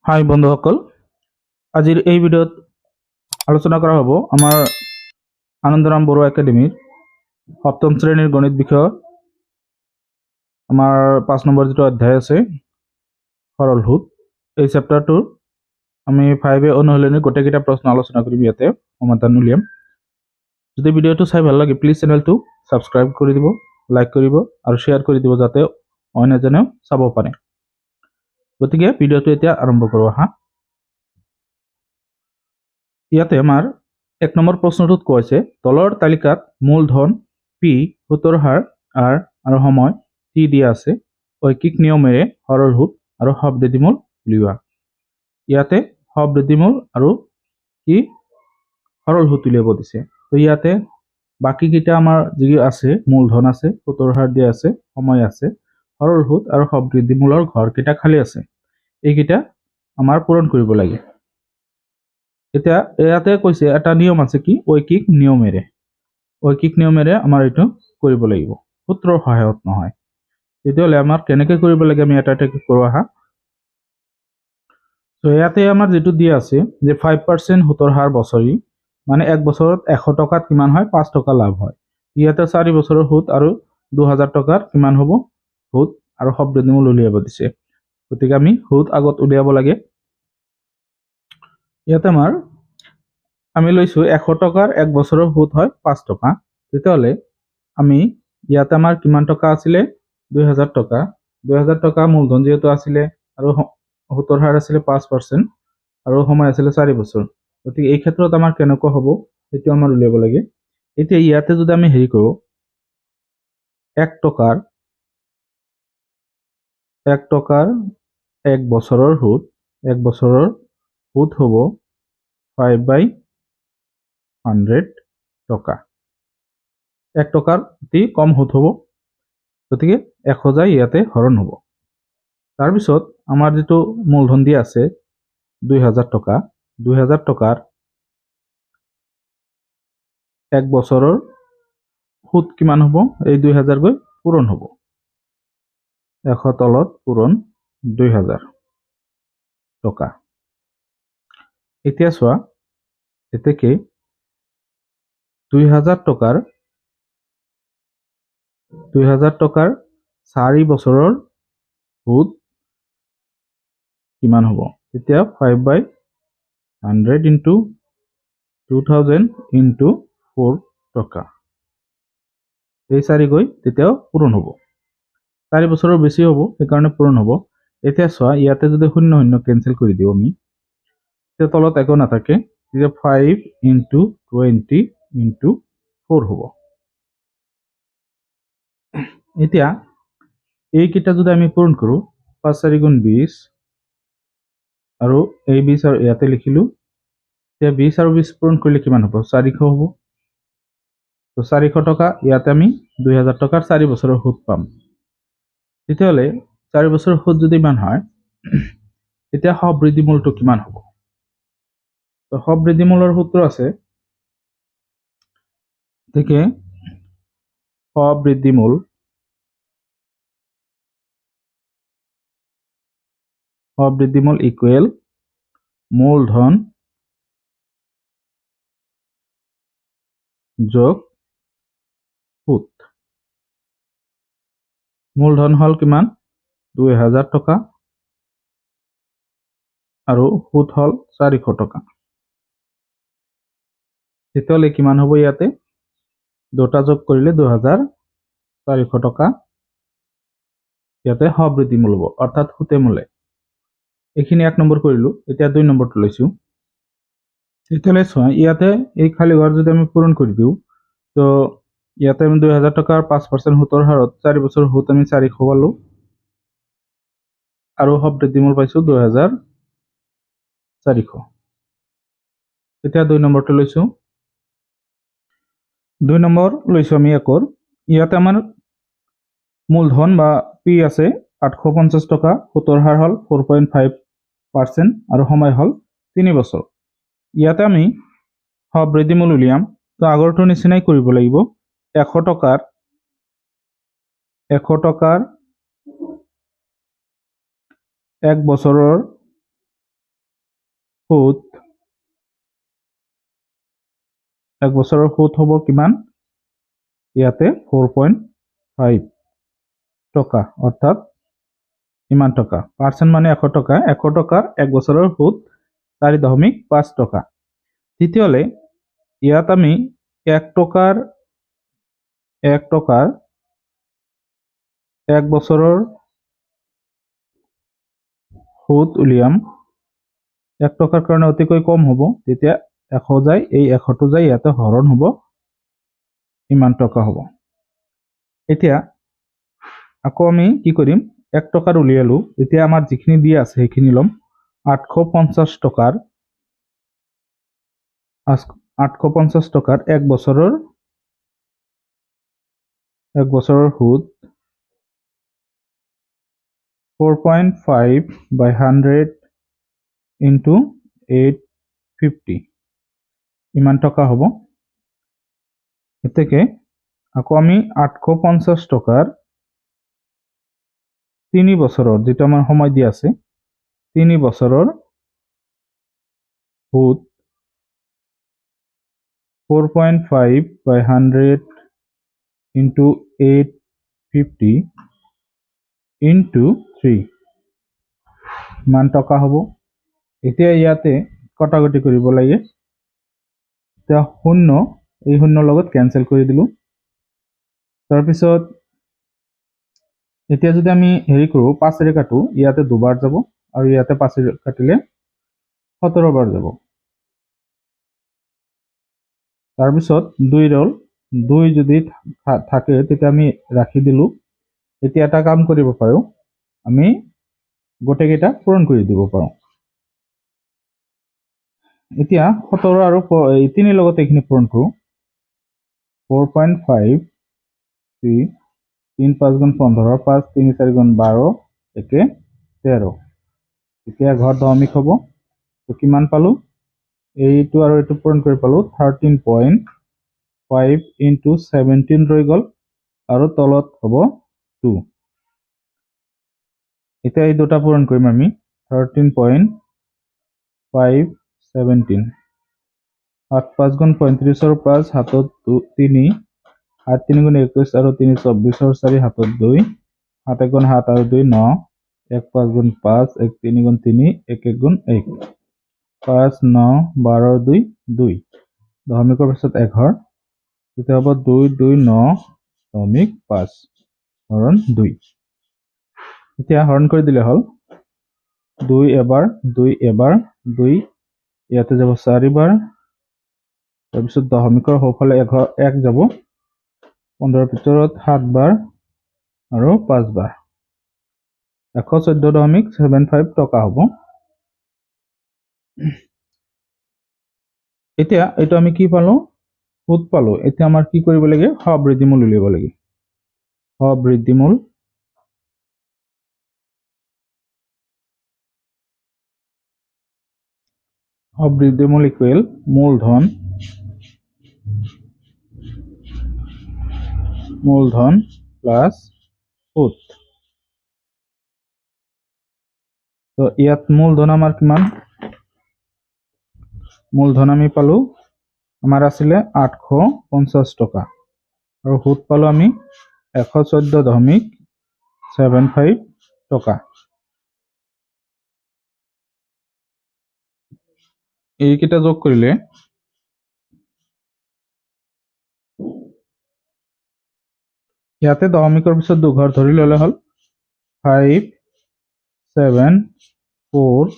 হাই বন্ধুসকল, আজিৰ এই ভিডিঅ'ত আলোচনা কৰা হ'ব আমাৰ আনন্দৰাম বড়ো একাডেমীৰ সপ্তম শ্ৰেণীৰ গণিত বিষয়ত আমাৰ 5 নম্বৰ যেটো অধ্যায় আছে সৰল সুদ। এই চেপ্টাৰটোৰ আমি 5 অনুশীলনী গোটেইকেইটা প্ৰশ্ন আলোচনা কৰিম, ইয়াতে সমাধান উলিয়াম। যদি ভিডিঅ'টো চাই ভাল লাগে প্লিজ চেনেলটো সাবস্ক্ৰাইব কৰি দিব, লাইক কৰিব আৰু শ্বেয়াৰ কৰি দিব যাতে অন্য এজনেও চাব পাৰে। গতিকে ভিডিঅ'টো এতিয়া আৰম্ভ কৰোঁ আহা। ইয়াতে আমাৰ 1 নম্বৰ প্ৰশ্নটোত কৈছে তলৰ তালিকাত মূলধন পি সুতৰ হাৰ আৰ আৰু সময় টি দিয়া আছে, ঐকিক নিয়মেৰে সৰল সুদ আৰু সবৃদ্ধিমূল উলিওৱা। ইয়াতে সবৃদ্ধিমূল আৰু কি সৰল সুদ উলিয়াব দিছে। তো ইয়াতে বাকিকেইটা আমাৰ যি আছে মূলধন আছে, সুতৰ হাৰ দিয়া আছে, সময় আছে, সৰল সুদ আৰু সবৃদ্ধিমূলৰ ঘৰকেইটা খালী আছে, এইকেইটা আমাৰ পূৰণ কৰিব লাগে। এতিয়া ইয়াতে কৈছে এটা নিয়ম আছে কি ঐকিক নিয়মেৰে আমাৰ এইটো কৰিব লাগিব, সূত্ৰৰ সহায়ত নহয়। তেতিয়াহ'লে আমাৰ কেনেকৈ কৰিব লাগে আমি এটা এটাকৈ কৰোঁ আহা। তো ইয়াতে আমাৰ যেটো দিয়া আছে যে 5% সুতৰ হাৰ বছৰি, মানে এক বছৰত 100 টকাত কিমান হয় 5 টকা লাভ হয়। ইয়াতে 4 বছৰৰ সুদ আৰু 2000 টকাৰ কিমান হ'ব সুদ আৰু সবৃদ্ধিমূল উলিয়াব দিছে। গতিকে আমি সুদ আগত উলিয়াব লাগে। ইয়াতে আমি লৈছো 100 টকাৰ এক বছৰৰ সুদ হয় 5 টকা। তেতিয়াহ'লে আমি ইয়াতে আমাৰ কিমান টকা আছিলে 2000 টকা। 2000 টকা মূলধন যেহেতু আছিলে আৰু সুতৰ হাৰ আছিলে 5% আৰু সময় আছিলে 4 বছৰ। গতিকে এই ক্ষেত্ৰত আমাৰ কেনেকুৱা হ'ব সেইটো আমাৰ উলিয়াব লাগে। এতিয়া ইয়াতে যদি আমি হেৰি কৰোঁ 1 টকাৰ এক বছৰৰ সুদ হ'ব 5/100 টকা। 1 টকাৰ অতি কম সুদ হ'ব, গতিকে 100 যায় ইয়াতে হৰণ হ'ব। তাৰপিছত আমাৰ যেটো মূলধন দিয়া আছে 2000 টকা, 2000 টকাৰ এক বছৰৰ সুদ কিমান হ'ব এই 2000 গৈ পূৰণ হ'ব। 100 তলত পূৰণ 2000 টকা। এতিয়া চোৱা এতেকে 2000 টকাৰ 4 বছৰৰ সুদ কিমান হ'ব, তেতিয়া 5/100 into 2000 into 4 টকা। এই 4 গৈ তেতিয়াও পূৰণ হ'ব। 4 বছৰৰ বেছি হ'ব সেইকাৰণে পূৰণ হ'ব। এতিয়া চোৱা ইয়াতে যদি শূন্য শূন্য কেনসেল কৰি দিওঁ আমি, তেতিয়া তলত একো নাথাকে, তেতিয়া 5 into 20 into 4 হ'ব। এতিয়া এইকেইটা যদি আমি পূৰণ কৰোঁ 5 4 গুণ 20 আৰু এই 20 আৰু ইয়াতে লিখিলোঁ, এতিয়া 20 আৰু 20 পূৰণ কৰিলে কিমান হ'ব 400 হ'ব। তো 400 টকা ইয়াতে আমি 2000 টকাৰ 4 বছৰৰ সুদ পাম। তেতিয়াহ'লে 4 বছৰৰ সুদ যদি ইমান হয় তেতিয়া সবৃদ্ধিমূলটো কিমান হ'ব। তো সবৃদ্ধিমূলৰ সূত্ৰ আছে থেকে সবৃদ্ধিমূল ইকুৱেল মূলধন যোগ সুদ। মূলধন হল কিমান 2000 টকা আৰু সুদ হল 400 টকা। তেতিয়াহ'লে কিমান হ'ব ইয়াতে দুটা যোগ কৰিলে 2400 টকা ইয়াতে সবৃদ্ধিমূল হ'ব, অৰ্থাৎ সুতে মূলে। এইখিনি 1 নম্বৰ কৰিলোঁ। এতিয়া 2 নম্বৰটো লৈছোঁ। তেতিয়াহ'লে চোৱা ইয়াতে এই খালী ঘৰ যদি আমি পূৰণ কৰি দিওঁ, তো ইয়াতে আমি 2000 টকাৰ 5% সুতৰ হাৰত 4 বছৰ সুদ আমি 400 পালোঁ আৰু সবৃদ্ধিমূল পাইছোঁ 2400। এতিয়া 2 নম্বৰটো লৈছোঁ। 2 নম্বৰ লৈছোঁ আমি একৰ। ইয়াতে আমাৰ মূলধন বা পি আছে 850 টকা, সুতৰ হাৰ হল 4.5% আৰু সময় হল 3 বছৰ। ইয়াতে আমি সবৃদ্ধিমূল উলিয়াম, তো আগৰটো নিচিনাই কৰিব লাগিব। 100 টকাৰ এক বছৰৰ সুদ এক বছৰৰ সুদ হ'ব কিমান ইয়াতে 4.5 টকা অৰ্থাৎ ইমান টকা পাৰ্চেণ্ট মানে 100 টকা 100 টকাৰ এক বছৰৰ সুদ 4.5 টকা তেতিয়াহ'লে ইয়াত আমি 1 টকাৰ এক বছৰৰ সুদ উলিয়াম 1 টকাৰ কাৰণে অতিকৈ কম হ'ব তেতিয়া 100 যায় এই 100টো যায় ইয়াতে হৰণ হ'ব ইমান টকা হ'ব এতিয়া আকৌ আমি কি কৰিম 1 টকাৰ উলিয়ালো এতিয়া আমাৰ যিখিনি দিয়া আছে সেইখিনি লম 850 টকাৰ 850 টকাৰ এক বছৰৰ সুদ 4.5 by 100 into 850 ইমান টকা হ'ব এতেকে আকৌ আমি 850 টকাৰ 3 বছৰৰ যেটা আমাৰ সময় দিয়া আছে 3 বছৰৰ সুদ 4.5 by 100 into 850 into 3 মান টকা হ'ব এতিয়া ইয়াতে কটাকটি কৰিব লাগে এতিয়া শূন্য এই শূন্যৰ লগত কেনসেল কৰি দিলো তাৰ পিছত এতিয়া যদি আমি হেৰি কৰো 5 ৰে কাটো ইয়াতে দুবাৰ যাব আৰু ইয়াতে 5 ৰে কাটিলে 17 বাৰ যাব তাৰ পিছত 2 ৰল 2 যদি থাকে তেতিয়া আমি ৰাখি দিলো এতিয়া এটা কাম কৰিব পাৰো আমি গোটেইকেইটা পূৰণ কৰি দিব পাৰো এতিয়া 17 আৰু 3 লগত এইখিনি পূৰণ কৰো 4.5 3 5 গুণ 15 5 3 4 গুণ 12 একে 13 এতিয়া ঘৰ দশমিক হ'ব তো কিমান পালো এইটো আৰু এইটো পূৰণ কৰি পালো 13.5 into 17 ৰৈ গল আৰু তলত হ'ব 2 এতিয়া এই দুটা পূৰণ কৰিম আমি 13.5 17 8 5 গুণ 35 ৰ 5 হাতত 3 8 3 গুণ 21 আৰু 3 24 4 হাতত 2 7 1 গুণ 7 আৰু 2 9 1 5 গুণ 5 1 3 গুণ 3 1 1 গুণ 1 5 9 12 2 2 দশমিকৰ পিছত 1 ঘৰ তেতিয়া হ'ব 2 2 9 দশমিক 5 হৰণ 2 এতিয়া হৰণ কৰি দিলে হল 2 এবাৰ 2 এবাৰ 2 ইয়াতে যাব 4 বাৰ তাৰ পিছত দশমিকৰ সোঁফালে 1 যাব 15 ভিতৰত 7 বাৰ আৰু 5 বাৰ 114.75 টকা হ'ব এতিয়া এইটো আমি কি পালো সুদ পালো এতিয়া আমাৰ কি কৰিব লাগে সবৃদ্ধিমূল উলিয়াব লাগে সবৃদ্ধিমূল ইকুৱেল মূলধন প্লাস সুদ তো ইয়াত মূলধন আমাৰ কিমান মূলধন আমি পালো আমাৰ আছিলে 850 টকা আৰু সুদ পালো আমি 114.75 টকা এইকেইটা যোগ কৰিলে ইয়াতে দশমিকৰ পিছত দুঘৰ ধৰি ললে হল 5 7 4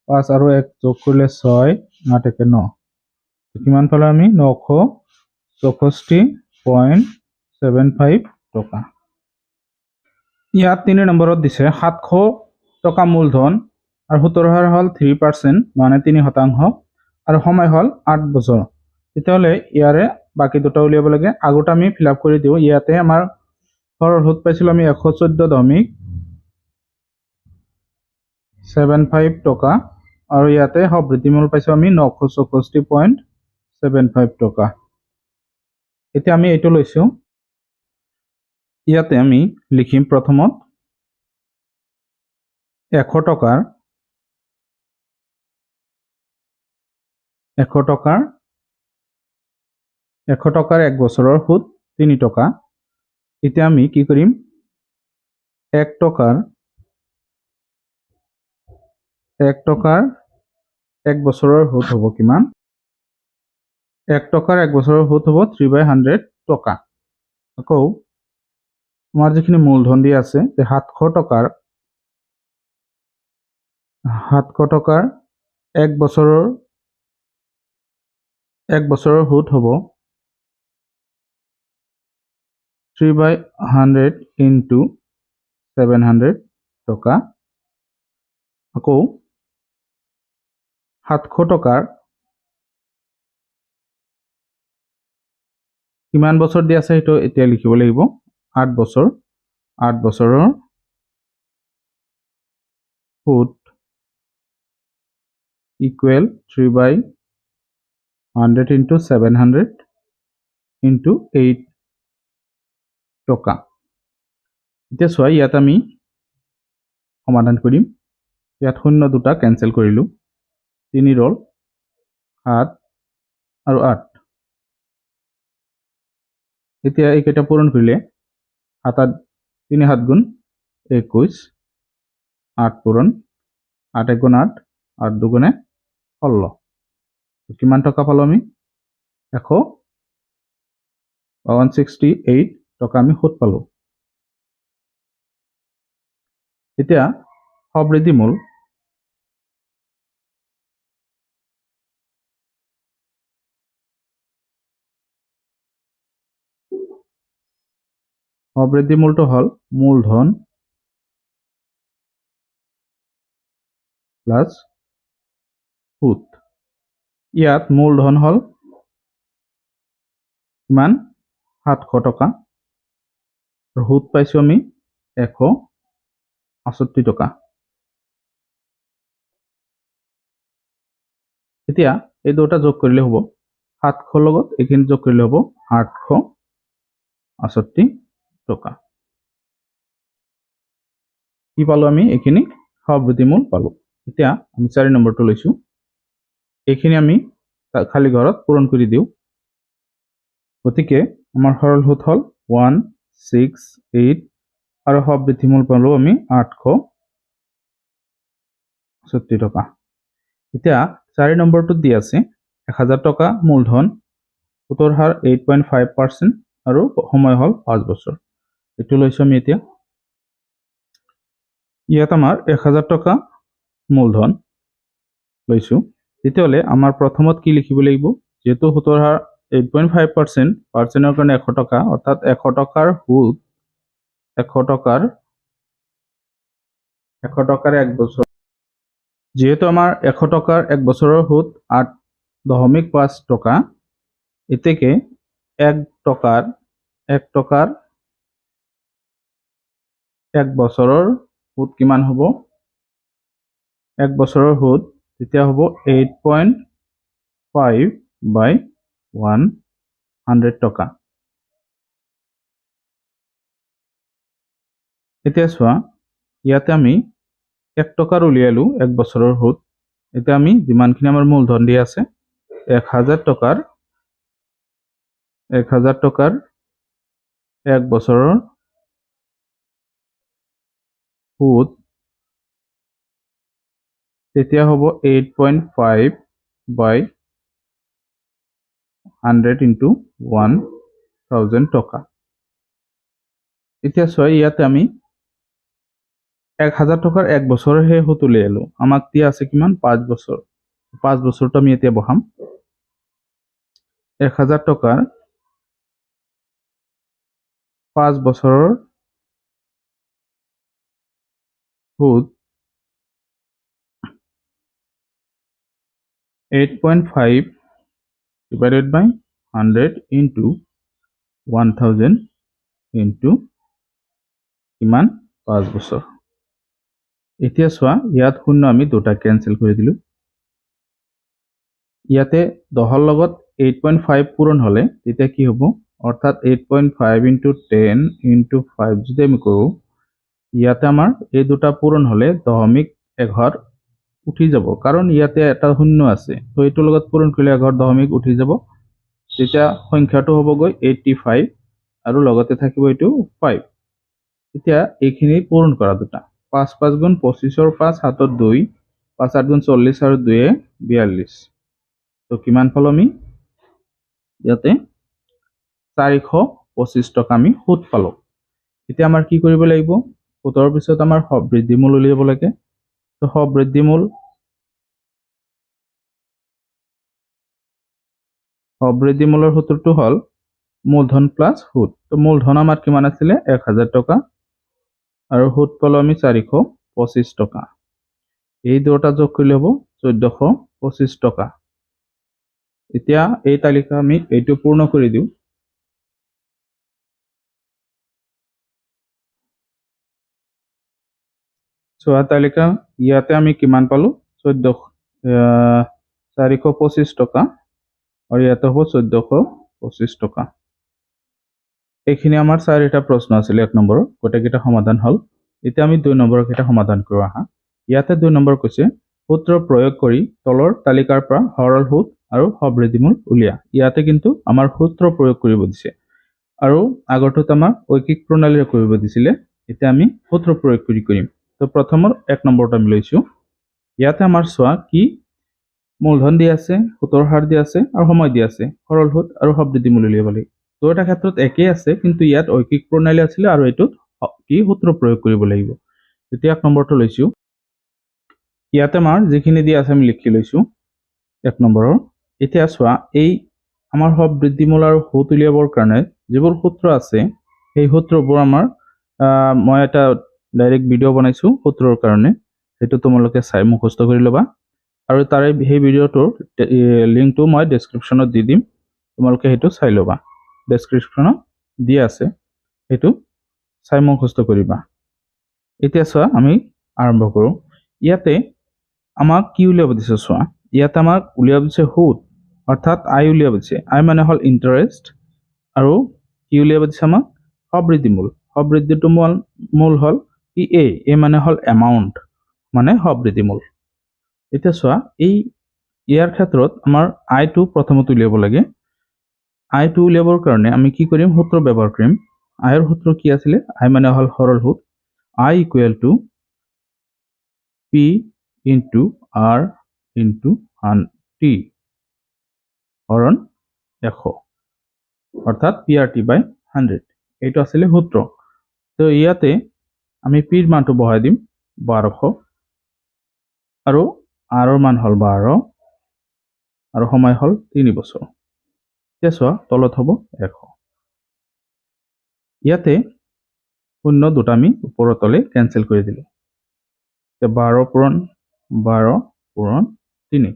5 আৰু 1 যোগ কৰিলে 6 8 1 9 কিমান পালো আমি 964.75 টকা ইয়াত 3 নম্বৰত দিছে 700 টকা মূলধন আৰু সুতৰ হাৰ হল 3% মানে 3% আৰু সময় হল 8 বছৰ তেতিয়াহলে ইয়াৰে বাকি দুটা উলিয়াব লাগে আগতে আমি ফিল আপ কৰি দিও ইয়াতে আমাৰ সৰল সুদ পাইছিল আমি 114.75 টকা আৰু ইয়াতে সবৃদ্ধিমূল পাইছো আমি 964.75 টকা এতিয়া আমি এইটো লৈছো ইয়াতে আমি লিখিম প্ৰথমত 100 টকাৰ 100 টকাৰ 1 বছৰৰ সুদ 3 টকা। এতিয়া আমি কি কৰিম 1 টকাৰ 1 বছৰৰ সুদ হ'ব কিমান 1 টকাৰ 1 বছৰৰ সুদ হ'ব 3/100 টকা। আকৌ আমাৰ যিখিনি মূলধন দিয়া আছে যে 700 টকাৰ 1 বছৰৰ সুদ হ'ব 3/100 ইনটু 700 টকা। আকৌ 700 টকাৰ কিমান বছৰ দিয়া আছে সেইটো এতিয়া লিখিব লাগিব 8 বছৰ। 8 বছৰৰ সুদ ইকুৱেল 3/100 ইনটু 700 ইনটু 8 টকা। এতিয়া চোৱা ইয়াত আমি সমাধান কৰিম। ইয়াত 0 দুটা কেনসেল কৰিলোঁ 3 ৰল 7 আৰু 8। এতিয়া এইকেইটা পূৰণ কৰিলে 3 7 গুণ 21 8 পূৰণ 8 1 গুণ 8 8 2 গুণে 16। কিমান টকা পালো আমি 168 টকা আমি সুদ পালো। এতিয়া সবৃদ্ধি মূল সবৃদ্ধি মূলটো হল মূলধন প্লাস সুদ। ইয়াত মূলধন হল কিমান 700 টকা আৰু সুদ পাইছো আমি 168 টকা। এতিয়া এই দুটা যোগ কৰিলে হ'ব 700 লগত এইখিনি যোগ কৰিলে হ'ব 868 টকা। কি পালো আমি এইখিনি সবৃদ্ধি মূল পালো। এতিয়া আমি 4 নম্বৰটো লৈছো। এইখিনি আমি খালি ঘৰত পূৰণ কৰি দিও। গতিকে আমাৰ সৰল সুদ হল 168 আৰু সবৃদ্ধি মূল পালো আমি 868 টকা। এতিয়া 4 নম্বৰটোত দি আছে 1000 টকা মূলধন সুতৰ হাৰ 8.5% আৰু সময় হল 5 বছৰ। এইটো লৈছো আমি এতিয়া। ইয়াত আমাৰ 1000 টকা মূলধন লৈছো। তেতিয়াহলে আমাৰ প্ৰথমত কি লিখিব লাগিব যেহেতু সুতৰ হাৰ 8.5% পাৰ্চেন্টৰ কাৰণে 100 টকা অৰ্থাৎ 100 টকাৰ সুদ 100 টকাৰ 1 বছৰ। যেহেতু আমাৰ 100 টকাৰ 1 বছৰৰ সুদ 8.5 টকা এতেকে 1 টকাৰ 1 বছৰৰ সুদ কিমান হ'ব 1 বছৰৰ সুদ তেতিয়া হ'ব 8.5/100 টকা। এতিয়া চোৱা ইয়াতে আমি 1 টকাৰ উলিয়ালো 1 বছৰৰ সুদ। এতিয়া আমি যিমানখিনি আমাৰ মূলধন দিয়া আছে 1000 টকাৰ 1 বছৰৰ সুদ তেতিয়া হ'ব 8.5/100 ইনটু 1000 টকা। এতিয়া চোৱা ইয়াতে আমি 1000 টকাৰ 1 বছৰৰ হে সুদ উলিয়ালো। আমাক দিয়া আছে কিমান 5 বছৰ। 5 বছৰটো আমি এতিয়া বহাম 1000 টকাৰ 5 বছৰৰ সুদ 8.5/100 ইনটু 1000 ইনটু কিমান 5 বছৰ। এতিয়া চোৱা ইয়াত 0 আমি দুটা কেনসেল কৰি দিলো। ইয়াতে 10 লগত 8.5 পূৰণ হলে তেতিয়া কি হ'ব অৰ্থাৎ 8.5 ইনটু 10 ইনটু 5 যদি আমি কৰো ইয়াতে আমাৰ এই দুটা পূৰণ হলে দশমিক এঘৰ উঠি যাব কাৰণ ইয়াতে এটা শূন্য আছে তো এইটোৰ লগত পূৰণ কৰিলে 11 দশমিক উঠি যাব তেতিয়া সংখ্যাটো হ'বগৈ 85 আৰু লগতে থাকিব এইটো 5 এতিয়া এইখিনি পূৰণ কৰা দুটা 5 5 গুণ 25 ৰ 5 হাতত 2 5 8 গুণ 40 আৰু 2 42 তো কিমান পালো আমি ইয়াতে 425 টকা আমি সুদ পালো এতিয়া আমাৰ কি কৰিব লাগিব সুদৰ পিছত আমাৰ বৃদ্ধিমূল উলিয়াব লাগে তো বৃদ্ধিমূলৰ সূত্ৰটো হ'ল মূলধন প্লাস সুদ তো মূলধন আমাৰ কিমান আছিলে 1000 টকা আৰু সুদ পালো আমি 425 টকা এই দুটা যোগ কৰিলে হ'ব 1425 টকা এতিয়া এই তালিকা আমি এইটো পূৰ্ণ কৰি দিও সোয়া তালিকা ইয়াতে আমি কিমান পালো 425 টকা আৰু ইয়াতে হ'ব 1425 টকা এইখিনি আমাৰ চাৰিটা প্ৰশ্ন আছিল এক নম্বৰৰ গোটেইকেইটা সমাধান হল এতিয়া আমি দুই নম্বৰৰ কেইটা সমাধান কৰো আহা ইয়াতে দুই নম্বৰ কৈছে সূত্ৰ প্ৰয়োগ কৰি তলৰ তালিকাৰ পৰা সৰল সুদ আৰু সবৃদ্ধিমূল উলিয়া ইয়াতে কিন্তু আমাৰ সূত্ৰ প্ৰয়োগ কৰিব দিছে আৰু আগৰটোত আমাৰ ঐকিক প্ৰণালীৰে কৰিব দিছিলে এতিয়া আমি সূত্ৰ প্ৰয়োগ কৰিম তো প্ৰথমৰ এক নম্বৰটো আমি লৈছো ইয়াতে আমাৰ সোয়া কি মূলধন দিয়া আছে সুতৰ হাৰ দিয়া আছে আৰু সময় দিয়া আছে সৰল সুদ আৰু সবৃদ্ধিমূল উলিয়াব লাগে তো এটা ক্ষেত্ৰত একেই আছে কিন্তু ইয়াত ঐকিক প্ৰণালী আছিল আৰু এটোত কি সূত্ৰ প্ৰয়োগ কৰিব লাগিব এতিয়া এক নম্বৰটো লৈছো ইয়াতে আমাৰ যিখিনি দিয়া আছে আমি লিখি লৈছো এক নম্বৰৰ এতিয়া সোয়া এই আমাৰ সবৃদ্ধিমূল আৰু সুদ উলিয়াবৰ কাৰণে যিবোৰ সূত্ৰ আছে সেই সূত্ৰবোৰ আমাৰ মই এটা ডাইৰেক্ট ভিডিও বনাইছো সূত্ৰৰ কাৰণে সেইটো তোমালোকে চাই মুখস্থ কৰি লবা আৰু তাৰে সেই ভিডিওটোৰ লিংকটো মই ডেসক্ৰিপচনত দি দিম তোমালোকে সেইটো চাই লবা ডেসক্ৰিপচনত দিয়া আছে সেইটো চাই মুখস্থ কৰিবা এতিয়া সোয়া আমি আৰম্ভ কৰো ইয়াতে আমাক কি উলিয়াব দিছে সোয়া ইয়াতে আমাক উলিয়াব দিছে সুদ অৰ্থাৎ আয় উলিয়াব দিছে আয় মানে হল ইন্টাৰেস্ট আৰু কি উলিয়াব দিছে আমাক সবৃদ্ধিমূল সবৃদ্ধিটো মূল হল কি এ মানে হল এমাউন্ট মানে সবৃদ্ধিমূল এতিয়া সোয়া এই ইয়াৰ ক্ষেত্ৰত আমাৰ আয়টো প্ৰথমত উলিয়াব লাগে আয়টো উলিয়াবৰ কাৰণে আমি কি কৰিম সূত্ৰ ব্যৱহাৰ কৰিম আয়ৰ সূত্ৰ কি আছিল আয় মানে হল সৰল সুদ I equal to P into R into T হৰণ 100 অৰ্থাৎ PRT by 100 এইটো আছিল সূত্ৰ তো ইয়াতে আমি P ৰ মানটো বহাই দিম 1200 আৰু R ৰ মান হল 12 আৰু সময় হল 3 বছৰ এতিয়া সোয়া তলত হ'ব 100 ইয়াতে শূন্য দুটা আমি ওপৰৰ তলে ক্যান্সেল কৰি দিলো 12 পূৰণ 12 পূৰণ 3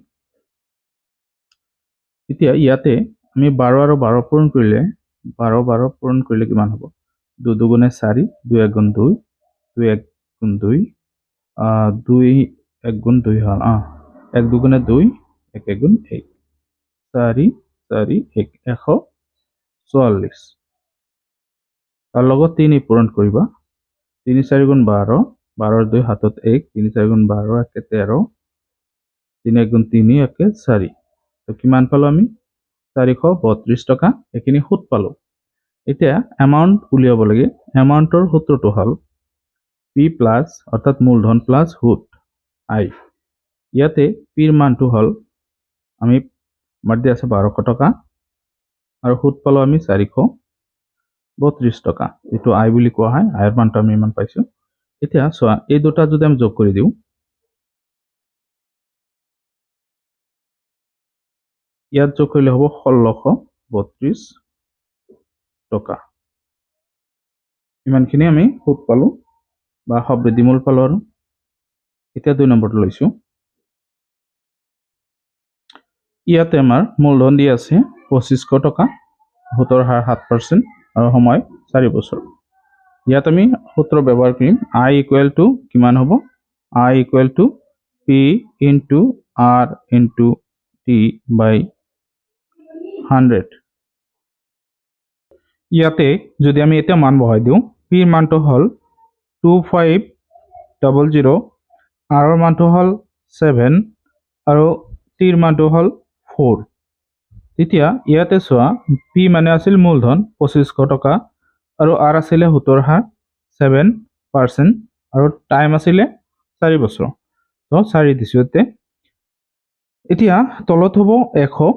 এতিয়া ইয়াতে আমি 12 আৰু 12 পূৰণ কৰিলে 12 12 পূৰণ কৰিলে কিমান হ'ব 2 দুগুণে 4 2 1 গুণ 2 2 1 গুণ 2 2 1 গুণ 2 হল 1 দুগুণে 2 1 1 গুণ 1 4 4 1 144 তাৰ লগত 3 পূৰণ কৰিবা 3 4 গুণ 12 12 2 হাতত 1 3 4 গুণ 12 1 13 3 1 গুণ 3 1 4 তো কিমান পালো আমি 432 টকা এখিনি সুদ পালো এতিয়া এমাউন্ট উলিয়াব লাগে এমাউন্টৰ সূত্ৰটো হল P প্লাস অৰ্থাৎ মূলধন প্লাস সুদ আই ইয়াতে P ৰ মানটো হল আমি মাৰ দি আছে 1200 টকা আৰু সুদ পালো আমি 432 টকা এটো আই বুলি কোৱা হয় আইৰ মানটো আমি ইমান পাইছো এতিয়া সোয়া এই দুটা যদি আমি যোগ কৰি দিও ইয়াত যোগ কৰিলে হ'ব 1632 টকা ইমানখিনি আমি সুদ পালো বা সবৃদ্ধিমূল পালো আৰু এতিয়া দুই নম্বৰটো লৈছো ইয়াতে আমাৰ মূলধন দি আছে 2500 টকা সুতৰ হাৰ 7% আৰু সময় 4 বছৰ ইয়াত আমি সূত্ৰ ব্যৱহাৰ কৰিম I equal to কিমান হ'ব I equal to P into R into T by 100 ইয়াতে যদি আমি এটা মান বহাই দিও P মানটো হল 2500 R ৰ মানটো হল 7 আৰু টিৰ মানটো হ'ল 4। তেতিয়া ইয়াতে চোৱা পি মানে আছিল মূলধন 2500 টকা আৰু আৰ আছিলে সুতৰ হাৰ 7% আৰু টাইম আছিলে 4 বছৰ। তো 4 দিছোঁ ইয়াতে। এতিয়া তলত হ'ব 100।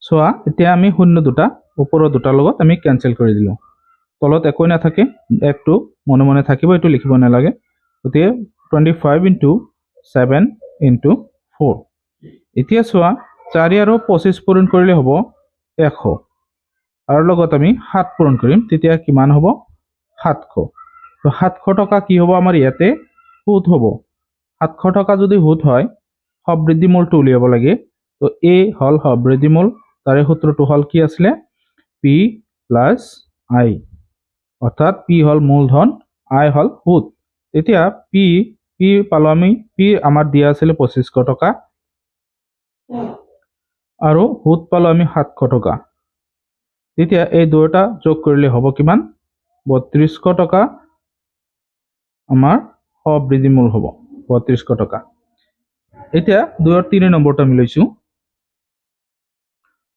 চোৱা এতিয়া আমি শূন্য দুটা ওপৰৰ দুটাৰ লগত আমি কেনচেল কৰি দিলোঁ। তলত একোই নাথাকে, একটো মনে মনে থাকিব, এইটো লিখিব নালাগে। গতিকে 25 ইনটু 7 ইনটু 4। এতিয়া চোৱা 4 আৰু 25 পূৰণ কৰিলে হ'ব 100 আৰু লগত আমি 7 পূৰণ কৰিম, তেতিয়া কিমান হ'ব 700। তো 700 টকা কি হ'ব আমাৰ ইয়াতে সুদ হ'ব। 700 টকা যদি সুদ হয় সবৃদ্ধি মূলটো উলিয়াব লাগে। তো এ হ'ল সবৃদ্ধি মূল, তাৰে সূত্ৰটো হ'ল কি আছিলে পি প্লাছ আই, অৰ্থাৎ পি হ'ল মূলধন, আই হ'ল সুদ। তেতিয়া পি পালোঁ আমি, পি আমাৰ দিয়া আছিলে 2500 টকা আৰু সুদ পালোঁ আমি 700 টকা। তেতিয়া এই দুয়োটা যোগ কৰিলে হ'ব কিমান 3200 টকা আমাৰ সবৃদ্ধি মূল হ'ব 3200 টকা। এতিয়া 2ৰ 3 নম্বৰটো আমি লৈছোঁ।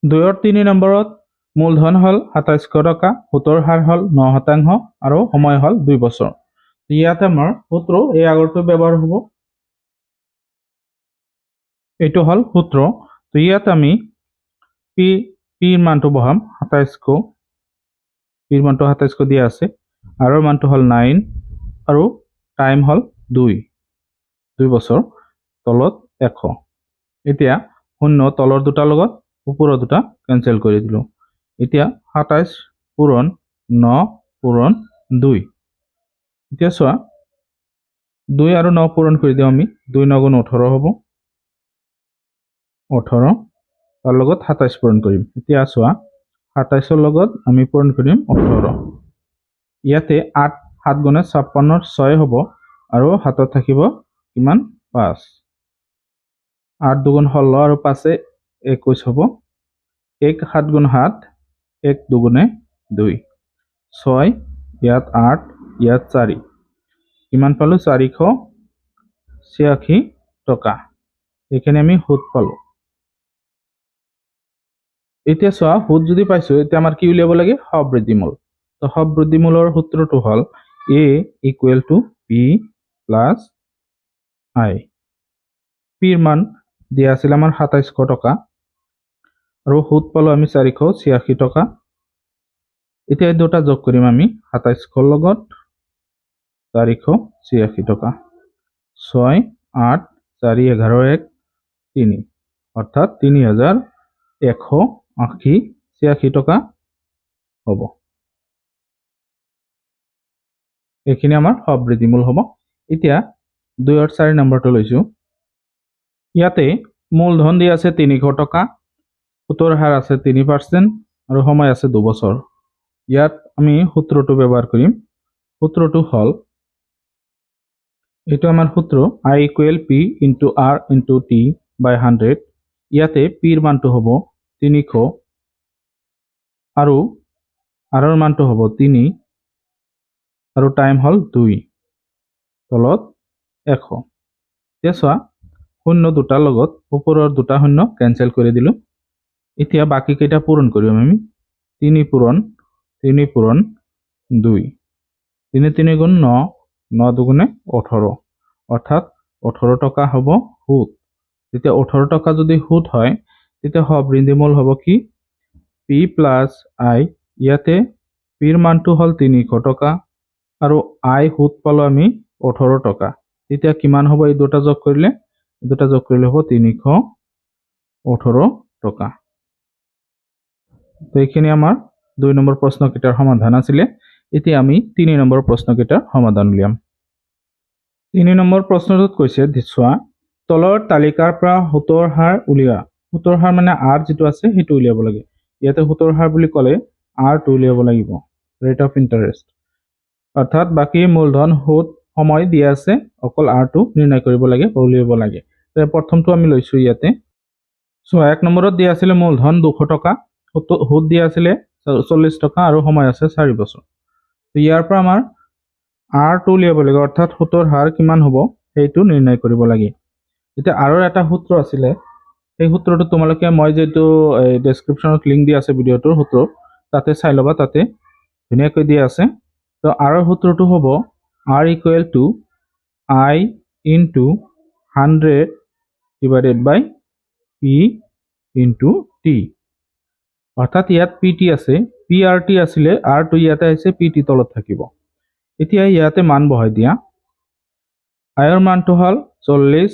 2ৰ 3 নম্বৰত মূলধন হ'ল 2700 টকা, সুতৰ হাৰ হ'ল 9% আৰু সময় হ'ল 2 বছৰ। ইয়াতে আমাৰ সূত্ৰ এই আগৰটো ব্যৱহাৰ হ'ব। এইটো হ'ল সূত্ৰ। তো ইয়াত আমি পিৰ মানটো বহাম 2700, পিৰ মানটো 2700 দিয়া আছে, আৰৰ মানটো হ'ল 9 আৰু টাইম হ'ল 2 বছৰ, তলত 100। এতিয়া শূন্য তলৰ দুটাৰ লগত ওপৰৰ দুটা কেনচেল কৰি দিলোঁ। এতিয়া 27 পূৰণ 9 পূৰণ 2। এতিয়া চোৱা 2 আৰু 9 পূৰণ কৰি দিওঁ আমি, 2 9 গুণ 18 হ'ব, 18 তাৰ লগত 27 পূৰণ কৰিম। এতিয়া চোৱা 27ৰ লগত আমি পূৰণ কৰিম 18। ইয়াতে 8 7 গুণে 56 6 হ'ব আৰু হাতত থাকিব কিমান 5। 8 দুগুণ 16 আৰু 5 21 হ'ব। 1 7 গুণ 7, 1 দুগুণে 2, 6 ইয়াত 8 ইয়াত 4, কিমান পালোঁ 486 টকা। এইখিনি আমি সুদ পালোঁ। এতিয়া চোৱা সুদ যদি পাইছোঁ, এতিয়া আমাৰ কি উলিয়াব লাগে সবৃদ্ধি মূল। তো সবৃদ্ধি মূলৰ সূত্ৰটো হ'ল a equal to P plus আই। পিৰ মান দিয়া আছিল আমাৰ 2700 টকা আৰু সুদ পালোঁ আমি 486 টকা। এতিয়া এই দুটা যোগ কৰিম আমি, 2700 লগত 486 টকা, 6 8 4 11 1 3, অৰ্থাৎ 3186 টকা হ'ব। এইখিনি আমাৰ সবৃদ্ধি মূল হ'ব। এতিয়া 2ৰ 4 নম্বৰটো লৈছোঁ। ইয়াতে মূলধন দিয়া আছে 300 টকা, সুতৰ হাৰ আছে 3% আৰু সময় আছে 2 বছৰ। ইয়াত আমি সূত্ৰটো ব্যৱহাৰ কৰিম। সূত্ৰটো হ'ল এইটো আমাৰ সূত্ৰ I equal P into R into T by 100। ইয়াতে পিৰ মানটো হ'ব 300 আৰু আৰৰ মানটো হ'ব 3 আৰু টাইম হ'ল 2, তলত 100। এতিয়া চোৱা শূন্য দুটাৰ লগত ওপৰৰ দুটা শূন্য কেনচেল কৰি দিলোঁ। এতিয়া বাকী কেইটা পূৰণ কৰিম আমি, 3 পূৰণ 2, 3 3 গুণ 9, 9 দুগুণে 18, অৰ্থাৎ 18 টকা হ'ব সুদ। যেতিয়া 18 টকা যদি সুদ হয় তেতিয়া সবৃদ্ধি মূল হ'ব কি পি প্লাছ আই। ইয়াতে পিৰ মানটো হ'ল 300 টকা আৰু আই সুদ পালোঁ আমি 18 টকা। তেতিয়া কিমান হ'ব এই দুটা যোগ কৰিলে? দুটা যোগ কৰিলে হ'ব 318 টকা। তো এইখিনি আমাৰ 2 নম্বৰ প্ৰশ্নকেইটাৰ সমাধান আছিলে। এতিয়া আমি 3 নম্বৰ প্ৰশ্নকেইটাৰ সমাধান উলিয়াম। 3 নম্বৰ প্ৰশ্নটোত কৈছে চোৱা তলৰ তালিকাৰ পৰা সুতৰ হাৰ উলিওৱা। সুতৰ হাৰ মানে আৰ যিটো আছে সেইটো উলিয়াব লাগে। ইয়াতে সুতৰ হাৰ বুলি ক'লে আৰটো উলিয়াব লাগিব, ৰেট অফ ইণ্টাৰেষ্ট, অৰ্থাৎ বাকী মূলধন সুদ সময় দিয়া আছে, অকল আৰটো নিৰ্ণয় কৰিব লাগে বা উলিয়াব লাগে। প্ৰথমটো আমি লৈছোঁ ইয়াতে। চোৱা 1 নম্বৰত দিয়া আছিলে মূলধন 200 টকা, সুদ দিয়া আছিলে 40 টকা আৰু সময় আছে 4 বছৰ। তো ইয়াৰ পৰা আমাৰ আৰটো উলিয়াব লাগে, অৰ্থাৎ সুতৰ হাৰ কিমান হ'ব সেইটো নিৰ্ণয় কৰিব লাগে। এতিয়া আৰু এটা সূত্ৰ আছিলে, সেই সূত্ৰটো তোমালোকে মই যেটো ডেছক্ৰিপশ্যনত লিংক দি আছে ভিডিঅ'টোৰ সূত্ৰ, তাতে চাই ল'বা, তাতে ধুনীয়াকৈ দিয়া আছে। তো আৰু সূত্ৰটো হ'ব R equal to I into 100 divided by P into T। অৰ্থাৎ ইয়াত PT আছে, PRT আছিলে, R টো ইয়াতে আছে, PT তলত থাকিব। এতিয়া ইয়াতে মান বহাই দিয়া। I ৰ মানটো হ'ল 40,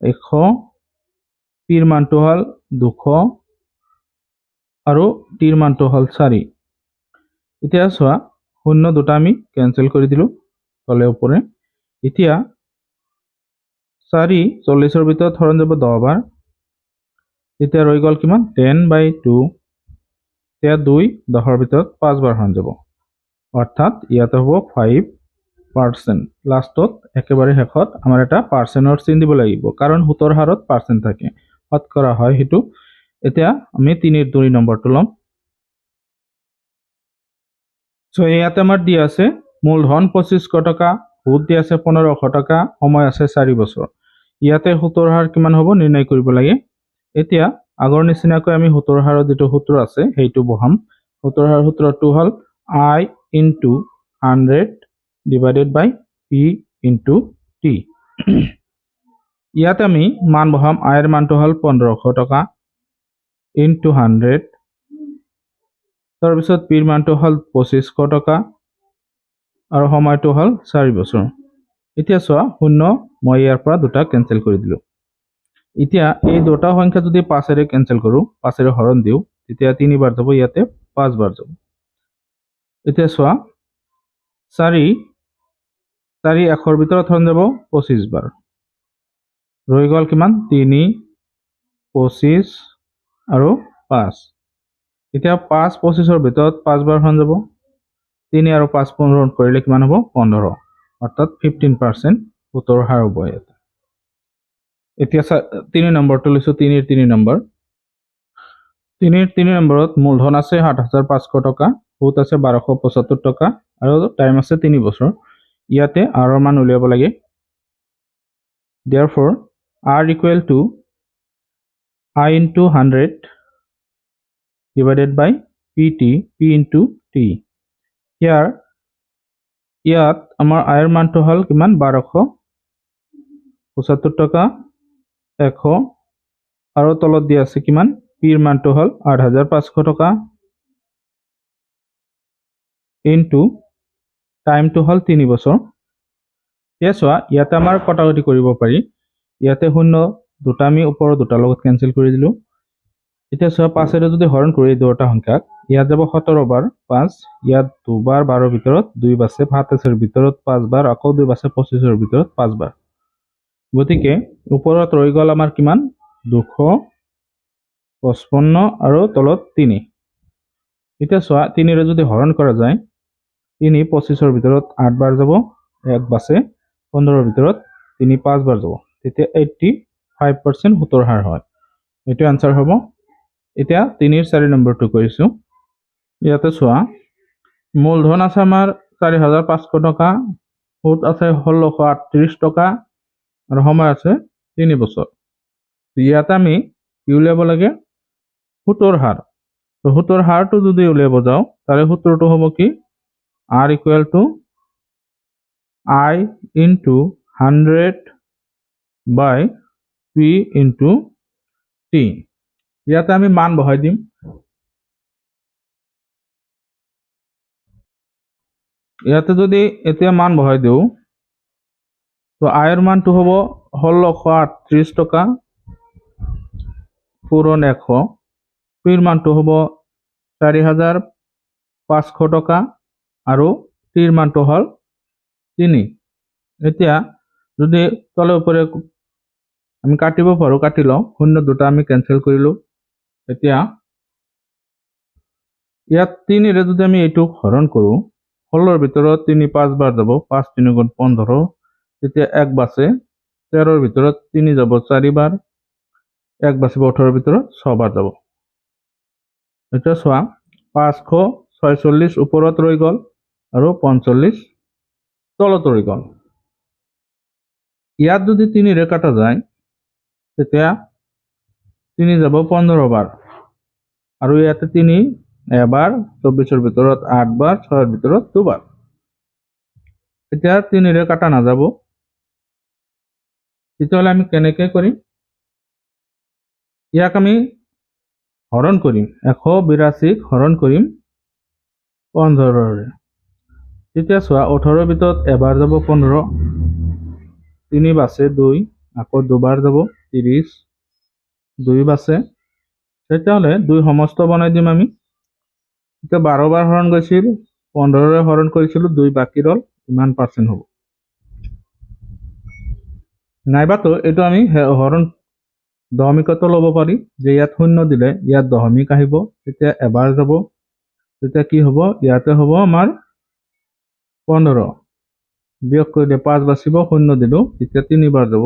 100, P ৰ মানটো হ'ল 200 আৰু T ৰ মানটো হ'ল 4। এতিয়া চোৱা, শূন্য দুটা আমি কেনসেল কৰি দিলো তলে ওপৰে। এতিয়া 4 40ৰ ভিতৰত হৰণ যাব 10 বাৰ, এতিয়া ৰৈ গ'ল কিমান 10/2। এতিয়া 2 10ৰ ভিতৰত 5 বাৰ হৰণ যাব, অৰ্থাৎ ইয়াতে হ'ব 5%। লাষ্টত একেবাৰে শেষত আমাৰ এটা পাৰ্চেন্টৰ চিন দিব লাগিব, কাৰণ সুতৰ হাৰত পাৰ্চেন্ট থাকে, শতকৰা হয় সেইটো। এতিয়া আমি 3 নম্বৰটো ল'ম। সো ইয়াতে আমাৰ দিয়া আছে মূলধন 2500 টকা, সুদ দিয়া আছে 1500 টকা, সময় আছে 4 বছৰ। ইয়াতে সুতৰ হাৰ কিমান হ'ব নিৰ্ণয় কৰিব লাগে। এতিয়া আগৰ নিচিনাকৈ আমি সুতৰ হাৰৰ যেটো সূত্ৰ আছে সেইটো বহাম। সুতৰ হাৰৰ সূত্ৰটো হ'ল I into 100 divided by P into T। ইয়াতে আমি মান বহাম। I ৰ মানটো হ'ল 1500 টকা ইনটু 100, তাৰপিছত P ৰ মানটো হ'ল 2500 টকা আৰু সময়টো হ'ল 4 বছৰ। এতিয়া চোৱা, শূন্য মই ইয়াৰ পৰা দুটা কেনসেল কৰি দিলো। এতিয়া এই দুটা সংখ্যা যদি 5 কেনসেল কৰো, 5 হৰণ দিও, তেতিয়া 3 বাৰ যাব, ইয়াতে 5 বাৰ যাব। এতিয়া চোৱা, 4 100ৰ ভিতৰত হৰণ যাব 25 বাৰ, ৰৈ গ'ল কিমান 3, 25 আৰু 5। এতিয়া 5 25ৰ ভিতৰত 5 বাৰ হৰণ যাব, 3 আৰু 5 15 কৰিলে কিমান হ'ব 15, অৰ্থাৎ 15% সুতৰ হাৰ হ'ব ইয়াতে। এতিয়া 3 নম্বৰটো লৈছো, 3 নম্বৰ। 3 নম্বৰত মূলধন আছে 7500 টকা, সুদ আছে 1275 টকা আৰু টাইম আছে 3 বছৰ। ইয়াতে R ৰ মান উলিয়াব লাগে। Therefore R equal to I into 100 divided by PT, P into T। ইয়াত আমাৰ I ৰ মানটো হ'ল কিমান 1275 টকা, 100 আৰু তলত দিয়া আছে কিমান P ৰ মানটো হ'ল 8500 টকা ইনটু টাইমটো হ'ল 3 বছৰ। এতিয়া চোৱা, ইয়াতে আমাৰ কটাকটি কৰিব পাৰি। ইয়াতে শূন্য দুটা আমি ওপৰৰ দুটাৰ লগত কেনসেল কৰি দিলো। এতিয়া চোৱা, 5 যদি হৰণ কৰি দুটা সংখ্যাক, ইয়াত যাব 17 বাৰ 5, ইয়াত 2 বাৰ 12ৰ ভিতৰত 2 বাছে, 27ৰ ভিতৰত 5 বাৰ, আকৌ 2 বাছে 25ৰ ভিতৰত 5 বাৰ। গতিকে ওপৰত ৰৈ গ'ল আমাৰ কিমান 255 আৰু তলত 3। এতিয়া চোৱা, 3 যদি হৰণ কৰা যায়, 3 25ৰ ভিতৰত 8 বাৰ যাব, 1 বাছে, 15ৰ ভিতৰত 3 5 বাৰ যাব, তেতিয়া 85% সুতৰ হাৰ হয়। এইটো আনসাৰ হ'ব। এতিয়া 3 নম্বৰটো কৰিছো। ইয়াতে চোৱা, মূলধন আছে আমাৰ 4500 টকা, সুদ আছে 1638 টকা আৰু সময় আছে 3 বছৰ। ইয়াতে আমি কি উলিয়াব লাগে সুতৰ হাৰ। তো সুতৰ হাৰটো যদি উলিয়াব যাওঁ, তাৰে সূত্ৰটো হ'ব কি R equal to I into 100 by P into T। ইয়াতে আমি মান বহাই দিম। ইয়াতে যদি এতিয়া মান বহাই দিওঁ, তো I ৰ মানটো হ'ব 1638 টকা পূৰণ 100, P ৰ মানটো হ'ব 4500 টকা আৰু T ৰ মানটো হ'ল 3। এতিয়া যদি তলে ওপৰে আমি কাটিব পাৰো, কাটি লওঁ। শূন্য দুটা আমি কেনসেল কৰিলো। এতিয়া ইয়াত 3 যদি আমি এইটো হৰণ কৰো, 16ৰ ভিতৰত 3 5 বাৰ যাব, 5 3 গুণ 15, তেতিয়া 1 বাছে, 13ৰ ভিতৰত 3 যাব 4 বাৰ, 1 বাছিব 18ৰ ভিতৰত 6 বাৰ যাব। এতিয়া চোৱা, 546 ওপৰত ৰৈ গ'ল আৰু 45 তলত ৰৈ গ'ল। ইয়াত যদি 3ৰে কাটা যায় তেতিয়া 3 যাব 15 বাৰ আৰু ইয়াতে 3 এবাৰ 24ৰ ভিতৰত 8 বাৰ 6ৰ ভিতৰত 2 বাৰ এতিয়া 3ৰে কাটা নাযাব তেতিয়াহ'লে আমি কেনেকৈ কৰিম ইয়াক আমি হৰণ কৰিম 182 হৰণ কৰিম 15ৰে তেতিয়া চোৱা 18ৰ ভিতৰত এবাৰ যাব 15 3 বাছে 2 আকৌ দুবাৰ যাব 30 2 বাছে তেতিয়াহ'লে 2 সমস্ত বনাই দিম আমি এতিয়া 12 বাৰ হৰণ গৈছিল 15ৰে হৰণ কৰিছিলোঁ 2 বাকী ৰ'ল ইমান পাৰ্চেণ্ট হ'ব নাইবাতো এইটো আমি হৰণ দশমিকতো ল'ব পাৰি যে ইয়াত 0 দিলে ইয়াত দশমিক আহিব তেতিয়া এবাৰ যাব তেতিয়া কি হ'ব ইয়াতে হ'ব আমাৰ 15 বিয়োগ কৰিলে 5 বাচিব 0 দিলোঁ তেতিয়া 3 বাৰ যাব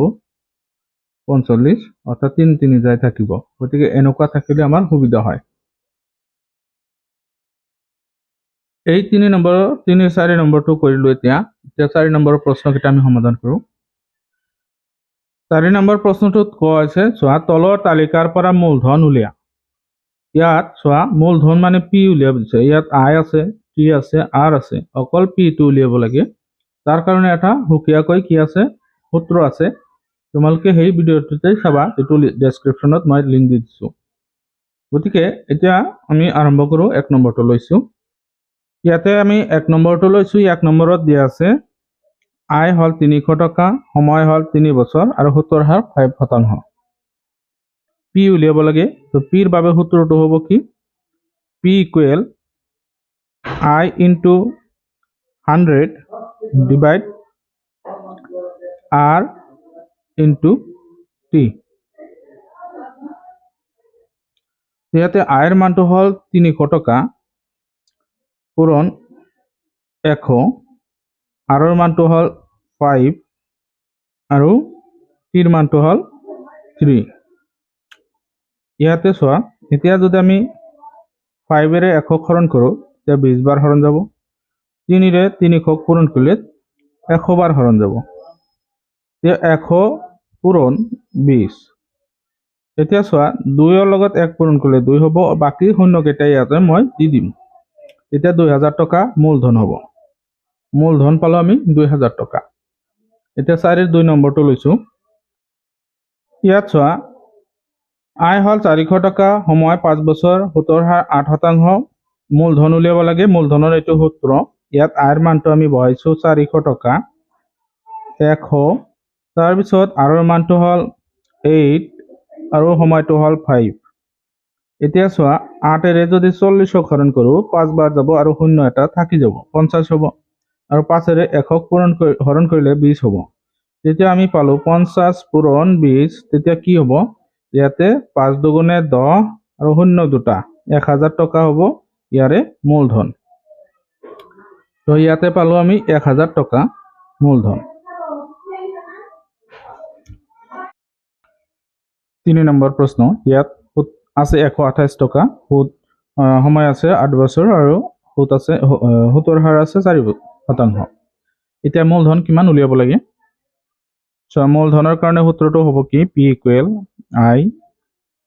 45 অৰ্থাৎ 3 3 যাই থাকিব গতিকে এনেকুৱা থাকিলে আমাৰ সুবিধা হয় এই 3 নম্বৰ 3 4 নম্বৰটো কৰিলোঁ এতিয়া 4 নম্বৰ প্ৰশ্নকেইটা আমি সমাধান কৰোঁ 4 নম্বৰ প্ৰশ্নটোত কোৱা হৈছে চোৱা তলৰ তালিকাৰ পৰা মূলধন উলিয়া ইয়াত চোৱা মূলধন মানে পি উলিয়াব দিছে ইয়াত আই আছে টি আছে আৰ আছে অকল পিটো উলিয়াব লাগে তাৰ কাৰণে এটা সুকীয়াকৈ কি আছে সূত্ৰ আছে তোমালোকে সেই ভিডিঅ'টোতে চাবা এইটো ডেছক্ৰিপশ্যনত মই লিংক দি দিছোঁ গতিকে এতিয়া আমি আৰম্ভ কৰোঁ 1 নম্বৰটো লৈছোঁ ইয়াতে আমি 1 নম্বৰটো লৈছোঁ 1 নম্বৰত দিয়া আছে আয় হল 300 টকা সময় হল 3 বছৰ আৰু সুতৰ হাৰ 5% পি উলিয়াব লাগে তো পিৰ বাবে সূত্ৰটো হ'ব কি P equal I into 100 divide R into T ইয়াতে আইৰ মানটো হল 300 টকা পূৰণ 100 আৰৰ মানটো হল 5 আৰু টিৰ মানটো হল 3 ইয়াতে চোৱা এতিয়া যদি আমি 5ৰে 100 হৰণ কৰোঁ তেতিয়া 20 বাৰ হৰণ যাব 3ৰে 300 পূৰণ কৰিলে 100 বাৰ হৰণ যাব এতিয়া 100 পূৰণ 20 এতিয়া চোৱা 2ৰ লগত 1 পূৰণ কৰিলে 2 হ'ব বাকি শূন্য কেইটা ইয়াতে মই দি দিম এতিয়া 2000 টকা মূলধন হ'ব মূলধন পালো আমি 2000 টকা এতিয়া 4ৰ 2 নম্বৰটো লৈছোঁ ইয়াত চোৱা আয় হল 400 টকা সময় 5 বছৰ সুতৰ হাৰ 8% মূলধন উলিয়াব লাগে মূলধনৰ এইটো সূত্ৰ ইয়াত আয়ৰ মানটো আমি বহাইছোঁ 400 টকা 100 তাৰপিছত আৰৰ মানটো হল 8 আৰু সময়টো হল 5 এতিয়া চোৱা 8ৰে যদি 40 হৰণ কৰোঁ 5 বাৰ যাব আৰু শূন্য এটা থাকি যাব 50 হ'ব আৰু 5ৰে 100 হৰণ কৰিলে 20 হ'ব তেতিয়া আমি পালো 50 পূৰণ 20 তেতিয়া কি হ'ব ইয়াতে 5 দুগুণে 10 আৰু শূন্য দুটা 1000 টকা হ'ব ইয়াৰে মূলধন তো ইয়াতে পালো আমি 1000 টকা মূলধন 3 নম্বৰ প্ৰশ্ন ইয়াত সুত আছে 128 টকা সুত সময় আছে 8 বছৰ আৰু সুত আছে সুতৰ হাৰ আছে 4% এতিয়া মূলধন কিমান উলিয়াব লাগে সো মূলধনৰ কাৰণে সূত্ৰটো হ'ব কি P equal I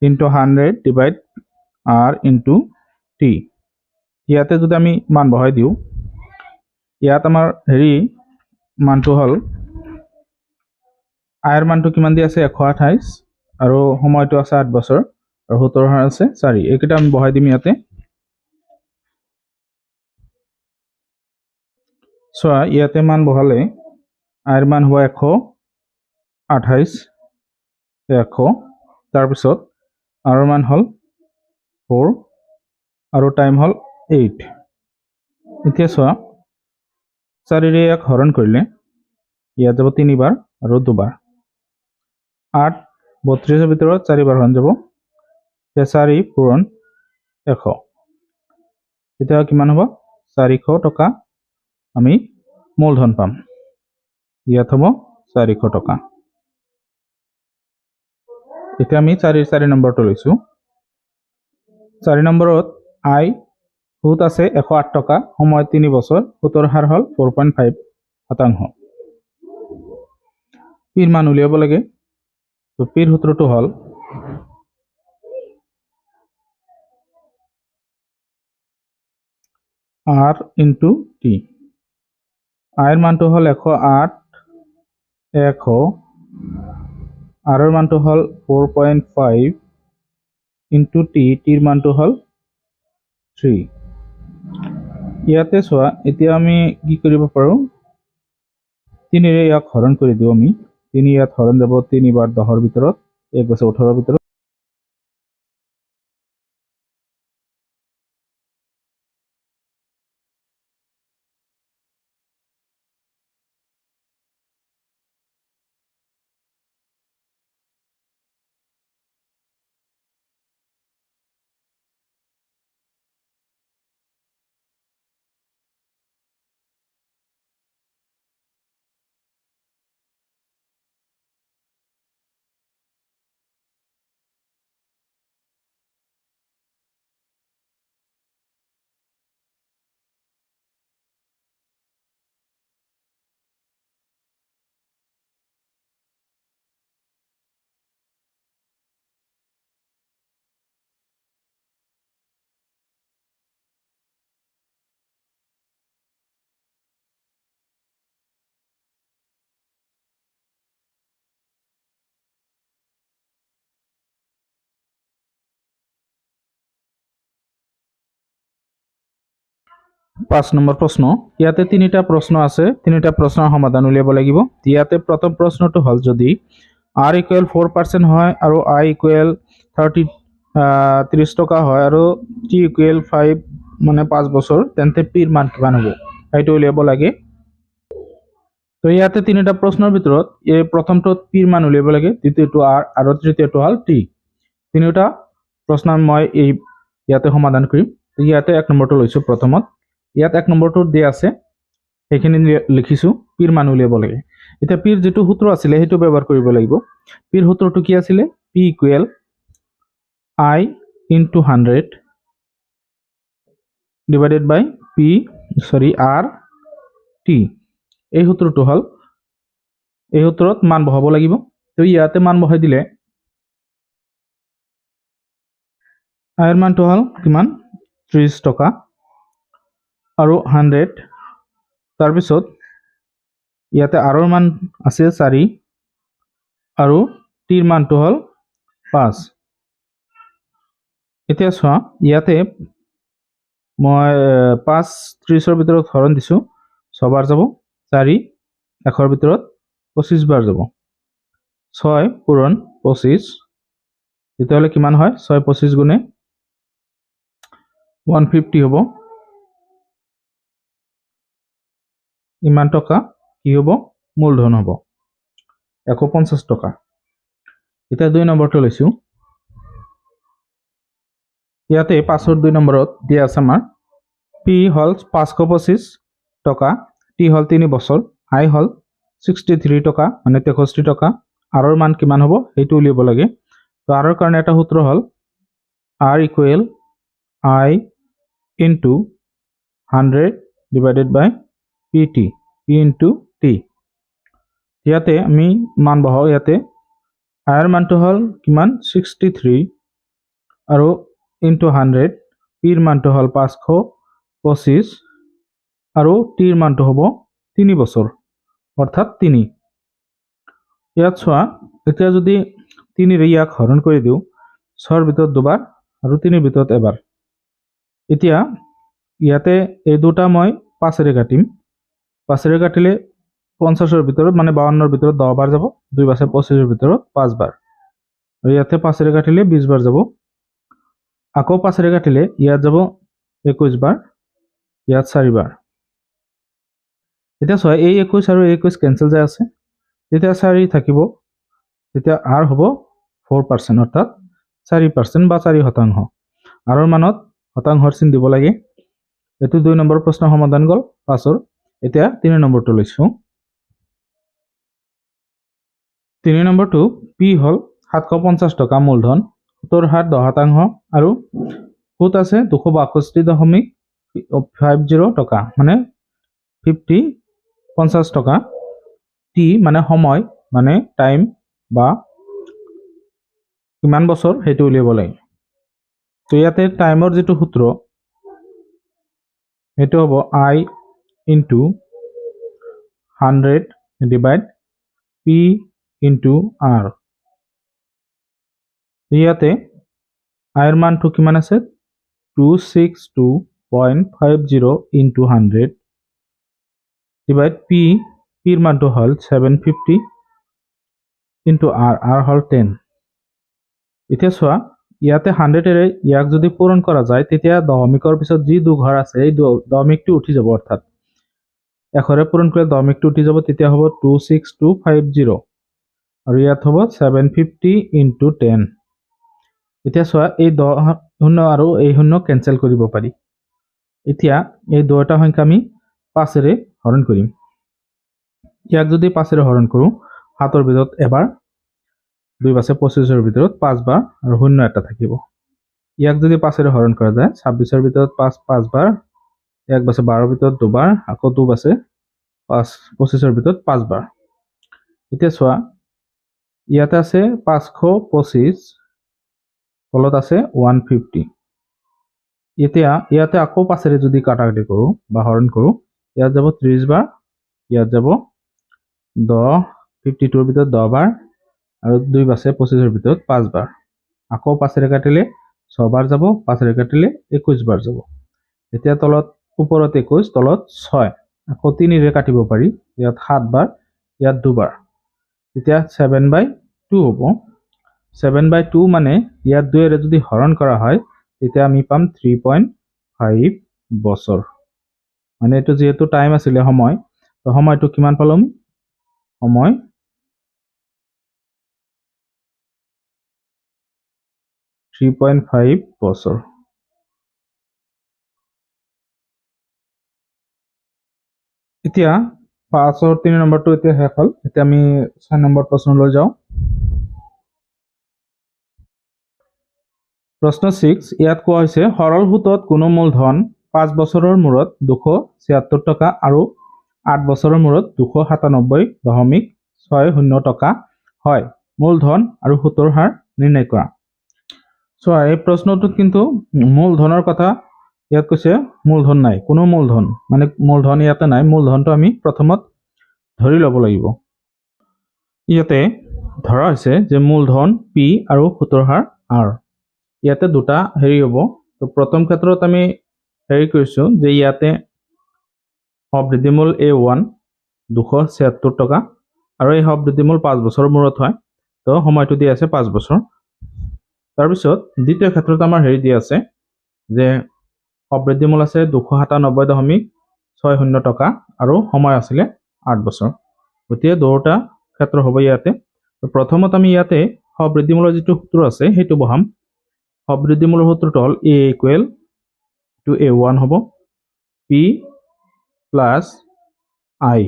into 100 divide R into T ইয়াতে যদি আমি মান বহাই দিওঁ ইয়াত আমাৰ হেৰি মানটো হল আয়ৰ মানটো কিমান দি আছে 128 আৰু সময়টো আছে 8 বছৰ আৰু সুতৰ হাৰ আছে 4 এইকেইটা আমি বহাই দিম ইয়াতে চোৱা ইয়াতে মান বহালে আয়ৰ মান হ'ব 128 100 তাৰপিছত আৰৰ মান হল 4 আৰু টাইম হল 8 এতিয়া চোৱা 4ৰে 1 হৰণ কৰিলে ইয়াত যাব 3 বাৰ আৰু 2 বাৰ 8 32ৰ ভিতৰত 4 বাৰ হৰণ যাব 4 পূৰণ 100 এতিয়া কিমান হ'ব 400 টকা আমি মূলধন পাম ইয়াত হ'ব 400 টকা এতিয়া আমি 4 নম্বৰটো লৈছোঁ 4 নম্বৰত আই সুত আছে 108 টকা সময় 3 বছৰ সুতৰ হাৰ হল 4.5% পিৰ মান উলিয়াব লাগে। তো পিৰ সূত্ৰটো হ'ল R ইনটু টি। আইৰ মানটো হ'ল 108, 100, আৰৰ মানটো হ'ল 4.5 ইনটু টি, টিৰ মানটো হ'ল 3। ইয়াতে চোৱা, এতিয়া আমি কি কৰিব পাৰোঁ, 3ৰে ইয়াক হৰণ কৰি দিওঁ আমি। 3 ইয়াত হৰণ যাব 3 বাৰ 10ৰ ভিতৰত, 1 বছে 18ৰ ভিতৰত। পাঁচ নম্বৰ প্ৰশ্ন, ইয়াতে তিনিটা প্ৰশ্ন আছে, তিনিটা প্ৰশ্নৰ সমাধান উলিয়াব লাগিব। ইয়াতে প্ৰথম প্ৰশ্নটো হ'ল, যদি R ইকুৱেল 4% হয় আৰু I ইকুৱেল 30 টকা হয় আৰু T ইকুৱেল 5 মানে 5 বছৰ, তেন্তে পিৰ মান কিমান হ'ব, সেইটো উলিয়াব লাগে। তো ইয়াতে তিনিটা প্ৰশ্নৰ ভিতৰত এই প্ৰথমটোত পিৰ মান উলিয়াব লাগে, দ্বিতীয়টো R আৰু তৃতীয়টো হ'ল T। তিনিটা প্ৰশ্ন মই এই ইয়াতে সমাধান কৰিম। ইয়াতে 1 নম্বৰটো লৈছোঁ প্ৰথমত। ইয়াত 1 নম্বৰটো দিয়া আছে, সেইখিনি লিখিছোঁ, পিৰ মান উলিয়াব লাগে। এতিয়া পিৰ যেটো সূত্ৰ আছিলে সেইটো ব্যৱহাৰ কৰিব লাগিব। পিৰ সূত্ৰটো কি আছিলে, P equal I into 100 divided by R T। এই সূত্ৰটো হ'ল, এই সূত্ৰত মান বহাব লাগিব। তো ইয়াতে মান বহাই দিলে I ৰ মানটো হ'ল কিমান, 30 টকা আৰু 100, তাৰপিছত ইয়াতে R ৰ মান আছে 4 আৰু টিৰ মানটো হ'ল 5। এতিয়া চোৱা, ইয়াতে মই 5 30ৰ ভিতৰত হৰণ দিছোঁ, 6 বাৰ যাব, 4 100ৰ ভিতৰত 25 বাৰ যাব, 6 পূৰণ 25, তেতিয়াহ'লে কিমান হয়, 6 25 গুণে 150 হ'ব। ইমান টকা কি হ'ব, মূলধন হ'ব 150 টকা। এতিয়া 2 নম্বৰটো লৈছোঁ। ইয়াতে 5ৰ 2 নম্বৰত দিয়া আছে আমাৰ, P হ'ল 525 টকা, T হ'ল 3 বছৰ, I হ'ল 63 টকা মানে 63 টকা। R ৰ মান কিমান হ'ব সেইটো উলিয়াব লাগে। তো R ৰ কাৰণে এটা সূত্ৰ হ'ল R equal I into 100 divided by PT, P into T। ইয়াতে আমি মান বহাও। ইয়াতে I ৰ মানটো হ'ল কিমান, 63 আৰু ইনটু 100, পিৰ মানটো হ'ল 525 আৰু টিৰ মানটো হ'ব 3 বছৰ, অৰ্থাৎ 3। ইয়াত চোৱা, এতিয়া যদি 3ৰে ইয়াক হৰণ কৰি দিওঁ, 6ৰ ভিতৰত 2 বাৰ আৰু 3ৰ ভিতৰত এবাৰ। এতিয়া ইয়াতে এই দুটা মই 5ৰে কাটিম। 5ৰে কাটিলে 50ৰ ভিতৰত মানে 52ৰ ভিতৰত 10 বাৰ যাব, 2 বাছে 25ৰ ভিতৰত 5 বাৰ, আৰু ইয়াতে 5ৰে কাটিলে 20 বাৰ যাব। আকৌ 5ৰে কাটিলে ইয়াত যাব 21 বাৰ, ইয়াত 4 বাৰ। এতিয়া চোৱা, এই 21 আৰু 21 কেনচেল যায় আছে, তেতিয়া 4 থাকিব, তেতিয়া R হ'ব 4%, অৰ্থাৎ 4% বা 4%। R ৰ মানত শতাংশৰ চিন দিব লাগে। এইটো 2 নম্বৰ প্ৰশ্নৰ সমাধান গ'ল 5ৰ। এতিয়া 3 নম্বৰটো লৈছোঁ। 3 নম্বৰটো P হ'ল 750 টকা মূলধন, সুতৰ হাৰ 10% আৰু সুত আছে 262.50 টকা মানে 50 টকা। T মানে সময় মানে টাইম বা কিমান বছৰ সেইটো উলিয়াব লাগে। তো ইয়াতে টাইমৰ যেটো সূত্ৰ সেইটো হ'ব I into 100 divide P into R। ইয়াতে I এর মানটো কিমান আছে 262.50 into 100 divide P এর মানটো হল 750 into R হল 10। এতিয়া চোৱা ইয়াতে 100 এৰে ইয়াক যদি পূৰণ কৰা যায় তেতিয়া দশমিকৰ পিছত যি দু ঘৰ আছে এই দশমিকটো উঠি যাব, অৰ্থাৎ এশৰে পূৰণ কৰিলে দশমিকটো উঠি যাব, তেতিয়া হ'ব 26250 আৰু ইয়াত হ'ব 750 into 10। এতিয়া চোৱা এই 10 শূন্য আৰু এই শূন্য কেনসেল কৰিব পাৰি। এতিয়া এই দুটা সংখ্যা আমি 5 এৰে হৰণ কৰিম। ইয়াক যদি 5 এৰে হৰণ কৰো 7 এৰ ভিতৰত এবাৰ 2 বাছে 25 এৰ ভিতৰত 5 বাৰ আৰু শূন্য এটা থাকিব। ইয়াক যদি 5 এৰে হৰণ কৰা যায় 26 এৰ ভিতৰত 5 বাৰ, 1 বাছে 12 এৰ ভিতৰত 2 বাৰ, আকৌ 2 বাছে 25 এৰ ভিতৰত 5 বাৰ। এতিয়া চোৱা ইয়াতে আছে 525, তলত আছে 150। এতিয়া ইয়াতে আকৌ 5 এৰে যদি কাটাকাটি কৰো বা হৰণ কৰো ইয়াত যাব 30 বাৰ, ইয়াত যাব 10, 52 এৰ ভিতৰত 10 বাৰ আৰু 2 বাছে 25 এৰ ভিতৰত 5 বাৰ। আকৌ 5 এৰে কাটিলে 6 বাৰ যাব, 5 এৰে কাটিলে 21 বাৰ যাব। এতিয়া তলত ওপৰত 21, তলত 6, আকৌ 3 এৰে কাটিব পাৰি, ইয়াত 7 বার, ইয়াত 2 বার। এতিয়া 7/2 হ'ব। 7/2 মানে ইয়াত 2 এৰে যদি হৰণ কৰা হয় তেতিয়া আমি পাম 3.5 বছৰ। মানে এটো যেহেতু টাইম আছিলে সময়, তো সময়টো কিমান পালাম, সময় 3.5 বছৰ। এতিয়া 5 3 নম্বৰটো এতিয়া শেষ হ'ল। এতিয়া আমি 6 নম্বৰ প্ৰশ্নলৈ যাওঁ। প্ৰশ্ন 6 ইয়াত কোৱা হৈছে সৰল সূত্ৰত কোনো মূলধন 5 বছৰৰ মূৰত 276 টকা আৰু 8 বছৰৰ মূৰত 297.60 টকা হয়। মূলধন আৰু সুতৰ হাৰ নিৰ্ণয় কৰা। চোৱা এই প্ৰশ্নটোত কিন্তু মূলধনৰ কথা ইয়াত কৈছে মূলধন নাই, কোনো মূলধন মানে মূলধন ইয়াতে নাই। মূলধনটো আমি প্ৰথমত ধৰি ল'ব লাগিব। ইয়াতে ধৰা হৈছে যে মূলধন P আৰু সুতৰ হাৰ R। ইয়াতে দুটা হেৰি হ'ব। তো প্ৰথম ক্ষেত্ৰত আমি হেৰি কৰিছো যে ইয়াতে সবৃদ্ধিমূল A1 276 টকা আৰু এই সবৃদ্ধিমূল 5 বছৰৰ মূৰত হয়, তো সময়টো দিয়া আছে 5 বছৰ। তাৰপিছত দ্বিতীয় ক্ষেত্ৰত আমাৰ হেৰি দিয়া আছে যে সবৃদ্ধিমূল আছে 297.60 টকা আৰু সময় আছিলে 8 বছৰ। গতিকে দুটা ক্ষেত্ৰ হ'ব ইয়াতে। প্ৰথমত আমি ইয়াতে সবৃদ্ধিমূলৰ যেটো সূত্ৰ আছে সেইটো বহাম। সবৃদ্ধিমূলৰ সূত্ৰটো হ'ল A equal to A1 হ'ব P plus I।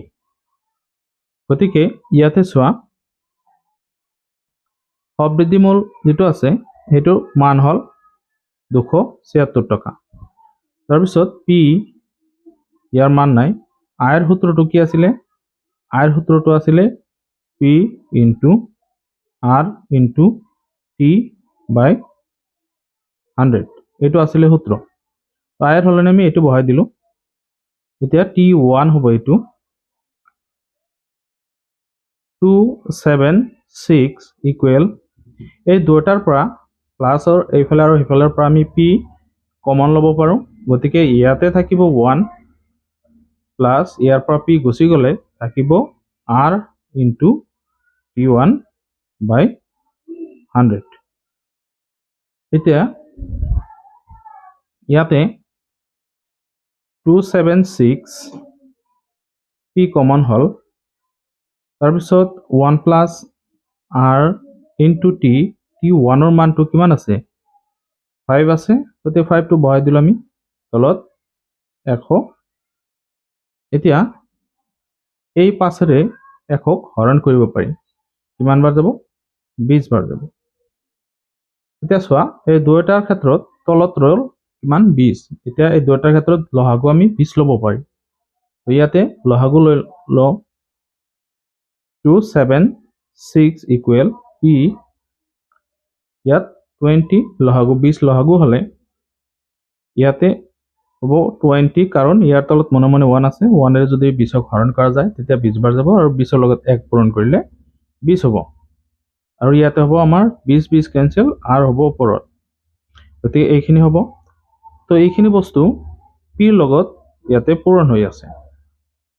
গতিকে ইয়াতে চোৱা সবৃদ্ধিমূল যেটো আছে সেইটো মান হল 276 টকা। তাৰপিছত P ইয়াৰ মান নাই। I এৰ সূত্ৰটো কি আছিলে, I এৰ সূত্ৰটো আছিলে P into R into T by 100, এইটো আছিলে সূত্ৰ। I এর হলনে আমি এইটো বহাই দিলো। এতিয়া T1 হ'ব এইটো 276 ইকুৱেল এই দুটাৰ পৰা প্লাছৰ এইফালে আৰু এইফালৰ পৰা আমি P কমন ল'ব পাৰো। গতিকে ইয়াতে থাকিব 1 প্লাছ ইয়াৰ পৰা P গুচি গ'লে থাকিব R into T1 by 100। এতিয়া ইয়াতে 276 P কমন হল। তাৰপিছত 1 plus R into T, T1 এর মানটো কিমান আছে 5 আছে, গতিকে 5 টো বহাই দিলো আমি তলত 100। এতিয়া এই 5 এৰে 100 হৰণ কৰিব পাৰি, কিমান বাৰ যাব 20 বাৰ যাব। এতিয়া চোৱা এই দুটাৰ ক্ষেত্ৰত তলত ৰল কিমান 20। এতিয়া এই দুটাৰ ক্ষেত্ৰত লহাগু আমি 20 ল'ব পাৰি। তো ইয়াতে লহাগু লৈ লওঁ 276 6 ইকুৱেল পি ইয়াত 20 লহাগু 20 লহাগু হলে ইয়াতে হ'ব 20 কাৰণ ইয়াৰ তলত মনে মনে 1 আছে 1 এৰে যদি 20ক হৰণ কৰা যায় তেতিয়া 20 বাৰ যাব আৰু 20ৰ লগত 1 পূৰণ কৰিলে 20 হ'ব আৰু ইয়াতে হ'ব আমাৰ 20 20 কেনসেল আৰ হ'ব ওপৰত গতিকে এইখিনি হ'ব তো এইখিনি বস্তু পিৰ লগত ইয়াতে পূৰণ হৈ আছে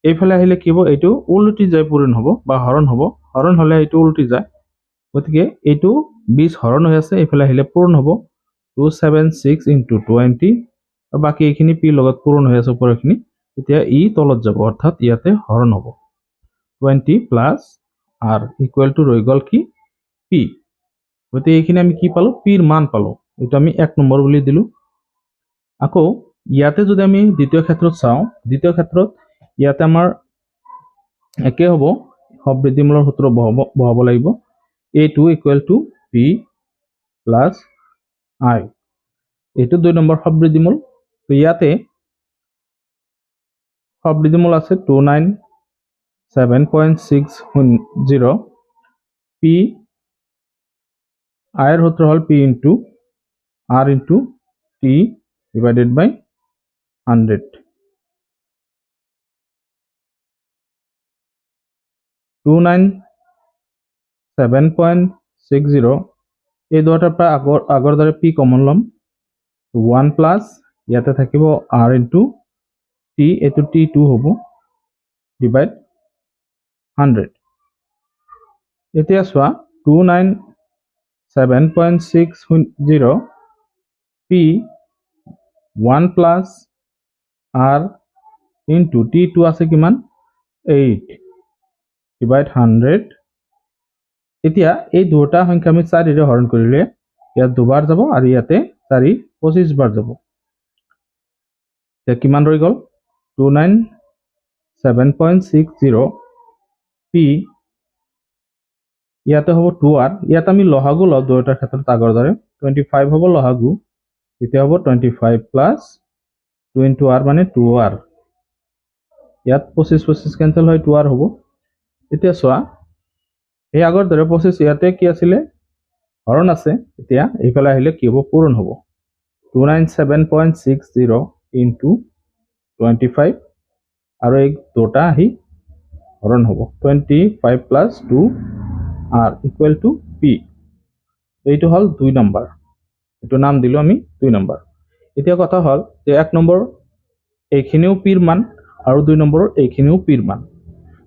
এইফালে আহিলে কি হ'ব এইটো উলটি যায় পূৰণ হ'ব বা হৰণ হ'ব হৰণ হলে এইটো উলটি যায় গতিকে এইটো 20 হৰণ হৈ আছে এইফালে আহিলে পূৰণ হ'ব 276 into 20 আৰু বাকি এইখিনি পি লগত পূৰণ হৈ আছে ওপৰখিনি এতিয়া ই তলত যাব অৰ্থাৎ ইয়াতে হৰণ হ'ব 20 প্লাস আৰ ইকুয়াল টু ৰৈ গল কি পি গতিকে এইখিনি আমি কি পালো পিৰ মান পালো এটা আমি 1 নম্বৰ বুলি দিলো আকৌ ইয়াতে যদি আমি দ্বিতীয় ক্ষেত্ৰত চাও দ্বিতীয় ক্ষেত্ৰত ইয়াতে আমাৰ একে হ'ব সবৃদ্ধিমূলৰ সূত্ৰ বহাব লাগিব a2 equal to p plus i এইটো 2 নম্বৰ সবৃদ্ধিমূল তো ইয়াতে সবৃদ্ধিমূল আছে 297.60 p i এর সূত্র হল p into r into t divided by 100 297.60 এই দুটাৰ পৰা আগৰ দৰে p কমন লম 1 প্লাস ইয়াতে থাকিব r into t এটো t2 হ'ব ডিভাইড 100 এতিয়া সোয়া 297.60 p 1 plus r into t2 আছে কিমান 8 ডিভাইড 100 এতিয়া এই দুটা সংখ্যা আমি 4 ৰে হৰণ কৰিলে ইয়াত দুবাৰ যাব আৰু ইয়াতে 4 25 বাৰ যাব এতিয়া কিমান ৰৈ গল 297.60 p ইয়াতে হ'ব 2r ইয়াত আমি লহাগু লও দুটাৰ ক্ষেত্ৰত আগৰ দৰে 25 হ'ব লহাগু এতিয়া হ'ব 25 প্লাস 2 into r মানে 2r ইয়াত 25 25 কেনসেল হয় 2r হ'ব এতিয়া সোয়া এই আগৰ দৰে 25 ইয়াতে কি আছিল হৰণ আছে এতিয়া এইফালে আহিলে কি হ'ব পূৰণ হ'ব 297.60 into 25 আৰু এই দুটা আহি হৰণ হ'ব 25 plus 2 r equal to p এইটো হল 2 নম্বৰ এটো নাম দিলো আমি 2 নম্বৰ এতিয়া কথা হল যে 1 নম্বৰ এইখিনিও পিৰ মান আৰু 2 নম্বৰৰ এইখিনিও পিৰ মান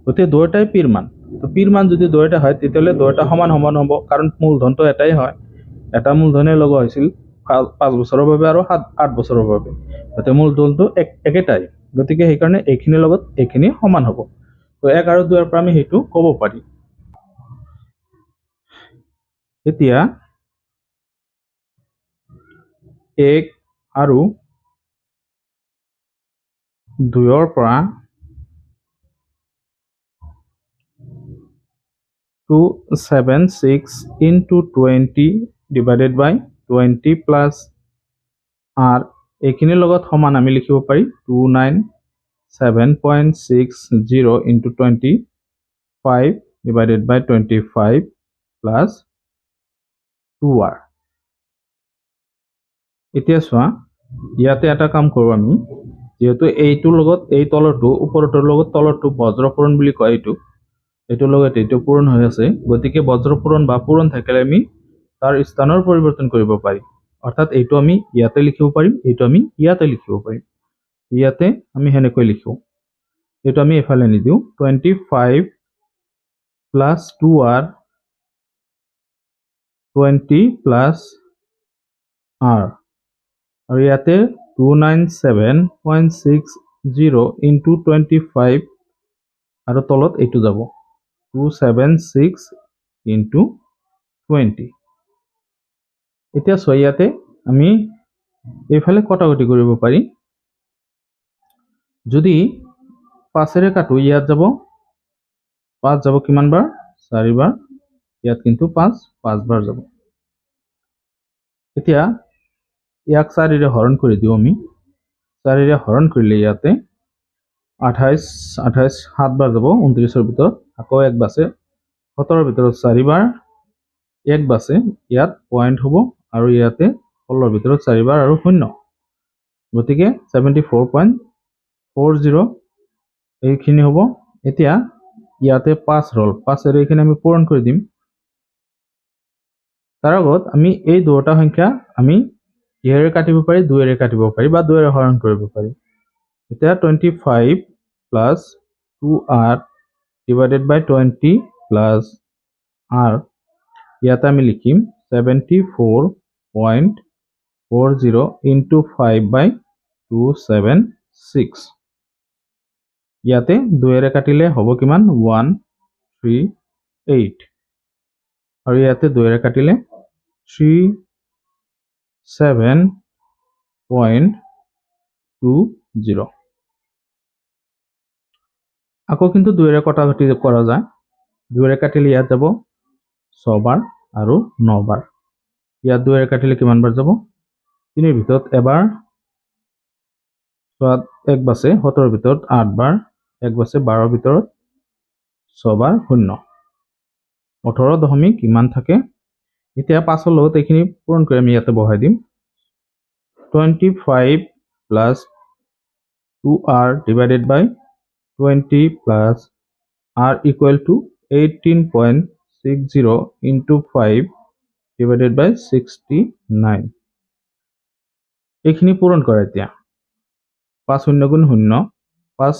গতে দুটাই পিৰ মান তো পিৰ মান যদি দুটা হয় তেতিয়ালে দুটা সমান সমান হ'ব কাৰণ মূলধনটো এটাই হয় এটা মূলধনে লগা হৈছিল 5 বছৰৰ বাবে আৰু 8 বছৰৰ বাবে গতে মূলধনটো একেটাই গতিকে সেই কাৰণে এইখিনিৰ লগত এইখিনি সমান হ'ব তো 1 আৰু 2 এৰ পৰা আমি হেতু ক'ব পাৰি এতিয়া 1 আৰু 2 ৰ পৰা 276 into 20 divided by 20 plus r এইখিনিৰ লগত সমান আমি লিখিব পাৰি 297.60 into 25 divided by 25 plus 2r এতিয়া সোয়া ইয়াতে এটা কাম কৰো আমি যেহেতু এইটোৰ লগত এই তলৰটো ওপৰটোৰ লগত তলৰটো বজ্ৰপূৰণ বুলি কয় এইটো লগত এইটো পূৰণ হৈ আছে গতিকে বজ্ৰপূৰণ বা পূৰণ থাকিলে আমি তাৰ স্থানৰ পৰিৱৰ্তন কৰিব পাৰি অৰ্থাৎ এইটো আমি ইয়াতে লিখিব পাৰিম এইটো আমি ইয়াতে লিখিব পাৰিম ইয়াতে আমি হেনেকৈ লিখো এইটো আমি এফালে নিদিও 25 plus 2r 20 plus r আৰু ইয়াতে 297.60 into 25 আৰু তলত এইটো যাব 276 into 20 এতিয়া ইয়াতে আমি এইফালে কটাকটি কৰিব পাৰি যদি 5 এৰে কাটো ইয়াত যাব 5 যাব কিমান বাৰ 4 বাৰ ইয়াত কিন্তু 5 বাৰ যাব এতিয়া ইয়াক 4 ৰে হৰণ কৰি দিও আমি 4 ৰে হৰণ কৰিলে ইয়াতে 28 7 বাৰ যাব 29 ৰ ভিতৰত আকৌ এক বাছে 17ৰ ভিতৰত 4 বাৰ 1 বাছে ইয়াত পয়েন্ট হ'ব আৰু ইয়াতে 16ৰ ভিতৰত 4 বাৰ আৰু 0 গতিকে 74.40 এইখিনি হ'ব এতিয়া ইয়াতে 5 ৰল 5 এৰে এইখিনি আমি পূৰণ কৰি দিম তাৰ আগত আমি এই দুটা সংখ্যা আমি কিহেৰে কাটিব পাৰি 2 এৰে কাটিব পাৰি বা 2 এৰে হৰণ কৰিব পাৰি এতিয়া 25 plus 2r divided by 20 plus r ইয়াতে আমি লিখিম 74.40 into 5 by 276 ইয়াতে 2 এৰে কাটিলে হ'ব কিমান 138 আৰু ইয়াতে 2 এৰে কাটিলে 37.20 আকৌ কিন্তু 2 এৰে কটাকটি কৰা যায় 2 এৰে কাটিলে ইয়াত যাব 6 বাৰ আৰু 9 বাৰ ইয়াত 2 এৰে কাটিলে কিমান বাৰ যাব 3 এৰ ভিতৰত এবাৰ 1 বাছে 17 এৰ ভিতৰত 8 বাৰ 1 বাছে 12 এৰ ভিতৰত 6 বাৰ 0 18 দশমিক ইমান থাকে এতিয়া 5 ৰ লগত এইখিনি পূৰণ কৰি আমি ইয়াতে বহাই দিম 25 plus 2r divided by 20 plus r equal to 18.60 into 5 divided by 69 এইখিনি পূৰণ কৰা এতিয়া 5 শূন্য গুণ 0 5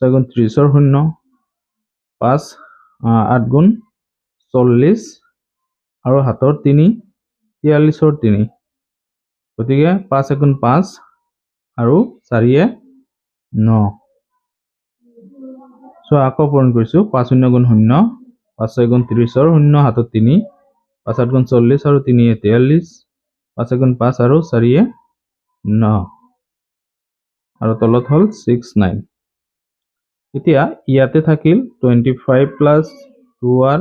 6 গুণ 30 ৰ 0 5 8 গুণ 40 আৰু হাতৰ 3 43 ৰ 3 গতিকে 5 গুণ 5 আৰু 4 9 সো আকৌ পূৰণ কৰিছো 5 শূন্য গুণ 0 5 6 গুণ 30 ৰ 0 হাতৰ 3 5 8 গুণ 40 আৰু 3 43 5 গুণ 5 আৰু 4 9 আৰু তলত হল 69 এতিয়া ইয়াতে থাকিল 25 plus 2r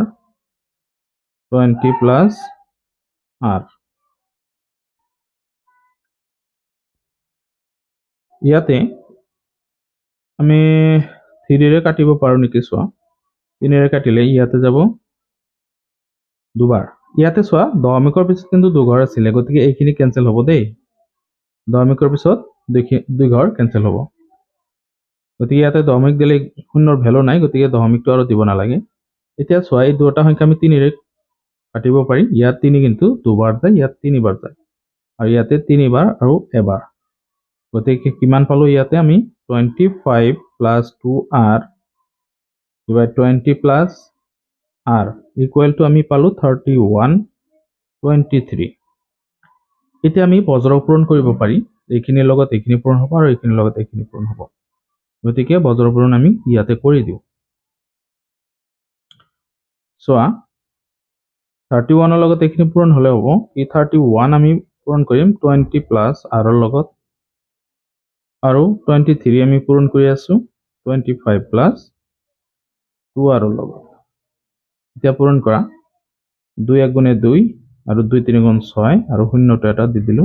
20 plus r ইয়াতে আমি 3 ৰে কাটিব পাৰো নেকি চোৱা 3 ৰে কাটিলে ইয়াতে যাব দুবাৰ ইয়াতে চোৱা দশমিকৰ পিছত কিন্তু দুঘৰ আছিল গতিকে এইখিনি কেনসেল হ'ব দেই দশমিকৰ পিছত দুই ঘৰ কেনসেল হ'ব গতিকে ইয়াতে দশমিক দিলে শূন্যৰ ভ্যালু নাই গতিকে দশমিকটো আৰু দিব নালাগে এতিয়া চোৱা এই দুটা সংখ্যা আমি 3 ৰে কাটিব পাৰি ইয়াত 3 কিন্তু দুবাৰ যায় ইয়াত 3 বাৰ যায় আৰু ইয়াতে 3 বাৰ আৰু এবাৰ গতিকে কিমান পালো ইয়াতে আমি 25 plus 2r divided 20 plus r equal to আমি পালো 31.23 এতিয়া আমি বজ্ৰ পূৰণ কৰিব পাৰি এইখিনিৰ লগত এইখিনি পূৰণ হ'ব আৰু এইখিনিৰ লগত এইখিনি পূৰণ হ'ব গতিকে বজ্ৰ পূৰণ আমি ইয়াতে কৰি দিও সোয়া 31 ৰ লগত এইখিনি পূৰণ হলে হ'ব কি 31 আমি পূৰণ কৰিম 20 plus r ৰ লগত আৰু 23 আমি পূৰণ কৰি আছো 25 plus 2r ৰ লগত এতিয়া পূৰণ কৰা 2 1 গুণে 2 আৰু 2 3 গুণ 6 আৰু শূন্যটো এটা দি দিলো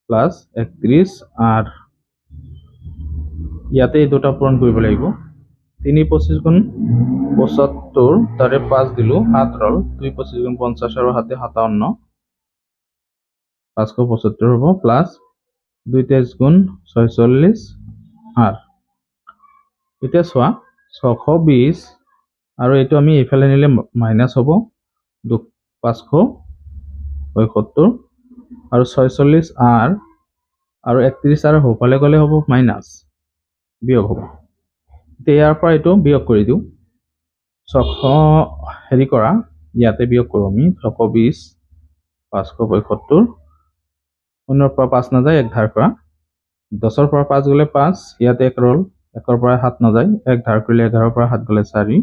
প্লাস 31 আৰ ইয়াতে এই দুটা পূৰণ কৰিব লাগিব 3 25 গুণ 75 তারে 5 দিলো 7 রল 2 25 গুণ 50 আর হাতে 57 575 হ'ব প্লাস 2 23 গুণ 46 আর এটা সোয়া 620 আৰু এটো আমি এফালে নিলে মাইনাস হ'ব 575 আৰু 46 আৰ আৰু 31 আৰ হোপালে গলে হ'ব মাইনাস বিয়োগ হ'ব ইয়াৰ পৰা এটো বিয়োগ কৰি দিও 600 হেৰি কৰা ইয়াতে বিয়োগ কৰো আমি 620 575 0 পৰা 5 না যায় 1 ধাৰ কৰা 10 ৰ পৰা 5 গলে 5 ইয়াতে 1 ৰল 1 ৰ পৰা 7 না যায় 1 ধাৰ কৰিলে 11 ৰ পৰা 7 গলে 4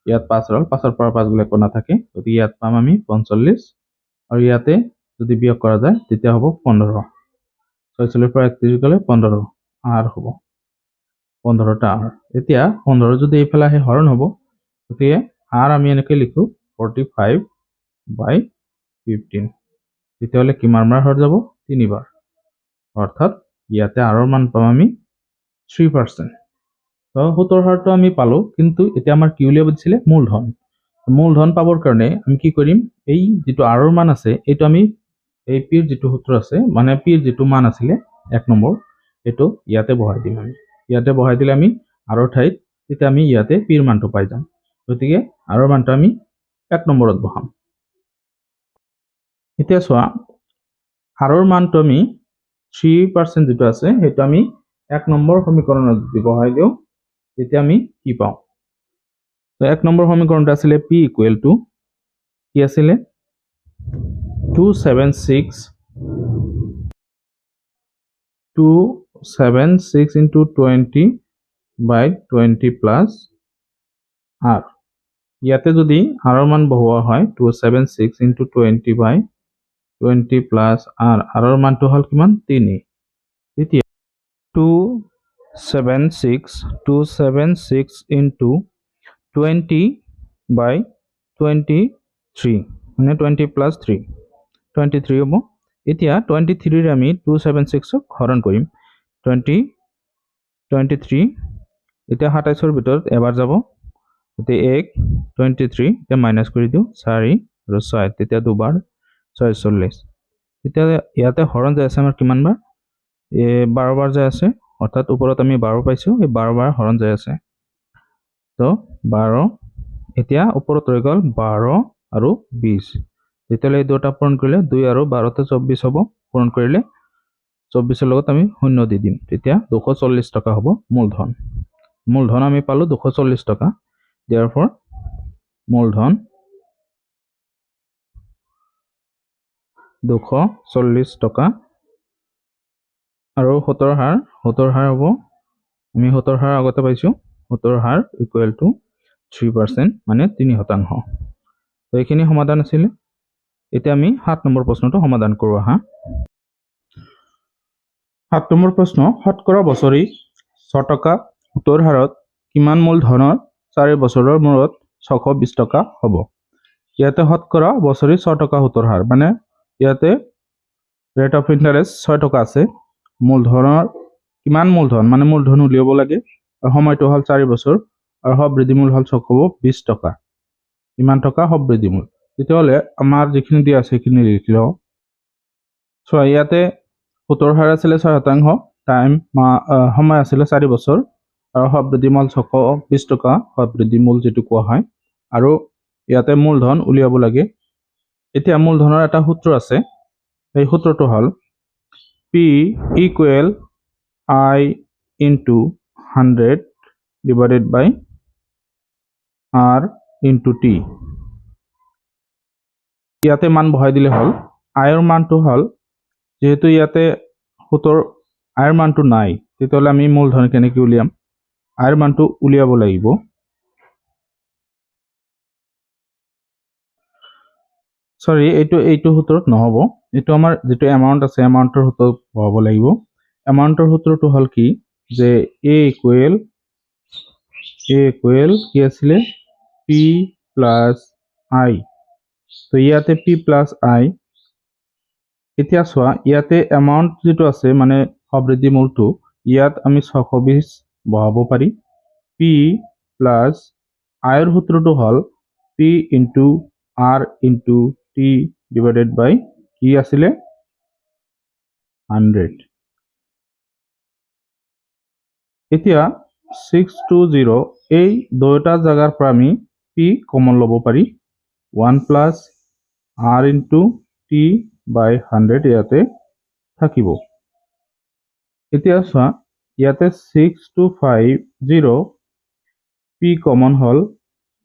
ইয়াত 5 ৰল 5 ৰ পৰা 5 গলে কোনা থাকে গতি ইয়াত পাম আমি 45 আৰু ইয়াতে যদি বিয়োগ কৰা যায় তেতিয়া হ'ব 15 46 ৰ পৰা 31 গলে 15 আৰ হ'ব 15টা আৰ এতিয়া 15 যদি এইফালে আহে হৰণ হ'ব গতিকে আৰ আমি এনেকৈ লিখো 45 by 15 তেতিয়াহলে কিমান বাৰ হৰ যাব 3 বাৰ অৰ্থাৎ ইয়াতে আৰৰ মান পাম আমি 3% তো 70 হাৰটো আমি পালো কিন্তু এতিয়া আমাৰ কি উলিয়াব দিছিলে মূলধন মূলধন পাবৰ কাৰণে আমি কি কৰিম, এই যেটো r ৰ মান আছে এইটো আমি এই p ৰ যেটো সূত্ৰ আছে মানে p ৰ যেটো মান আছিলে 1 নম্বৰ এটো ইয়াতে বহাই দিম আমি। ইয়াতে বহাই দিলে আমি r ৰ ঠাইত তেতিয়া আমি ইয়াতে p ৰ মানটো পাই যাম। গতিকে r ৰ মানটো আমি 1 নম্বৰত বহাম। এতিয়া চোৱা r ৰ মানটো আমি 3% যেটো আছে সেইটো আমি 1 নম্বৰ সমীকৰণত যদি বহাই দিও তেতিয়া আমি কি পাওঁ। তো 1 নম্বৰ সমীকৰণটো আছিলে p ইকুৱেল টু কি আছিলে 276 into 20 by 20 plus r। ইয়াতে যদি r ৰ মান বহোৱা হয় 276 into 20 by 20 plus r, r ৰ মানটো হল কিমান 3। তেতিয়া 276 into 20 by 23 মানে 20 plus 3 23 হ'ব। এতিয়া 23 ৰে আমি 276 ক হৰণ কৰিম 23 এতিয়া 27 ৰ ভিতৰত এবাৰ যাব তে 1 23 তে মাইনাস কৰি দিও 4 আৰু 6 তেতিয়া দুবাৰ 46 এতিয়া ইয়াতে হৰণ যায় আছে আমাৰ কিমান বাৰ 12 বাৰ যায় আছে অৰ্থাৎ ওপৰত আমি 12 পাইছো এই 12 বাৰ হৰণ যায় আছে তো 12 এতিয়া ওপৰত ৰৈ গল 12 আৰু 20 তেতিয়ালে এই দুটা পূৰণ কৰিলে 2 আৰু 12 তে 24 হ'ব পূৰণ কৰিলে 24 ৰ লগত আমি শূন্য দি দিম তেতিয়া 240 টকা হ'ব মূলধন আমি পালো 240 টকা therefore মূলধন 240 টকা আৰু 70 হাৰ হ'ব আমি 70 হাৰ আগতে পাইছো 70 হাৰ ইকুৱেল টু 3% মানে 3%। তো এইখিনি সমাধান আছিল। এতিয়া আমি 7 নম্বৰ প্ৰশ্নটো সমাধান কৰো আহা। 7 নম্বৰ প্ৰশ্ন শতকৰা বছৰি 6 টকা সুতৰ হাৰত কিমান মূলধনৰ 4 বছৰৰ মূৰত 620 টকা হ'ব। ইয়াতে শতকৰা বছৰি 6 টকা সুতৰ হাৰ মানে ইয়াতে ৰেট অফ ইন্টাৰেস্ট 6 টকা আছে মূলধনৰ কিমান মূলধন মানে মূলধন উলিয়াব লাগে আৰু সময়টো হল 4 বছৰ আৰু সবৃদ্ধি মূল হল 620 টকা কিমান টকা সবৃদ্ধি মূল তেতিয়াহলে আমাৰ যিখিনি দিয়া আছে সেইখিনি লিখি লও। সো ইয়াতে সুতৰ হাৰ আছিল 6% টাইম সময় আছিল 4 বছৰ আৰু সবৃদ্ধি মূল 620 টকা সবৃদ্ধি মূল যেটো কোৱা হয় আৰু ইয়াতে মূলধন উলিয়াব লাগে। এতিয়া মূলধনৰ এটা সূত্ৰ আছে এই সূত্ৰটো হল P equal I into 100 divided by R into T। ইয়াতে মান বহাই দিলে হল I ৰ মানটো হল যেহেতু ইয়াতে সূত্ৰৰ I ৰ মানটো নাই তেতিয়াহলে আমি মূলধন কেনেকৈ উলিয়াম I ৰ মানটো উলিয়াব লাগিব। সৰি এইটো সূত্ৰত নহব এইটো আমাৰ যেটো এমাউন্ট আছে এমাউন্টৰ সূত্ৰত বহাব লাগিব। এমাউন্টৰ সূত্ৰটো হল কি যে A equal কি আছিল P plus I। তো ইয়াতে P plus I এতিয়া চোৱা ইয়াতে এমাউন্ট যেটো আছে মানে সবৃদ্ধি মূলটো ইয়াত আমি 620 বহাব পাৰি P plus I ৰ সূত্ৰটো হল P into R into T divided by কি আছিলে 100। এতিয়া 620 এই দুটা জায়গাৰ পৰা আমি P কমন লব পাৰি 1 plus R into T by 100 ইয়াতে থাকিব। এতিয়া চোৱা ইয়াতে 6250 P কমন হল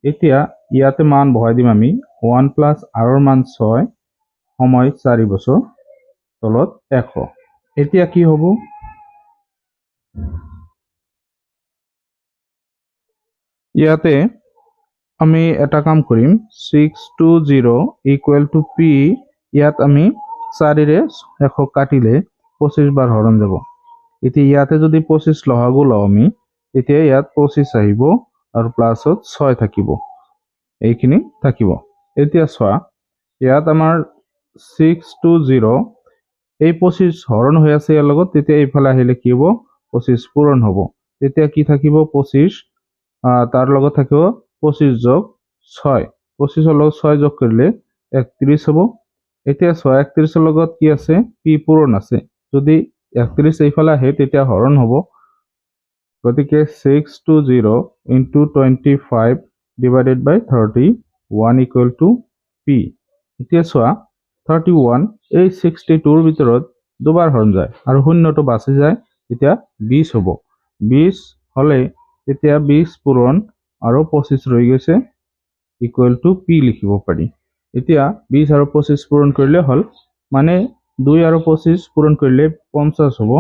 এতিয়া ইয়াতে মান বহাই দিম আমি 1 plus R ৰ মান 6 সময় 4 বছৰ তলত 100। এতিয়া কি হ'ব ইয়াতে আমি এটা কাম কৰিম 620 equal to P ইয়াত আমি 4 ৰে 100 কাটিলে 25 বাৰ হৰণ যাব। এতিয়া ইয়াতে যদি 25 লহাগু লও আমি তেতিয়া ইয়াত 25 আহিব আৰু প্লাসত 6 থাকিব এইখিনি থাকিব। এতিয়া চোৱা ইয়াত আমাৰ 620 এই 25 হৰণ হৈ আছে ইয়াৰ লগত তেতিয়া এইফালে আহিলে কি হ'ব 25 পূৰণ হ'ব তেতিয়া কি থাকিব 25 তাৰ লগত থাকিব 25 যোগ 6 25 লগত 6 যোগ কৰিলে 31 হ'ব এতিয়া 6 31 লগত কি আছে p পূৰণ আছে যদি 31 এইফালে আহে তেতিয়া হৰণ হ'ব গতিকে 620 into 25 divided by 31 equal to p এতিয়া চোৱা 31 এই 62 ৰ ভিতৰত দুবাৰ হৰণ যায় আৰু শূন্যটো বাছি যায় তেতিয়া 20 হ'ব 20 হলে তেতিয়া 20 পূৰণ আৰু 25 ৰৈ গৈছে equal to p লিখিব পাৰি এতিয়া 20 আৰু 25 পূৰণ কৰিলে হল মানে 2 আৰু 25 পূৰণ কৰিলে 50 হ'ব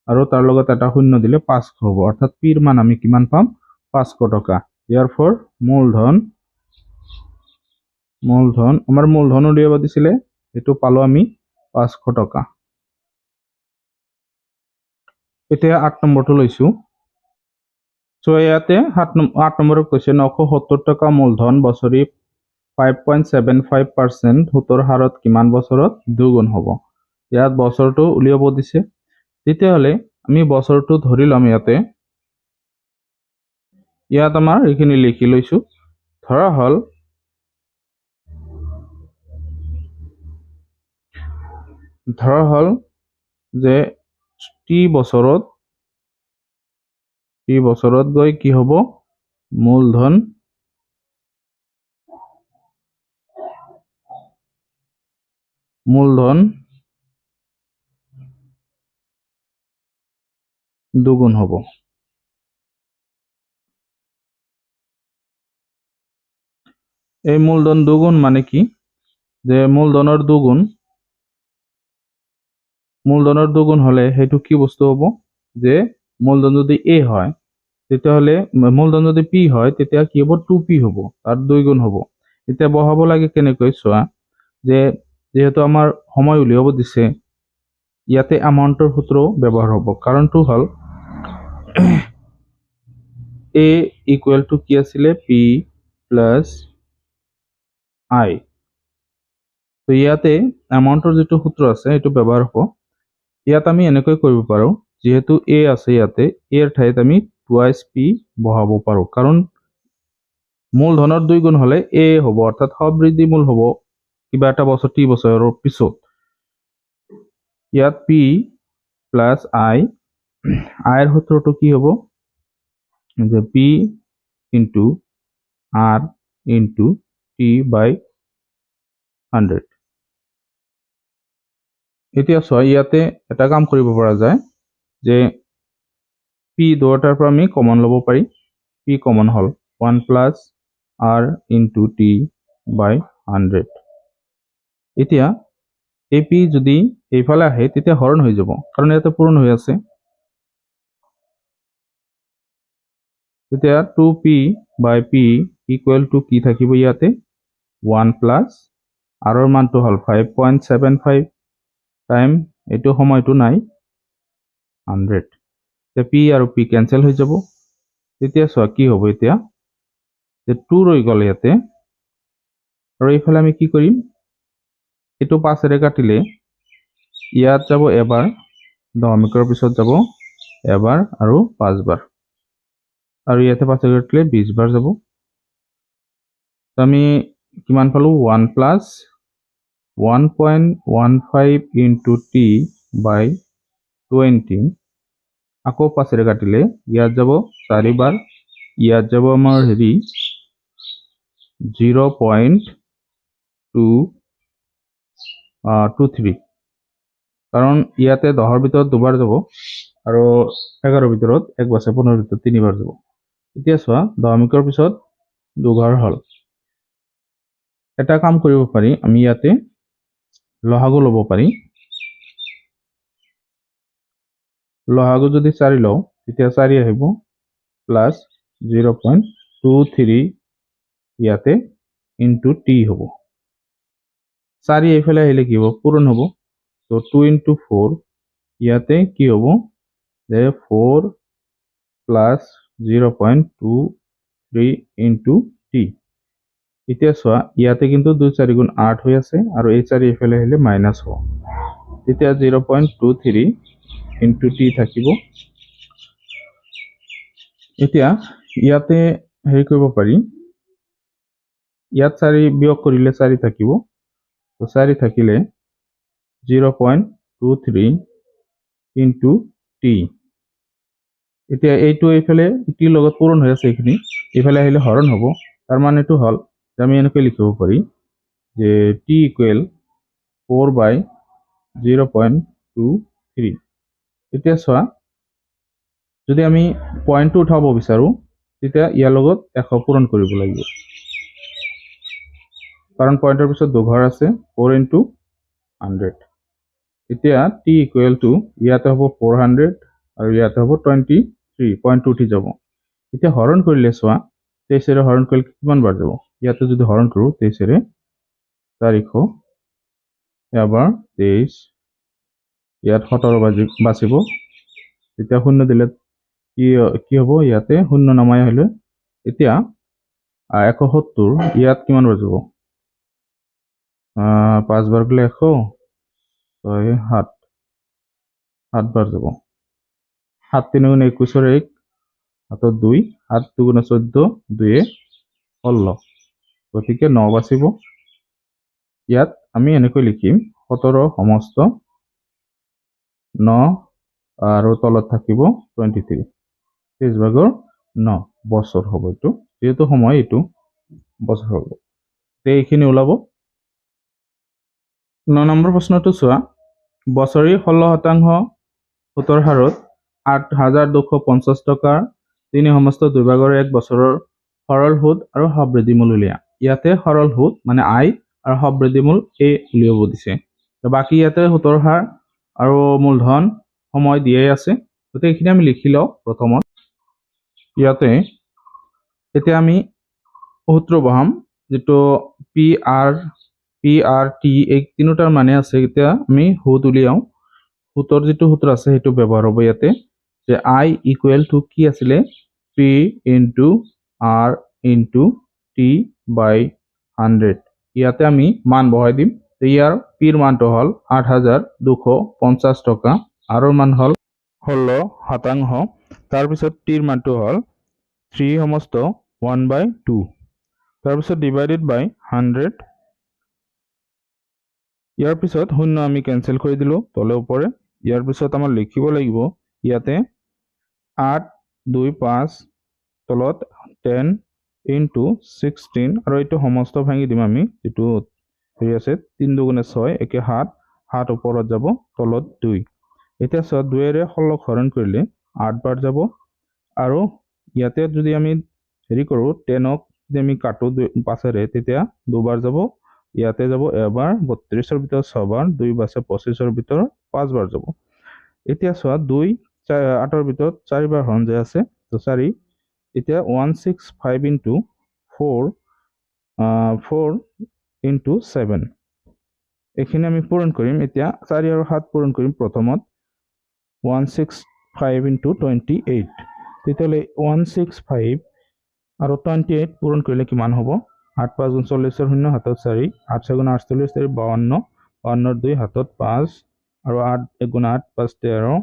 আৰু তাৰ লগত এটা শূন্য দিলে 500 হ'ব অৰ্থাৎ p ৰ মান আমি কিমান পাম 500 টকা therefore মূলধন আমাৰ মূলধন উলিয়াব দিছিলে এটো পালো আমি 500 টকা এতিয়া 8 নম্বৰটো লৈছো সো ইয়াতে 8 নম্বৰৰ কোৱেশ্চন 970 টকা মূলধন বছৰি 5.75% সুতৰ হাৰত কিমান বছৰত দুগুণ হ'ব ইয়াত বছৰটো উলিয়াব দিছে তেতিয়াহলে আমি বছৰটো ধৰি লম ইয়াত আমাৰ এইখিনি লিখি লৈছো ধৰা হল যে টি বছৰত গৈ কি হ'ব মূলধন দুগুণ হ'ব এই মূলধন দুগুণ মানে কি যে মূলধনৰ দুগুণ হলে হেতু কি বস্তু হ'ব যে মূলধন যদি a হয় তেতিয়াহলে মূলধন যদি p হয় তেতিয়া কি হ'ব 2p হ'ব তার দুইগুণ হ'ব এতিয়া বহাব লাগে কেনেকৈ চোৱা যে যেহেতু আমাৰ সময় উলিয়াব দিছে ইয়াতে এমাউন্টৰ সূত্ৰ ব্যৱহাৰ হ'ব কাৰণটো হল a ইকুৱেল টু কি আছিলে p প্লাস i তো ইয়াতে এমাউন্টৰ যেটো সূত্ৰ আছে এটো ব্যৱহাৰ হ'ব ইয়াত আমি এনেকৈ কৰিব পাৰো যেহেতু a আছে ইয়াতে a এৰ ঠাইত আমি টুৱাইস p বহাব পাৰো কাৰণ মূলধনৰ দুইগুণ হলে a হ'ব অৰ্থাৎ সবৃদ্ধি মূল হ'ব কিবা এটা বছৰ টি বছৰৰ পিছত ইয়াত p প্লাস i এৰ সূত্ৰটো কি হ'ব যে p into r into t by 100 এতিয়া চোৱা ইয়াতে এটা কাম কৰিব পৰা যায় যে p দুটাৰ পৰা আমি কমন লব পাৰি p common hall 1 plus r into t by 100 এতিয়া এই p যদি এইফালে আহে তেতিয়া হৰণ হৈ যাব কাৰণ ইয়াতে পূৰণ হৈ আছে তেতিয়া 2p by p equal to কি থাকিব ইয়াতে 1 plus r ৰ মানটো হল 5.75 টাইম এটো সময়টো নাই 100 তে p আৰু p ক্যান্সেল হৈ যাব তেতিয়া চোৱা কি হ'ব এতিয়া যে 2 ৰৈ গল ইয়াতে আৰু এইফালে আমি কি কৰিম এটো 5 ৰে কাটিলে ইয়াত যাব এবাৰ দশমিকৰ পিছত যাব এবাৰ আৰু 5 বাৰ আৰু ইয়াতে 5 ৰে কাটিলে 20 বাৰ যাব তো আমি কিমান পালো 1 plus 1.15 into t by 20 আকৌ 5 ৰে কাটিলে ইয়াত যাব 4 বাৰ ইয়াত যাব আমাৰ হেৰি 0.223 কাৰণ ইয়াতে 10 ৰ ভিতৰত দুবাৰ যাব আৰু 11 ৰ ভিতৰত এক বাছে 15 ৰ ভিতৰত তিনিবাৰ যাব এতিয়া চোৱা দশমিকৰ পিছত দুঘৰ হল এটা কাম কৰিব পাৰি আমি ইয়াতে লহাগু লব পাৰি লহাগু যদি 4 লও তেতিয়া 4 আহিব প্লাস 0.23 ইয়াতে ইনটু t হ'ব 4 এইফালে আহিলে কি হ'ব পূৰণ হ'ব তো 2 into 4 ইয়াতে কি হ'ব যে 4 plus 0.23 into t এতিয়া চোৱা ইয়াতে কিন্তু 2 4 গুণ 8 হৈ আছে আৰু এই 4 এইফালে আহিলে মাইনাস হ'ব তেতিয়া 0.23 into t থাকিব এতিয়া ইয়াতে হেৰি কৰিব পাৰি ইয়াত 4 বিয়োগ কৰিলে 4 থাকিব। তো 4 থাকিলে 0.23 ইনটু টি। এতিয়া এইটো এইফালে টিৰ লগত পূৰণ হৈ আছে, এইখিনি এইফালে আহিলে হৰণ হ'ব। তাৰ মানেটো হ'ল যে আমি এনেকৈ লিখিব পাৰি যে টি ইকুৱেল 4/0.23। এতিয়া চোৱা, যদি আমি পইণ্টটো উঠাব বিচাৰোঁ তেতিয়া ইয়াৰ লগত 100 পূৰণ কৰিব লাগিব, কাৰণ পইণ্টৰ পিছত দুঘৰ আছে, 4 × 100। এতিয়া টি ইকুৱেল টু ইয়াতে হ'ব 400 আৰু ইয়াতে হ'ব 23, পইণ্টটো উঠি যাব। এতিয়া হৰণ কৰিলে চোৱা, 23 হৰণ কৰিলে কিমান বাৰ যাব? ইয়াতে যদি হৰণ কৰোঁ 23 400, এবাৰ 23, ইয়াত 17 বাচিব। তেতিয়া 0 দিলে কি হ'ব? ইয়াতে 0 নামাই আহিলে এতিয়া 170, ইয়াত কিমান বাৰ যাব? 5 বাৰ গ'লে 100, 6 7 7 বাৰ যাব। 7 3 × 21 1, হাতত 2, 7 2 × 14, 2 16, গতিকে 9 বাচিব। ইয়াত আমি এনেকৈ লিখিম 17 সমস্ত 9 আৰু তলত থাকিব 23, 23/9 বছৰ হ'ব। এইটো যেহেতু সময়, এইটো বছৰ হ'ব। এইখিনি ওলাব। 9 নম্বৰ প্ৰশ্নটো চোৱা, বছৰি 16% সুতৰ হাৰত 8,250 টকাৰ 3 সমস্ত 2 ভাগৰ 1 বছৰৰ সৰল সুদ আৰু সবৃদ্ধি মূল উলিয়া। ইয়াতে সৰল সুদ মানে আই আৰু সবৃদ্ধি মূল এ উলিয়াব দিছে। তো বাকী ইয়াতে সুতৰ হাৰ আৰু মূলধন সময় দিয়াই আছে, গতিকে এইখিনি আমি লিখি লওঁ প্ৰথমত। ইয়াতে এতিয়া আমি সূত্ৰ বহাম, যেটো পি আৰ টি, এই তিনিটাৰ মানে আছে। এতিয়া আমি সুদ উলিয়াওঁ। সুতৰ যেটো সূত্ৰ আছে সেইটো ব্যৱহাৰ হ'ব ইয়াতে, যে আই ইকুৱেল টু কি আছিলে? P into R into T by 100। ইয়াতে আমি মান বহাই দিম। ইয়াৰ পিৰ মানটো হ'ল 8,250 টকা, আৰৰ মান হ'ল 16%, তাৰপিছত টিৰ মানটো হ'ল 3 সমস্ত 1/2, তাৰপিছত ডিভাইডেড বাই 100। ইয়াৰ পিছত 0 আমি কেনচেল কৰি দিলোঁ তলে ওপৰে। ইয়াৰ পিছত আমাৰ লিখিব লাগিব ইয়াতে 8 2 5, তলত 10 × 16, আৰু এইটো সমস্ত ভাঙি দিম আমি, যেটো হেৰি আছে 3 2 × 6 একে 7, 7 ওপৰত যাব, তলত 2। এতিয়া চোৱা, 2ৰে 16 হৰণ কৰিলে 8 বাৰ যাব, আৰু ইয়াতে যদি আমি হেৰি কৰোঁ 10ক যদি আমি কাটো 5ৰে তেতিয়া 2 বাৰ যাব, ইয়াতে যাব এবাৰ, 32ৰ ভিতৰত 6 বাৰ, 2 বাছে 25ৰ ভিতৰত 5 বাৰ যাব। এতিয়া চোৱা, 2 8ৰ ভিতৰত 4 বাৰ হৰণ যায় আছে, তো 4। এতিয়া 165 × 4 × 7, এইখিনি আমি পূৰণ কৰিম। এতিয়া 4 আৰু 7 পূৰণ কৰিম প্ৰথমত, 165 × 28, তেতিয়াহ'লে 165 আৰু 28 পূৰণ কৰিলে কিমান হ'ব? 8 5 × 40, 0 হাতত 4, 8 6 × 48, 52, 52 2 হাতত 5, আৰু 8 1 × 8 5 13,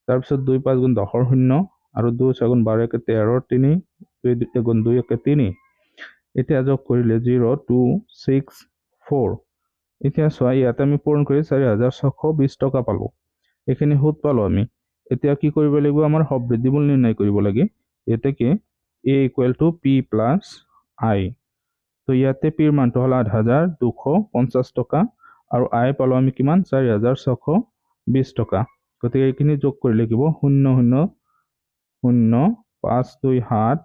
তাৰপিছত 2 5 × 10, 0, আৰু 2 6 × 12 13, 3 2 1 2 3। এতিয়া যোগ কৰিলে 0 2 6 4। এতিয়া চোৱা, ইয়াতে আমি পূৰণ কৰি 4,620 টকা পালোঁ। এইখিনি সুদ পালোঁ আমি। এতিয়া কি কৰিব লাগিব? আমাৰ সবৃদ্ধি মূল নিৰ্ণয় কৰিব লাগে। এতেকে a equal to P plus আই। তো ইয়াতে পিৰ মানটো হ'ল 8,250 টকা, আৰু আই পালোঁ আমি কিমান? 4,620 টকা। গতিকে এইখিনি যোগ কৰিলে কি হ'ব? 0 0 0 5 2 7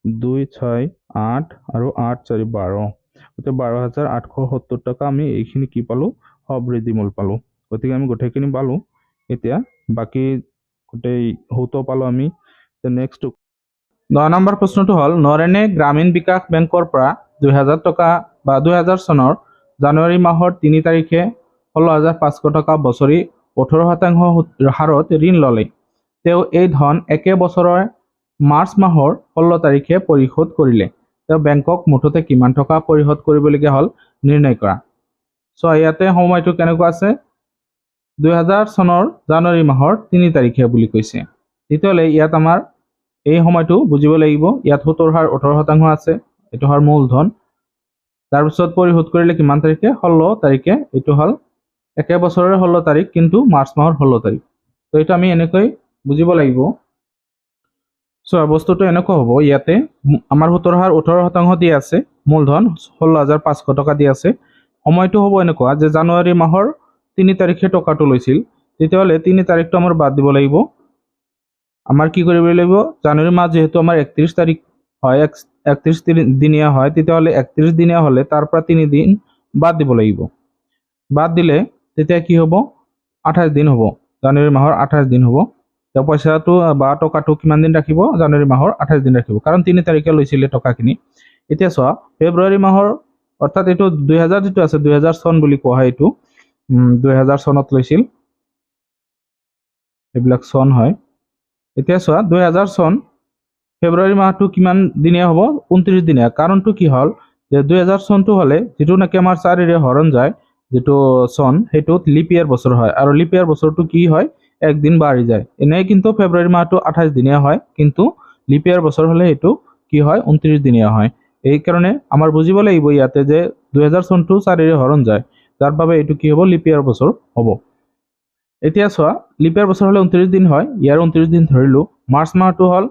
2 6 8 আৰু 8 4 12, গতিকে 12,870 টকা আমি এইখিনি কি পালোঁ? সবৃদ্ধি মূল পালোঁ। গতিকে আমি গোটেইখিনি পালোঁ। এতিয়া বাকী গোটেই সুতো পালোঁ আমি। নেক্সট 9 নম্বৰ প্ৰশ্নটো হ'ল, নৰেনে গ্ৰামীণ বিকাশ বেংকৰ পৰা 2,000 টকা বা 2000 চনৰ জানুৱাৰী মাহৰ 3 তাৰিখে 16,500 টকা বছৰি 18% হাৰত ঋণ ল'লে। তেওঁ এই ধন একে বছৰৰ মাৰ্চ মাহৰ 16 তাৰিখে পৰিশোধ কৰিলে। তেওঁ বেংকক মুঠতে কিমান টকা পৰিশোধ কৰিবলগীয়া হ'ল নিৰ্ণয় কৰা। চ' ইয়াতে সময়টো কেনেকুৱা আছে? 2000 চনৰ জানুৱাৰী মাহৰ 3 তাৰিখে বুলি কৈছে। তেতিয়াহ'লে ইয়াত আমাৰ এই সময়টো বুজিব লাগিব। ইয়াত সুতৰ হাৰ 18% আছে, এইটো হাৰ মূলধন, তাৰপিছত পৰিশোধ কৰিলে কিমান তাৰিখে 16 তাৰিখে এইটো হ'ল একে বছৰৰে 16 তাৰিখ কিন্তু মাৰ্চ মাহৰ 16 তাৰিখ তো এইটো আমি এনেকৈ বুজিব লাগিব সো বস্তুটো এনেকুৱা হ'ব ইয়াতে আমাৰ সুতৰ হাৰ 18% দিয়া আছে মূলধন 16,500 টকা দিয়া আছে সময়টো হ'ব এনেকুৱা যে জানুৱাৰী মাহৰ 3 তাৰিখে টকাটো লৈছিল তেতিয়াহ'লে 3 তাৰিখটো আমাৰ বাদ দিব লাগিব আমাৰ কি কৰিব লাগিব জানুৱাৰী মাহ যেহেতু আমাৰ 31 তাৰিখ হয় 31 দিনীয়া হয় তেতিয়াহ'লে 31 দিনীয়া হ'লে তাৰ পৰা 3 দিন বাদ দিব লাগিব বাদ দিলে তেতিয়া কি হ'ব 28 দিন হ'ব জানুৱাৰী মাহৰ 28 দিন হ'ব তো পইচাটো বা টকাটো কিমান দিন ৰাখিব জানুৱাৰী মাহৰ 28 দিন ৰাখিব কাৰণ 3 তাৰিখে লৈছিলে টকাখিনি এতিয়া চোৱা ফেব্ৰুৱাৰী মাহৰ অৰ্থাৎ এইটো 2000 যেটো আছে 2000 চন বুলি কোৱা হয় এইটো 2000 চনত লৈছিল এইবিলাক চন হয় এতিয়া চোৱা 2000 চন ফেব্ৰুৱাৰী মাহটো কিমান দিনীয়া হ'ব 29 দিনীয়া কাৰণটো কি হ'ল যে 2000 চনটো হ'লে যেটো নাকি আমাৰ 4 ৰে হৰণ যায় যেটো চন হেতুত লিপ ইয়াৰ বছৰ হয় আৰু লিপ ইয়াৰ বছৰটো কি হয় একদিন বাঢ়ি যায় এনে কিন্তু ফেব্ৰুৱাৰী মাহটো 28 দিনীয়া হয় কিন্তু লিপ ইয়াৰ বছৰ হ'লে হেতু কি হয় 29 দিনীয়া হয় এই কাৰণে আমাৰ বুজিব লাগিব ইয়াতে যে 2000 চনটো 4 ৰে হৰণ যায় যাৰ বাবে এটো কি হ'ব লিপ ইয়াৰ বছৰ হ'ব এতিয়া চোৱা লিপ ইয়াৰ বছৰ হ'লে 29 দিন হয় ইয়াৰ 29 দিন ধৰিলো মাৰ্চ মাহটো হ'ল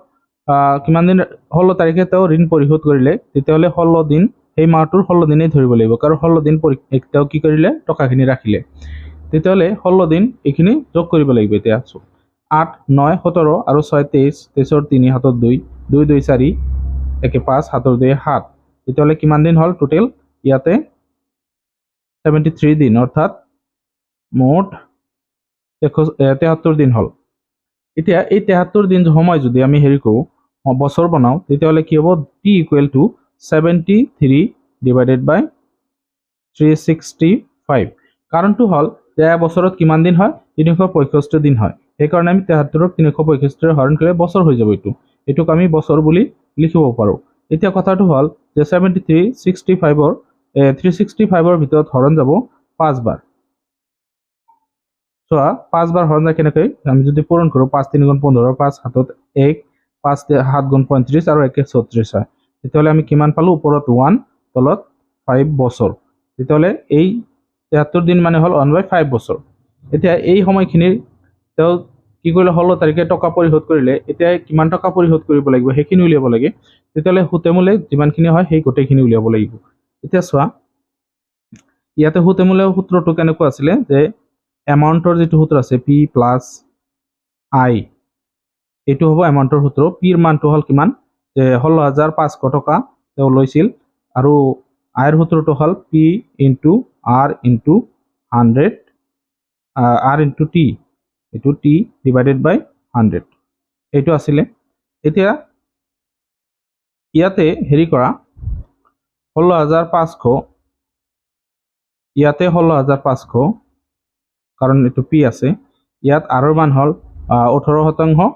কিমান দিন 16 তাৰিখে তেওঁ ঋণ পৰিশোধ কৰিলে তেতিয়াহ'লে 16 দিন এই মাহটোৰ 16 দিনেই ধৰিব লাগিব কাৰণ 16 দিন তেওঁ কি কৰিলে টকাখিনি ৰাখিলে তেতিয়াহ'লে 16 দিন এইখিনি যোগ কৰিব লাগিব এতিয়া 8 9 17 আৰু 6 23 23 3 7 2 2 2 4 1 5 7 2 7 তেতিয়াহ'লে কিমান দিন হ'ল টোটেল ইয়াতে 73 দিন অৰ্থাৎ মোট 73 দিন হ'ল এতিয়া এই 73 দিন সময় যদি আমি হেৰি কৰো বছৰ বনাও তেতিয়াহ'লে কি হ'ব t ইকুৱেল টু 73 ডিভাইডেড বাই 365 কাৰণটো হ'ল যে বছৰত কিমান দিন হয় 365 দিন হয় এই কাৰণে আমি 73ক 365 হৰণ কৰিলে বছৰ হৈ যাব এটোক আমি বছৰ বুলি লিখিব পাৰো এতিয়া কথাটো হ'ল যে 73 65ৰ 365ৰ ভিতৰত হৰণ যাব 5 বাৰ চোৱা 5 বাৰ হৰণ যায় কেনেকৈ আমি যদি পূৰণ কৰো 5 3 গুণ 15 5 7 1 5 7 গুণ 35 আৰু 1 34 হয় তেতিয়াহ'লে আমি কিমান পালো ওপৰত 1 তলত 5 বছৰ তেতিয়াহ'লে এই 73 দিন মানে হ'ল 1/5 বছৰ এতিয়া এই সময়খিনিৰ তেওঁ কি কৰিলে 16 তাৰিখে টকা পৰিশোধ কৰিলে এতিয়া কিমান টকা পৰিশোধ কৰিব লাগিব হেখিনি উলিয়াব লাগে তেতিয়াহ'লে হুতেমুলে যিমানখিনি হয় সেই গোটেইখিনি উলিয়াব লাগিব এতিয়া চোৱা ইয়াতে হুতেমুলে সূত্ৰটো কেনেকুৱা আছিল যে এমাউন্টৰ যেটো সূত্ৰ আছে p প্লাস i এটো হ'ব এমাউন্টৰ সূত্ৰ p ৰ মানটো হ'ল কিমান যে 16500 টকা তেওঁ লৈছিল আৰু i ৰ সূত্ৰটো হ'ল p * r * 100 r * t এটো t ডিভাইডেড বাই 100 এটো আছিল এতিয়া ইয়াতে হেৰি কৰা 16500 ইয়াতে 16500 কাৰণ এটো p আছে ইয়াত r ৰ মান হ'ল 18%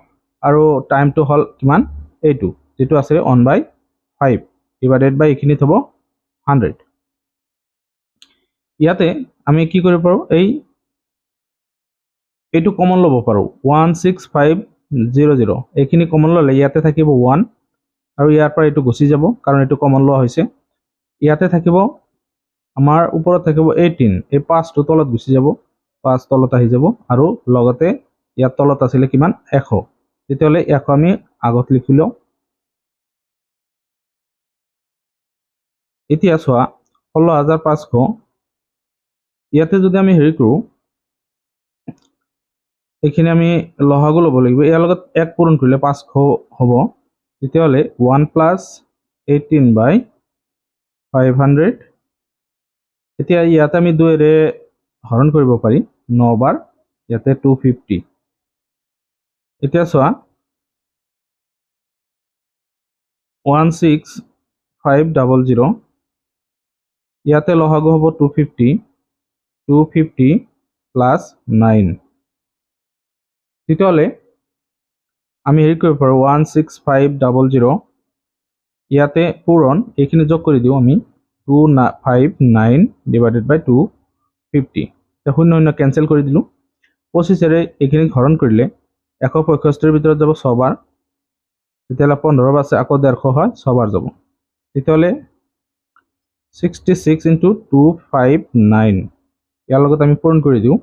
আৰু টাইমটো হ'ল কিমান এইটো যেটো আছে 1/5 ডিভাইডেড বাই এখিনিত হ'ব 100 ইয়াতে আমি কি কৰিব পাৰো এইটো কমন লব পাৰো 16500 এখিনি কমন ললে ইয়াতে থাকিব 1 আৰু ইয়াৰ পৰা এইটো গুচি যাব কাৰণ এইটো কমন লোৱা হৈছে ইয়াতে থাকিব আমাৰ ওপৰত থাকিব 18 এই 5 টো তলত গুচি যাব 5 তলত আহি যাব আৰু লগতে ইয়াত তলত আছিল কিমান 100 তেতিয়াহ'লে 100 আমি আগত লিখিলো এতিয়া চোৱা 16500 ইয়াতে যদি আমি হেৰি কৰো এখিনি আমি লহাগু লব লাগিব ইয়াৰ লগত 1 পূৰণ কৰিলে 500 হ'ব তেতিয়াহ'লে 1 + 18/500 এতিয়া ইয়াতে আমি 2 ৰে হৰণ কৰিব পাৰি 9 বাৰ ইয়াতে 250 এতিয়া চোৱা 16500 ইয়াতে লহাগু হ'ব 250 + 9 তেতিয়াহ'লে আমি হেৰি কৰিব পাৰো 16500 ইয়াতে পূৰণ এইখিনি যোগ কৰি দিও আমি 259 ডিভাইডেড বাই 250 তে শূন্য শূন্য ক্যান্সেল কৰি দিলো 25 ৰে এইখিনি হৰণ কৰিলে 165 ৰ ভিতৰত যাব 6 বাৰ তেতিয়াহ'লে 15 আছে আকৌ 150 হয় 6 বাৰ যাব তেতিয়াহ'লে 66 ইনটু 259 ইয়াৰ লগত আমি পূৰণ কৰি দিওঁ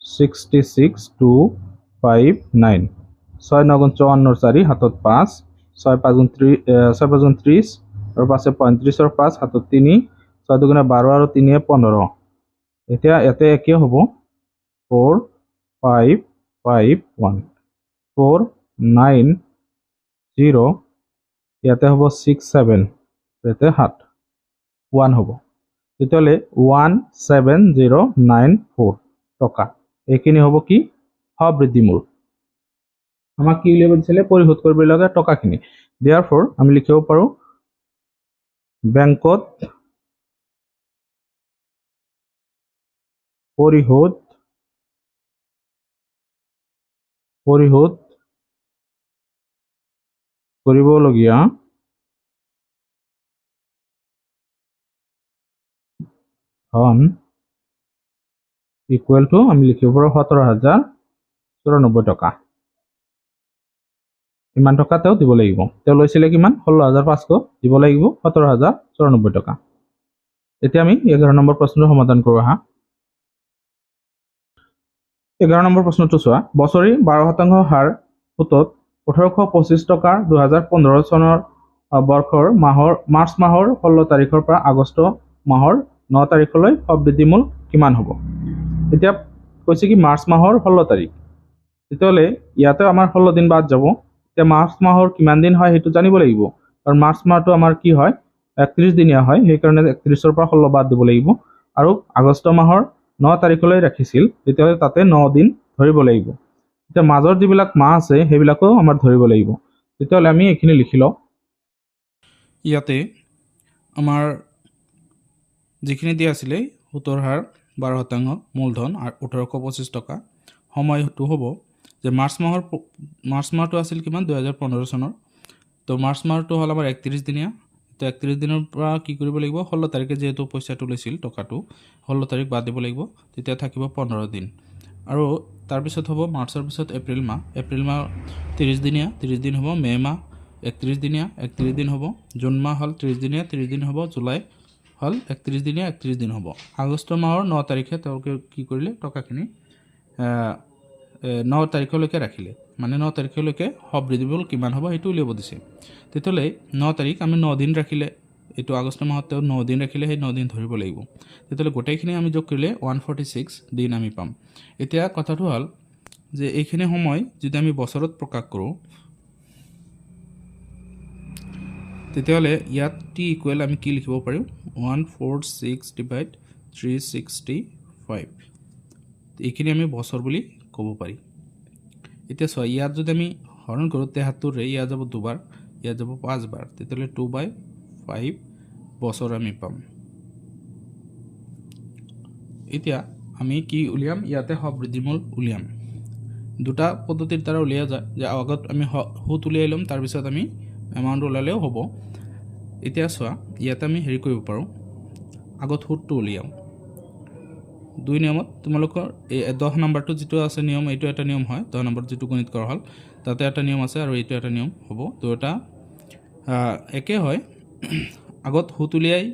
66 259 6 9 গুণ 54 4 হাতত 5 6 5 গুণ 30 আৰু 5 35 আৰু 5 হাতত 3 6 দুগুণে 12 আৰু 3 15 এতিয়া ইয়াতে একে হ'ব 4 5 5 1 4 9 0 ইয়াতে হ'ব 6 7 ইয়াতে 7 1 হ'ব তেতিয়াহ'লে 17094 টকা এইখিনি হ'ব কি সবৃদ্ধি মূল আমাক কি উলিয়াব দিছিলে পৰিশোধ কৰিব লগা টকাখিনি therefore আমি লিখিব পাৰোঁ বেংকত পৰিশোধ কৰিবলগীয়া ধন ইকুৱেল টু আমি লিখিব পাৰোঁ 17,094 টকা ইমান টকা তেওঁ দিব লাগিব তেওঁ লৈছিলে কিমান 16,500 দিব লাগিব 17,094 টকা এতিয়া আমি 11 নম্বৰ প্ৰশ্নটো সমাধান কৰোঁ আহা 11 নম্বৰ প্ৰশ্নটো চোৱা বছৰি 12% হাৰ সুতত 1825 টকাৰ 2015 চনৰ বৰ্ষৰ মাৰ্চ মাহৰ 16 তাৰিখৰ পৰা আগষ্ট মাহৰ 9 তাৰিখলৈ সবৃদ্ধি মূল কিমান হ'ব এতিয়া কৈছে কি মাৰ্চ মাহৰ 16 তাৰিখ তেতিয়াহ'লে ইয়াতে আমাৰ 16 দিন বাদ যাব এতিয়া মাৰ্চ মাহৰ কিমান দিন হয় সেইটো জানিব লাগিব কাৰণ মাৰ্চ মাহটো আমাৰ কি হয় 31 দিনীয়া হয় সেইকাৰণে 31ৰ পৰা 16 বাদ দিব লাগিব আৰু আগষ্ট মাহৰ 9 তাৰিখলৈ ৰাখিছিল তেতিয়াহ'লে তাতে 9 দিন ধৰিব লাগিব এতিয়া মাজৰ যিবিলাক মাহ আছে সেইবিলাকো আমাৰ ধৰিব লাগিব তেতিয়াহ'লে আমি এইখিনি লিখি লওঁ ইয়াতে আমাৰ যিখিনি দিয়া আছিলে সুতৰ হাৰ 12% মূলধন আৰু 1825 টকা সময়টো হ'ব যে মাৰ্চ মাহটো আছিল কিমান 2015 চনৰ তো মাৰ্চ মাহটো হ'ল আমাৰ 31 দিনীয়া তো 31 দিনৰ পৰা কি কৰিব লাগিব 16 তাৰিখে যেহেতু পইচাটো লৈছিল টকাটো 16 তাৰিখ বাদ দিব লাগিব তেতিয়া থাকিব 15 দিন আৰু তাৰপিছত হ'ব মাৰ্চৰ পিছত এপ্ৰিল মাহ 30 দিনীয়া 30 দিন হ'ব মে মাহ 31 দিনীয়া 31 দিন হ'ব জুন মাহ হ'ল 30 দিনীয়া 30 দিন হ'ব জুলাই হ'ল 31 দিনীয়া 31 দিন হ'ব আগষ্ট মাহৰ 9 তাৰিখে তেওঁলোকে কি কৰিলে টকাখিনি 9 তাৰিখলৈকে ৰাখিলে মানে 9 তাৰিখলৈকে সবৃদ্ধি মূল কিমান হ'ব সেইটো উলিয়াব দিছে তেতিয়াহ'লে 9 তাৰিখ আমি 9 দিন ৰাখিলে এইটো আগষ্ট মাহত তেওঁ 9 দিন ৰাখিলে সেই 9 দিন ধৰিব লাগিব তেতিয়াহ'লে গোটেইখিনি আমি যোগ কৰিলে 146 দিন আমি পাম এতিয়া কথাটো হ'ল যে এইখিনি সময় যদি আমি বছৰত প্ৰকাশ কৰোঁ তেতিয়াহ'লে ইয়াত টি ইকুৱেল আমি কি লিখিব পাৰিম 146 ডিভাইড 365 এইখিনি আমি বছৰ বুলি ক'ব পাৰি এতিয়া চোৱা ইয়াত যদি আমি হৰণ কৰোঁ 73 ইয়াত যাব দুবাৰ ইয়াত যাব 5 বাৰ তেতিয়াহ'লে 2/5 বছৰ আমি পাম এতিয়া আমি কি উলিয়াম ইয়াতে সবৃদ্ধি মূল উলিয়াম দুটা পদ্ধতিৰ দ্বাৰা উলিয়া যায় যে আগত আমি সুত উলিয়াই ল'ম তাৰপিছত আমি এমাউণ্ট ওলালেও হ'ব এতিয়া চোৱা ইয়াতে আমি হেৰি কৰিব পাৰোঁ আগত সুতটো উলিয়াম 2 নিয়মত তোমালোকৰ এই 10 নম্বৰটো যিটো আছে নিয়ম এইটো এটা নিয়ম হয় 10 নম্বৰ যিটো গণিত কৰা হ'ল তাতে এটা নিয়ম আছে আৰু এইটো এটা নিয়ম হ'ব দুটা একে হয় আগত সুত উলিয়াই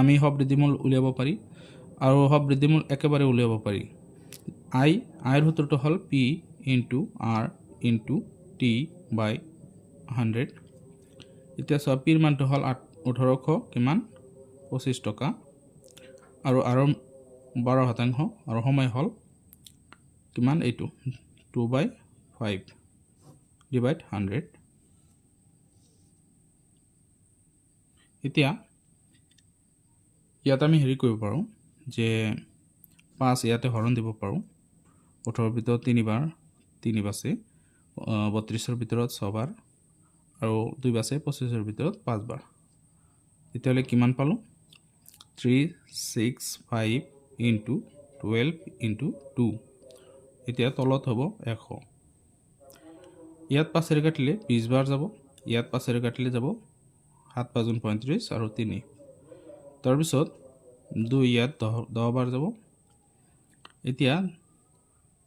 আমি সবৃদ্ধি মূল উলিয়াব পাৰি আৰু সবৃদ্ধি মূল একেবাৰে উলিয়াব পাৰি আইৰ সূত্ৰটো হ'ল P into R into T বাই 100 এতিয়া চোৱা পিৰ মানটো হ'ল 1800 কিমান 25 টকা আৰু 12% আৰু সময় হ'ল কিমান এইটো 2/5 ডিভাইড 100 এতিয়া ইয়াত আমি হেৰি কৰিব পাৰোঁ যে 5 ইয়াতে হৰণ দিব পাৰোঁ 18ৰ ভিতৰত 3 বাৰ 3 বাছে 32ৰ ভিতৰত 6 বাৰ আৰু 2 বাছে 25ৰ ভিতৰত 5 বাৰ তেতিয়াহ'লে কিমান পালোঁ 365 ইনটু 12 ইনটু 2 এতিয়া তলত হ'ব 100 ইয়াত 5 কাটিলে 20 বাৰ যাব ইয়াত 5 কাটিলে যাব 7 5 35 আৰু 3 তাৰপিছত 2 ইয়াত 10 বাৰ যাব এতিয়া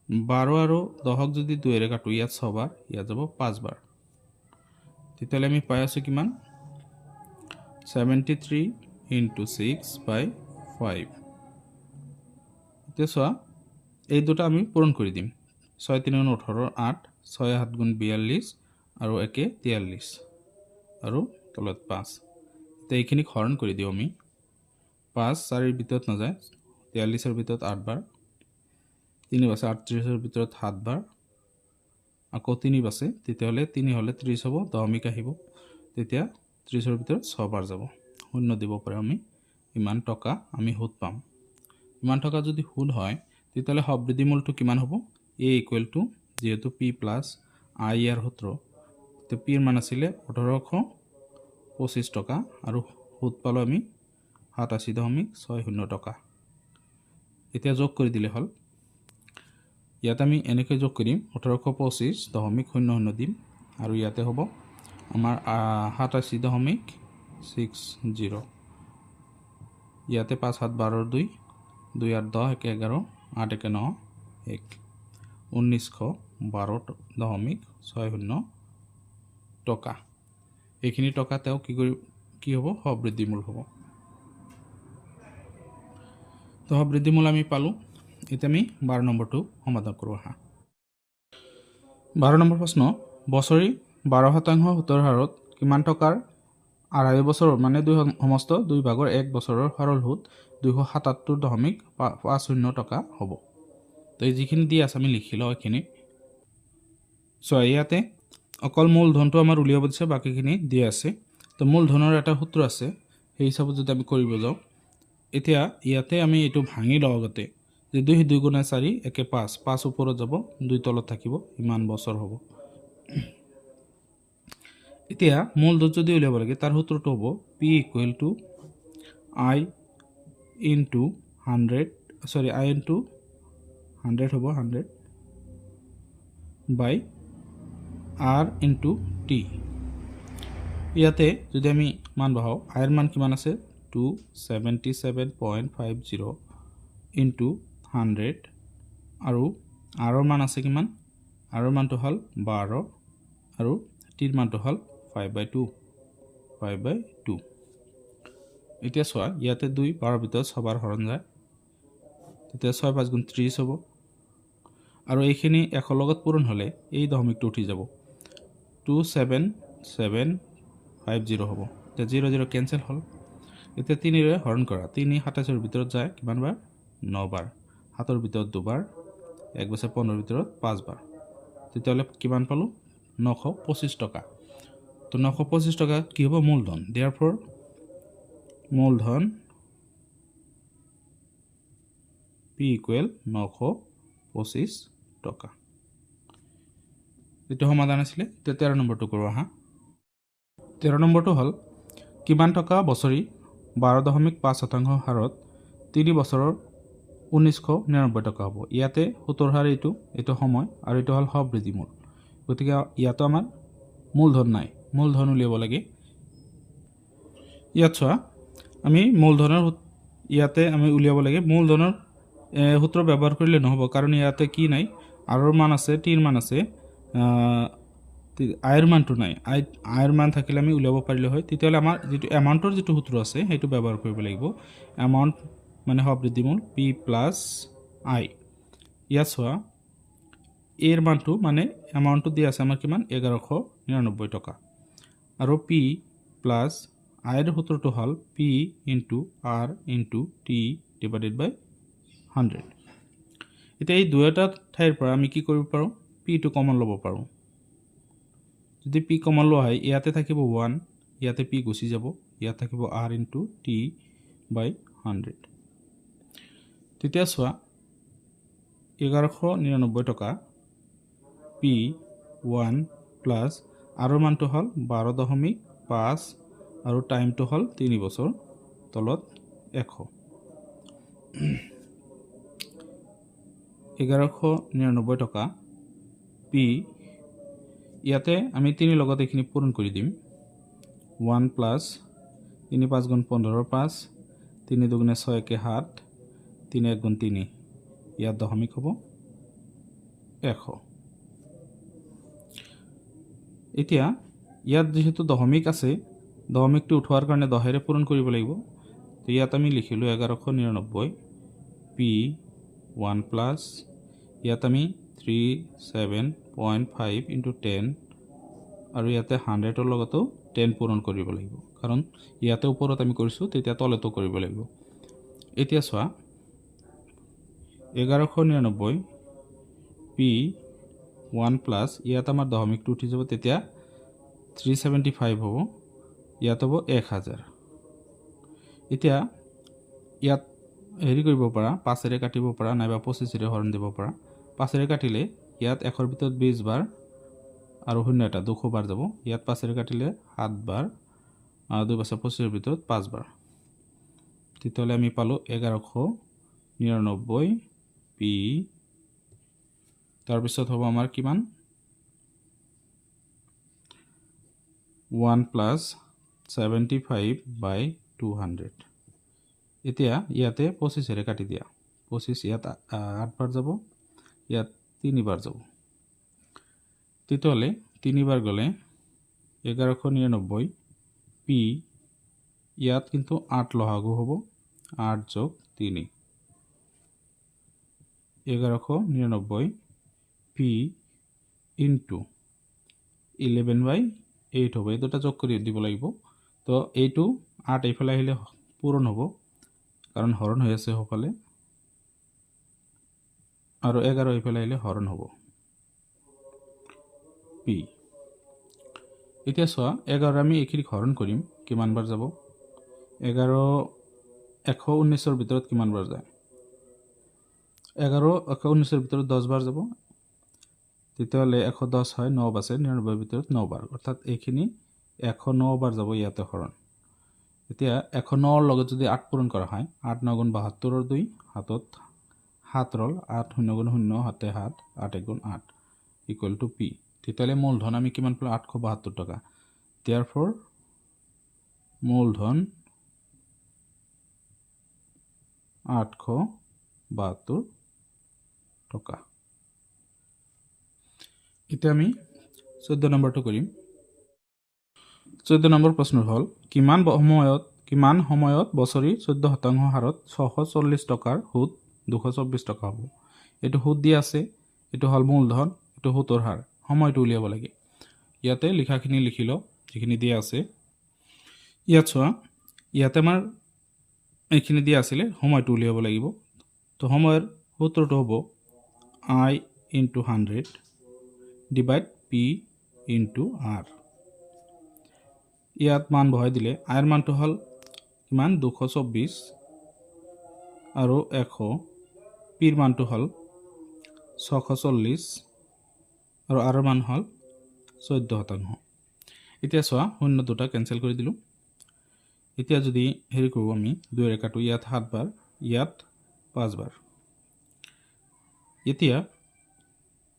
12 আৰু 10ক যদি 2 কাটো ইয়াত 6 বাৰ ইয়াত যাব 5 বাৰ তেতিয়াহ'লে আমি পাই আছোঁ কিমান 73 ইনটু 6/5 এতিয়া চোৱা এই দুটা আমি পূৰণ কৰি দিম 6 3 18 8 6 7 গুণ 42 আৰু 1 43 আৰু তলত 5 এতিয়া এইখিনি হৰণ কৰি দিও আমি 5 4 এৰ ভিতৰত নাযায় 43 এৰ ভিতৰত 8 বাৰ 3 বাছে 38 এৰ ভিতৰত 7 বাৰ আকৌ 3 বাছে তেতিয়াহলে 3 হলে 30 হ'ব দশমিক আহিব তেতিয়া 30 এর ভিতৰত 6 বাৰ যাব শূন্য দিব পাৰে আমি ইমান টকা আমি সুদ পাম ইমান টকা যদি সুদ হয় তেতিয়াহলে হৰবৃদ্ধি মূলটো কিমান হ'ব a = যেহেতু p + i এর সূত্র তো p এর মান আছিল 1825 টকা আৰু সুদ পালো আমি 87.60 টকা এতিয়া যোগ কৰি দিলে হল ইয়াত আমি এনেকৈ যোগ কৰিম 1825.00 দিম আৰু ইয়াতে হ'ব আমাৰ 87.60 ইয়াতে 5 7 12 2 2 8 10 1 11 8 1 9 1 1912.60 টকা এইখিনি টকা তেও কি হ'ব হৰবৃদ্ধি মূল হ'ব তো হৰবৃদ্ধি মূল আমি পালো এতিয়া আমি 12 নম্বৰটো সমাধান কৰো আহা 12 নম্বৰ প্ৰশ্ন বছৰি 12% সুতৰ হাৰত কিমান টকাৰ আঢ়াই বছৰৰ মানে সমস্ত দুই ভাগৰ এক বছৰৰ সৰল সুদ 277.50 টকা হ'ব তো এই যিখিনি দি আছে আমি লিখি লও এখিনি সো ইয়াতে অকল মূলধনটো আমাৰ উলিয়াব দিছে বাকিখিনি দি আছে তো মূলধনৰ এটা সূত্ৰ আছে সেই হিচাপত যদি আমি কৰিব যাও এতিয়া ইয়াতে আমি এটো ভাঙি লও আগতে যে 2 2 গুণ 4 1 5 5 ওপৰত যাব 2 তলত থাকিব ইমান বছৰ হ'ব এতিয়া মূলধন যদি উলিয়াব লাগে তাৰ সূত্ৰটো হ'ব p = i into 100 sorry I into 100 হ'ব 100 by r into t ইয়াতে যদি আমি মান বহাও i এর মান কিমান আছে 277.50 into 100 আৰু r এৰ মান আছে কিমান r এৰ মানটো হল 12 আৰু t এৰ মানটো হল 5/2 এতিয়া চোৱা ইয়াতে 2 12 ভিতৰত 6 বাৰ হৰণ যায় তেতিয়া 6 5 গুণ 30 হ'ব আৰু এইখিনি 1 লগত পূৰণ হলে এই দশমিকটো উঠি যাব 27750 হ'ব তে 0 0 ক্যান্সেল হল এতিয়া 3 ৰে হৰণ কৰা 3 27 এৰ ভিতৰত যায় কিমান বাৰ 9 বাৰ 7 এৰ ভিতৰত 2 বাৰ 1 বছৰ 15 এৰ ভিতৰত 5 বাৰ তেতিয়াহলে কিমান পালো 925 টকা তো 925 টকা কি হ'ব মূলধন therefore মূলধন p = 925 টকা এটো সমাধান আছিল 13 নম্বৰটো কৰো আহা 13 নম্বৰটো হল কিমান টকা বছৰি 12.5% হাৰত 3 বছৰৰ 1999 টকা হ'ব ইয়াতে সুতৰ হাৰ এটো সময় আৰু এটো হল হৰবৃদ্ধি মূল গতিকে ইয়াতো আমাৰ মূলধন নাই মূলধন উলিয়াব লাগে ইয়াত চোৱা আমি মূলধনৰ ইয়াতে আমি উলিয়াব লাগে মূলধনৰ সূত্ৰ ব্যৱহাৰ কৰিলে নহব কাৰণ ইয়াতে কি নাই r এর মান আছে t এর মান আছে i এর মানটো নাই i এর মান থাকিলে আমি উলিয়াব পাৰিলে হয় তেতিয়ালে আমাৰ যেটো এমাউন্টৰ যেটো সূত্ৰ আছে হেতু ব্যৱহাৰ কৰিব লাগিব এমাউন্ট মানে হৰবৃদ্ধি মূল p + i ইয়াত চোৱা এৰ মানটো মানে এমাউন্টটো দি আছে আমাৰ কিমান 1199 টকা আৰু p + i এর সূত্রটো হল p into r into t divided by 100 এতিয়া এই দুইটা ঠাইৰ পৰা আমি কি কৰিব পাৰো p টো কমন লব পাৰো যদি p কমন লোৱা হয় ইয়াতে থাকিব 1 ইয়াতে p গুছি যাব ইয়াত থাকিব r into t by 100 তেতিয়া চোৱা 1199 টকা p 1 plus r এৰ মানটো হল 12.5 আৰু টাইমটো হল 3 বছৰ তলত 100 1199 টকা p ইয়াতে আমি 3 লগত এখিনি পূৰণ কৰি দিম 1 plus 3 5 গুণ 15 5 3 2 গুণে 6 1 7 3 1 গুণ 3 ইয়াত দশমিক হ'ব 100 এতিয়া ইয়াত যেহেতু দশমিক আছে দশমিকটো উঠোৱাৰ কাৰণে 10 ৰে পূৰণ কৰিব লাগিব তো ইয়াত আমি লিখিলোঁ 1199 পি 1 প্লাছ ইয়াত আমি 37.5 ইনটু 10 আৰু ইয়াতে 100ৰ লগতো 10 পূৰণ কৰিব লাগিব কাৰণ ইয়াতে ওপৰত আমি কৰিছোঁ তেতিয়া তলতো কৰিব লাগিব এতিয়া চোৱা 1199 পি 1 প্লাছ ইয়াত আমাৰ দশমিকটো উঠি যাব তেতিয়া 375 হ'ব ইয়াত হ'ব 1000 এতিয়া ইয়াত হেৰি কৰিব পাৰা 5ৰে কাটিব পাৰা নাইবা 25ৰে হৰণ দিব পাৰা 5ৰে কাটিলে ইয়াত 1ৰ ভিতৰত 20 বাৰ আৰু 0 এটা 200 বাৰ যাব ইয়াত 5ৰে কাটিলে 7 বাৰ আৰু 2 পাছে 25ৰ ভিতৰত 5 বাৰ তেতিয়াহ'লে আমি পালোঁ 1199 পি তাৰপিছত হ'ব আমাৰ কিমান 1 প্লাছ 75/200 এতিয়া ইয়াতে 25ৰে কাটি দিয়া 25 ইয়াত 8 বাৰ যাব ইয়াত 3 বাৰ যাব তেতিয়াহ'লে 3 বাৰ গ'লে 1199 পি ইয়াত কিন্তু 8 লহাগু হ'ব 8 যোগ 3 1199 পি ইনটু 11/8 হ'ব এই দুটা যোগ কৰি দিব লাগিব তো এইটো 8 এইফালে আহিলে পূৰণ হ'ব কাৰণ হৰণ হৈ আছে সকলে আৰু 11 এইফালে আহিলে হৰণ হ'ব পি এতিয়া চোৱা 11 আমি এইখিনি হৰণ কৰিম কিমান বাৰ যাব 119ৰ ভিতৰত কিমান বাৰ যায় 119ৰ ভিতৰত 10 বাৰ যাব তেতিয়াহ'লে 110 হয় 9 বাছে 99ৰ ভিতৰত 9 বাৰ অৰ্থাৎ এইখিনি 109 বাৰ যাব ইয়াতে হৰণ এতিয়া 109ৰ লগত যদি 8 পূৰণ কৰা হয় 8 9 গুণ 72ৰ 2 হাতত 7 ৰল 8 0 গুণ 0 হাতে 7 8 1 গুণ 8 ইকুৱেল টু পি তেতিয়াহ'লে মূলধন আমি কিমান পালোঁ 872 টকা therefore মূলধন 872 টকা এতিয়া আমি 14 নম্বৰটো কৰিম 14 নম্বৰ প্ৰশ্ন হ'ল কিমান সময়ত বছৰি 14% হাৰত 640 টকাৰ সুদ 224 টকা হ'ব এইটো সুদ দিয়া আছে এইটো হ'ল মূলধন এইটো সুতৰ হাৰ সময়টো উলিয়াব লাগে ইয়াতে লিখাখিনি লিখি লওঁ যিখিনি দিয়া আছে ইয়াত চোৱা ইয়াতে আমাৰ এইখিনি দিয়া আছিলে সময়টো উলিয়াব লাগিব তো সময়ৰ সূত্ৰটো হ'ব I into 100 divide P into R ইয়াত মান বহাই দিলে আইৰ মানটো হ'ল কিমান 224 আৰু 100 পিৰ মানটো হ'ল 640 আৰু আৰ মান হ'ল 14%। এতিয়া চোৱা শূন্য দুটা কেনসেল কৰি দিলোঁ এতিয়া যদি হেৰি কৰোঁ আমি 2ৰে কাটো ইয়াত 7 বাৰ ইয়াত 5 বাৰ এতিয়া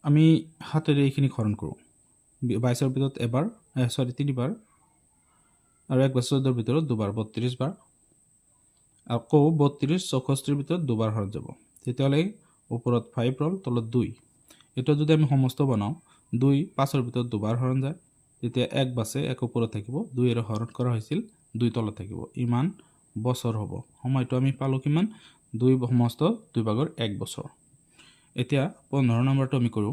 আমি 7ৰে এইখিনি হৰণ কৰোঁ 22ৰ ভিতৰত এবাৰ 3 বাৰ আৰু 1 বছৰৰ ভিতৰত দুবাৰ 32 বাৰ আকৌ 32 64ৰ ভিতৰত দুবাৰ হৰণ যাব তেতিয়াহ'লে ওপৰত 5 ৰল তলত 2 এটা যদি আমি সমস্ত বনাও 2 5ৰ ভিতৰত দুবাৰ হৰণ যায় তেতিয়া 1 বাছে 1 ওপৰত থাকিব 2 এৰ হৰণ কৰা হৈছিল 2 তলত থাকিব ইমান বছৰ হ'ব সময়টো আমি পালো কিমান 2 সমস্ত 2 ভাগৰ 1 বছৰ এতিয়া 15 নম্বৰটো আমি কৰো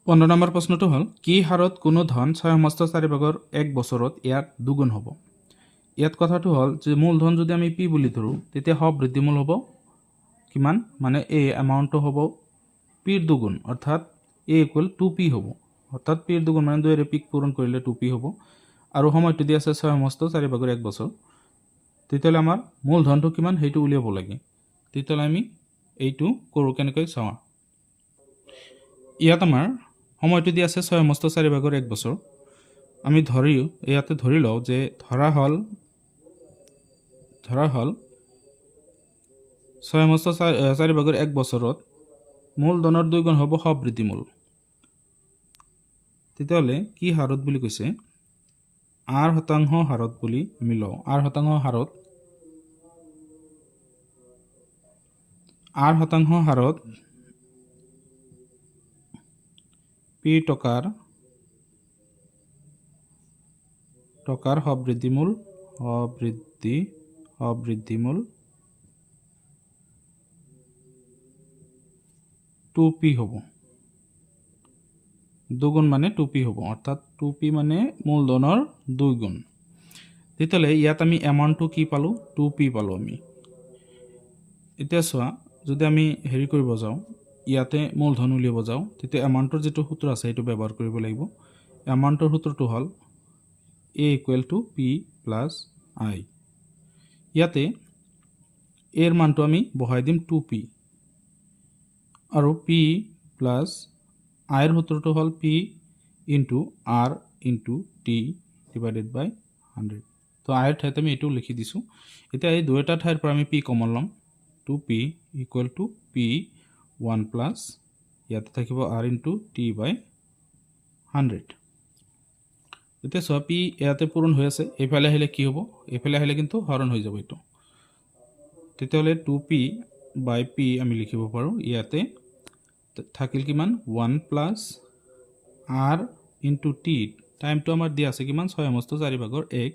15 নম্বৰ প্ৰশ্নটো হ'ল কি হাৰত কোনো ধন 6 সমস্ত 4 ভাগৰ 1 বছৰত ইয়াৰ দুগুণ হ'ব ইয়াত কথাটো হ'ল যে মূলধন যদি আমি p বুলি ধৰো তেতিয়া হব বৃদ্ধিমূল হ'ব কিমান মানে a এমাউন্টটো হ'ব p ৰ দুগুণ অৰ্থাৎ a = 2p হ'ব অর্থাৎ p এর দুগুণ মানে 2 এর পিক পূরণ করলে 2p হব আর সময়টো দি আছে 6 সমস্ত 4 ভাগৰ 1 বছৰ তেতিয়াহ'লে আমাৰ মূলধনটো কিমান হেইটো উলিয়াব লাগে তেতিয়াহ'লে আমি এইটো কৰো কেনেকৈ চাও ইয়াত আমাৰ সময়টো দি আছে 6 সমস্ত 4 ভাগৰ 1 বছৰ আমি ইয়াতে ধৰি লও যে ধৰা হল 6 সমস্ত 4 ভাগৰ 1 বছৰত মূলধনৰ 2 গুণ হ'ব সব বৃদ্ধিমূল তেতিয়াহ'লে কি হাৰত বুলি কৈছে r শতাংশ হাৰত বুলি আমি লও r শতাংশ হাৰত p টকাৰ সব বৃদ্ধিমূল সবৃদ্ধিমূল 2p হ'ব দুগুণ মানে 2p হ'ব অৰ্থাৎ 2p মানে মূলধনৰ 2 গুণ তেতিয়াহ'লে ইয়াত আমি এমাউণ্টটো কি পালোঁ 2p পালোঁ আমি এতিয়া চোৱা যদি আমি হেৰি কৰিব যাওঁ ইয়াতে মূলধন উলিয়াব যাওঁ তেতিয়া এমাউণ্টৰ যেটো সূত্ৰ আছে সেইটো ব্যৱহাৰ কৰিব লাগিব এমাউণ্টৰ সূত্ৰটো হ'ল a = p + i ইয়াতে এৰ মানটো আমি বহাই দিম 2p আৰু p + i এৰ সূত্ৰটো হ'ল p * r * t / 100 তো i এৰ ঠাইতে আমি এটো লিখি দিছো এতিয়া এই দুইটা ঠাইৰ পৰা আমি p কমন লম 2p = p 1 প্লাস ইয়াতে থাকিব r * t / 100 এতিয়া সব p ইয়াতে পূৰণ হৈ আছে এফালে আহিলে কি হ'ব এফালে আহিলে কিন্তু হৰণ হৈ যাব এটো তেতিয়াহলে 2p / p আমি লিখিব পাৰো ইয়াতে থাকিল কিমান 1 প্লাস r * t টাইমটো আমাৰ দিয়া আছে কিমান 6/4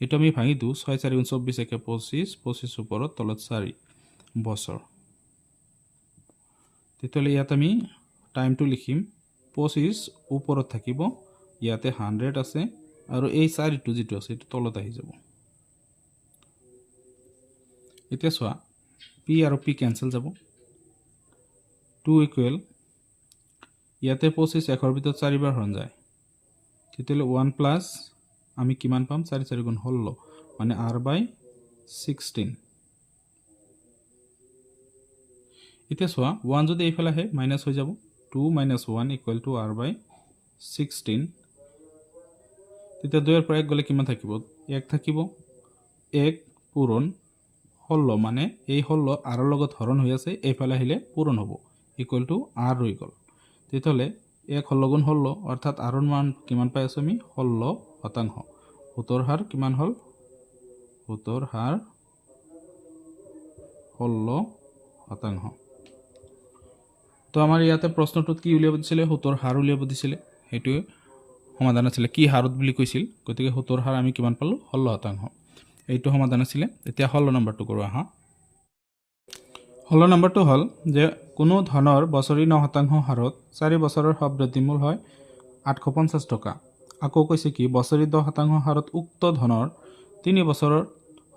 এটো আমি ভাঙি দিও 6 4 24 একে 25 25 ওপৰত তলত 4 বছৰ তেতিয়াহলে ইয়াত আমি টাইমটো লিখিম 25 ওপৰত থাকিব ইয়াতে 100 আছে আৰু এই 4টো যেটো আছে এটো তলত আহি যাব এতিয়া চোৱা p আৰু p ক্যান্সেল যাব 2 = ইয়াতে 25 একৰ ভিতৰত 4 বাৰ হৰণ যায় তেতিয়াহলে 1 প্লাস আমি কিমান পাম 4 4 গুণ 16 মানে r/16 এতিয়া চোৱা 1 যদি এইফালে আহে মাইনাস হৈ যাব 2 - 1 = r/16 তেতিয়া 2 এর পৰা 1 গলে কিমান থাকিব 1 থাকিব 1 পূৰণ 16 মানে এই 16 r ৰ লগত হৰণ হৈ আছে এইফালে আহিলে পূৰণ হ'ব = r হৈ গল তেতিয়াহলে 1 16 গুণ 16 অৰ্থাৎ r ৰ মান কিমান পাই আছো আমি 16% সুতৰ হাৰ কিমান হল সুতৰ হাৰ 16% তো আমাৰ ইয়াতে প্ৰশ্নটোত কি উলিয়াব দিছিলে সুতৰ হাৰ উলিয়াব দিছিলে হেতু সমাধান আছিল কি হাৰত বুলি কৈছিল গতিকে সুতৰ হাৰ আমি কিমান পালো 16% এইটো সমাধান আছিল এতিয়া 16 নম্বৰটো কৰো আহা 16 নম্বৰটো হল যে কোনো ধনৰ বছৰি 9% হাৰত 4 বছৰৰ সবৃদ্ধিমূল হয় 850 টকা আকৌ কৈছে কি বছৰি 10% হাৰত উক্ত ধনৰ 3 বছৰৰ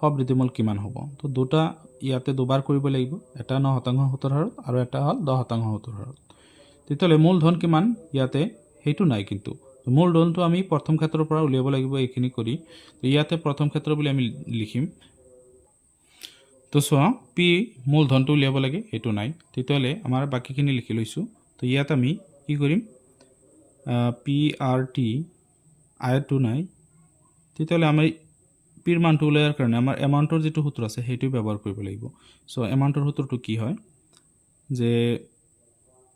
সবৃদ্ধিমূল কিমান হ'ব তো দুটা ইয়াতে দুবাৰ কৰিব লাগিব এটা 9% সুতৰ হাৰত আৰু এটা হল 10% সুতৰ হাৰত তেতিয়ালে মূলধন কিমান ইয়াতে হেতু নাই কিন্তু মূলধনটো আমি প্ৰথম ক্ষেত্ৰৰ পৰা উলিয়াব লাগিব এইখিনি কৰি তো ইয়াতে প্ৰথম ক্ষেত্ৰ বুলি আমি লিখিম তো চোৱা p মূলধনটো উলিয়াব লাগে হেতু নাই তেতিয়ালে আমাৰ বাকিখিনি লিখি লৈছো তো ইয়াত আমি কি কৰিম p r t i টো নাই তেতিয়ালে আমি p ৰ মানটো উলিয়াৰ কাৰণে আমাৰ এমাউন্টৰ যেটো সূত্ৰ আছে হেতু ব্যৱহাৰ কৰিব লাগিব সো এমাউন্টৰ সূত্ৰটো কি হয় যে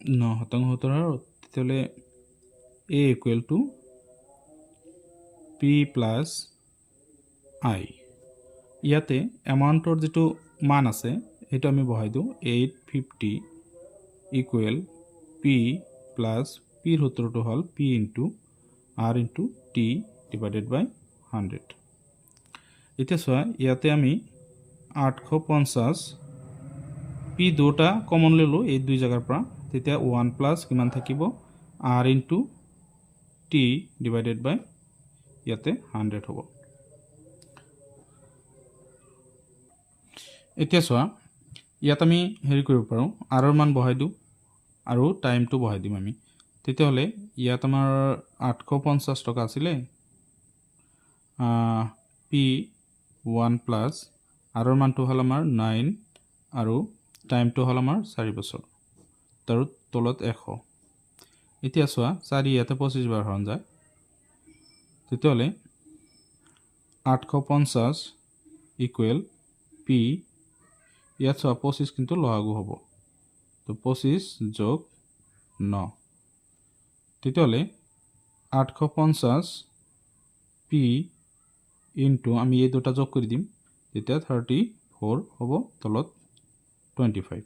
9% সুতৰ হাৰত তেতিয়ালে a = p + i ইয়াতে এমাউন্টৰ যেটো মান আছে হেতু আমি বহাই দিও 850 = p + p ৰ সূত্ৰটো হল p * r * t / 100 এতিয়া চোৱা ইয়াতে আমি 850 p দুটা কমন ললো এই দুই জায়গাৰ পৰা তেতিয়া 1 প্লাস কিমান থাকিব r * t / ইয়াতে 100 হ'ব এতিয়া চোৱা ইয়াত আমি হেৰি কৰিব পাৰো r ৰ মান বহাই দিও আৰু টাইমটো বহাই দিম আমি তেতিয়া হলে ইয়াত আমাৰ 850 টকা আছিল p 1 প্লাস r ৰ মানটো হল আমাৰ 9 আৰু টাইমটো হল আমাৰ 4 বছৰ তাৰ তলত 100 এতিয়া চোৱা 4 ইয়াতে 25 বাৰ হৰণ যায় তেতিয়া হলে 850 = p ইয়াত চোৱা 25 কিন্তু লহাগু হ'ব তো 25 + 9 তেতিয়া হলে 850 p * আমি এই দুটা যোগ কৰি দিম তেতিয়া 34 হ'ব তলত 25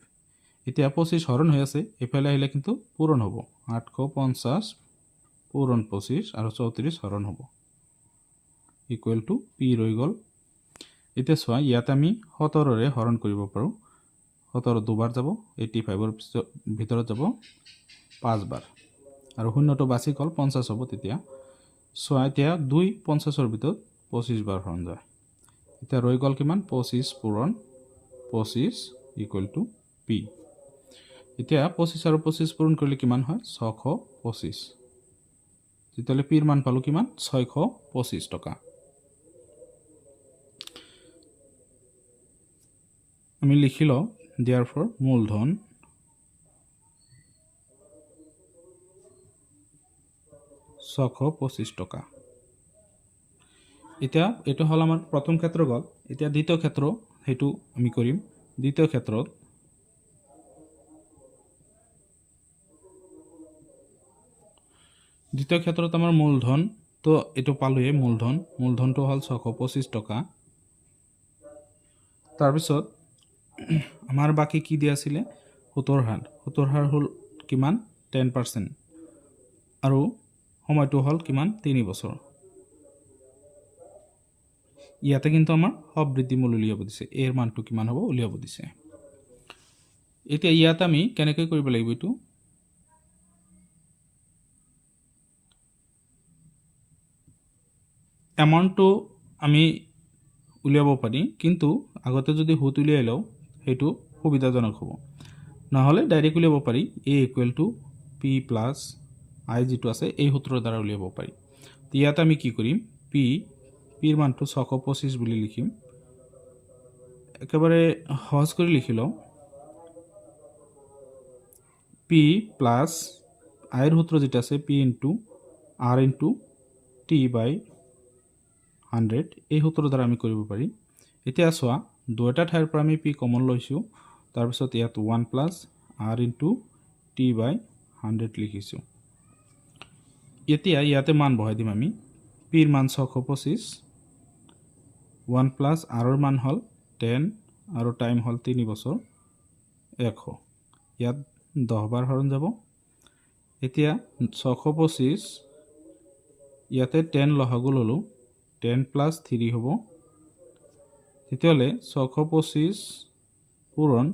এতিয়া 25 হৰণ হৈ আছে এফালে আহিলে কিন্তু পূৰণ হ'ব 850 পূৰণ 25 আৰু 34 হৰণ হ'ব = p ৰৈ গল এতিয়া চোৱা ইয়াত আমি 17ৰে হৰণ কৰিব পাৰোঁ 17 দুবাৰ যাব 85ৰ ভিতৰত যাব 5 বাৰ আৰু শূন্যটো বাছি গ'ল 50 হ'ব তেতিয়া চোৱা এতিয়া 2 50ৰ ভিতৰত 25 বাৰ হৰণ যায় এতিয়া ৰৈ গ'ল কিমান 25 পূৰণ 25 ইকুৱেল টু পি এতিয়া 25 আৰু 25 পূৰণ কৰিলে কিমান হয় 625 তেতিয়াহ'লে পিৰ মান পালোঁ কিমান 625 টকা আমি লিখি লওঁ therefore মূলধন টকা এতিয়া এইটো হ'ল আমাৰ প্ৰথম ক্ষেত্ৰ গ'ল এতিয়া দ্বিতীয় ক্ষেত্ৰ সেইটো আমি কৰিম দ্বিতীয় ক্ষেত্ৰত আমাৰ মূলধন তো এইটো পালোৱে মূলধনটো হ'ল 625 টকা তাৰপিছত আমাৰ বাকি কি দিয়া আছিলে সুতৰ হাৰ হ'ল কিমান 10% আৰু সময়টো হ'ল কিমান 3 বছৰ ইয়াতে কিন্তু আমাৰ সবৃদ্ধি মূল উলিয়াব দিছে এৰ মানটো কিমান হ'ব উলিয়াব দিছে এতিয়া ইয়াত আমি কেনেকৈ কৰিব লাগিব এইটো এমাউন্টটো আমি উলিয়াব পাৰি কিন্তু আগতে যদি হুত উলিয়াই লওঁ সেইটো সুবিধাজনক হ'ব নহলে ডাইৰেক্ট উলিয়াব পাৰি a equal to p plus i যেটো আছে এই সূত্ৰৰ দ্বাৰা উলিয়াব পাৰি ইয়াত আমি কি কৰিম পিৰ মানটো 625 বুলি লিখিম একেবাৰে সহজ কৰি লিখি লওঁ p প্লাস i এর সূত্র যেটা আছে p into r into t বাই 100 এই সূত্ৰৰ দ্বাৰা আমি কৰিব পাৰি এতিয়া চোৱা দুটা ঠাইৰ পৰা আমি p কমন লৈছো তাৰ পিছত ইয়াত 1 প্লাস r ইনটু t বাই 100 লিখিছো এতিয়া ইয়াতে মান বহাই দিম আমি p এর মান 625 1 প্লাস r এর মান হল 10 আৰু টাইম হল 3 বছৰ 100 ইয়াত 10 বাৰ হৰণ যাব এতিয়া 625 ইয়াতে 10 লহাগু ললো 10 প্লাস 3 হ'ব তেতিয়ালে 625 পূৰণ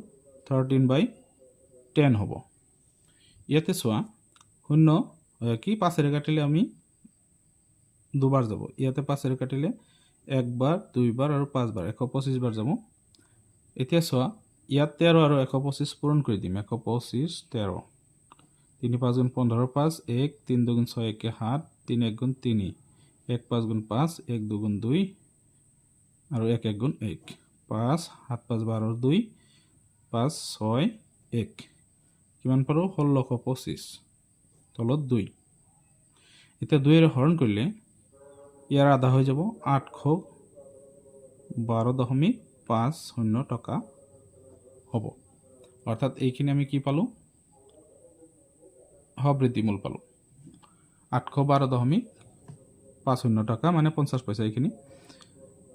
13 বাই 10 হ'ব ইয়াতে চোৱা শূন্য কি 5 এৰে কাটিলে আমি দুবাৰ যাব ইয়াতে 5 এৰে কাটিলে একবাৰ দুইবাৰ আৰু 5 বাৰ 125 বাৰ যাব এতিয়া চোৱা ইয়াত 13 আৰু 125 পূৰণ কৰি দিম 125 13 3 5 গুণ 15 5 1 3 2 গুণ 6 1 7 3 1 গুণ 3 1 5 গুণ 5 1 2 গুণ 2 আৰু 1 1 গুণ 1 5 7 5 12 2 5 6 1 কিমান পাৰো 1625 তলত 2 এটা 2 এর হরণ করলে ইয়ার আধা হয়ে যাব 812.50 টাকা হব অর্থাৎ এইখানে আমি কি পালো সবৃদ্ধি মূল পালো 812.50 টাকা মানে 50 পয়সা এইখানে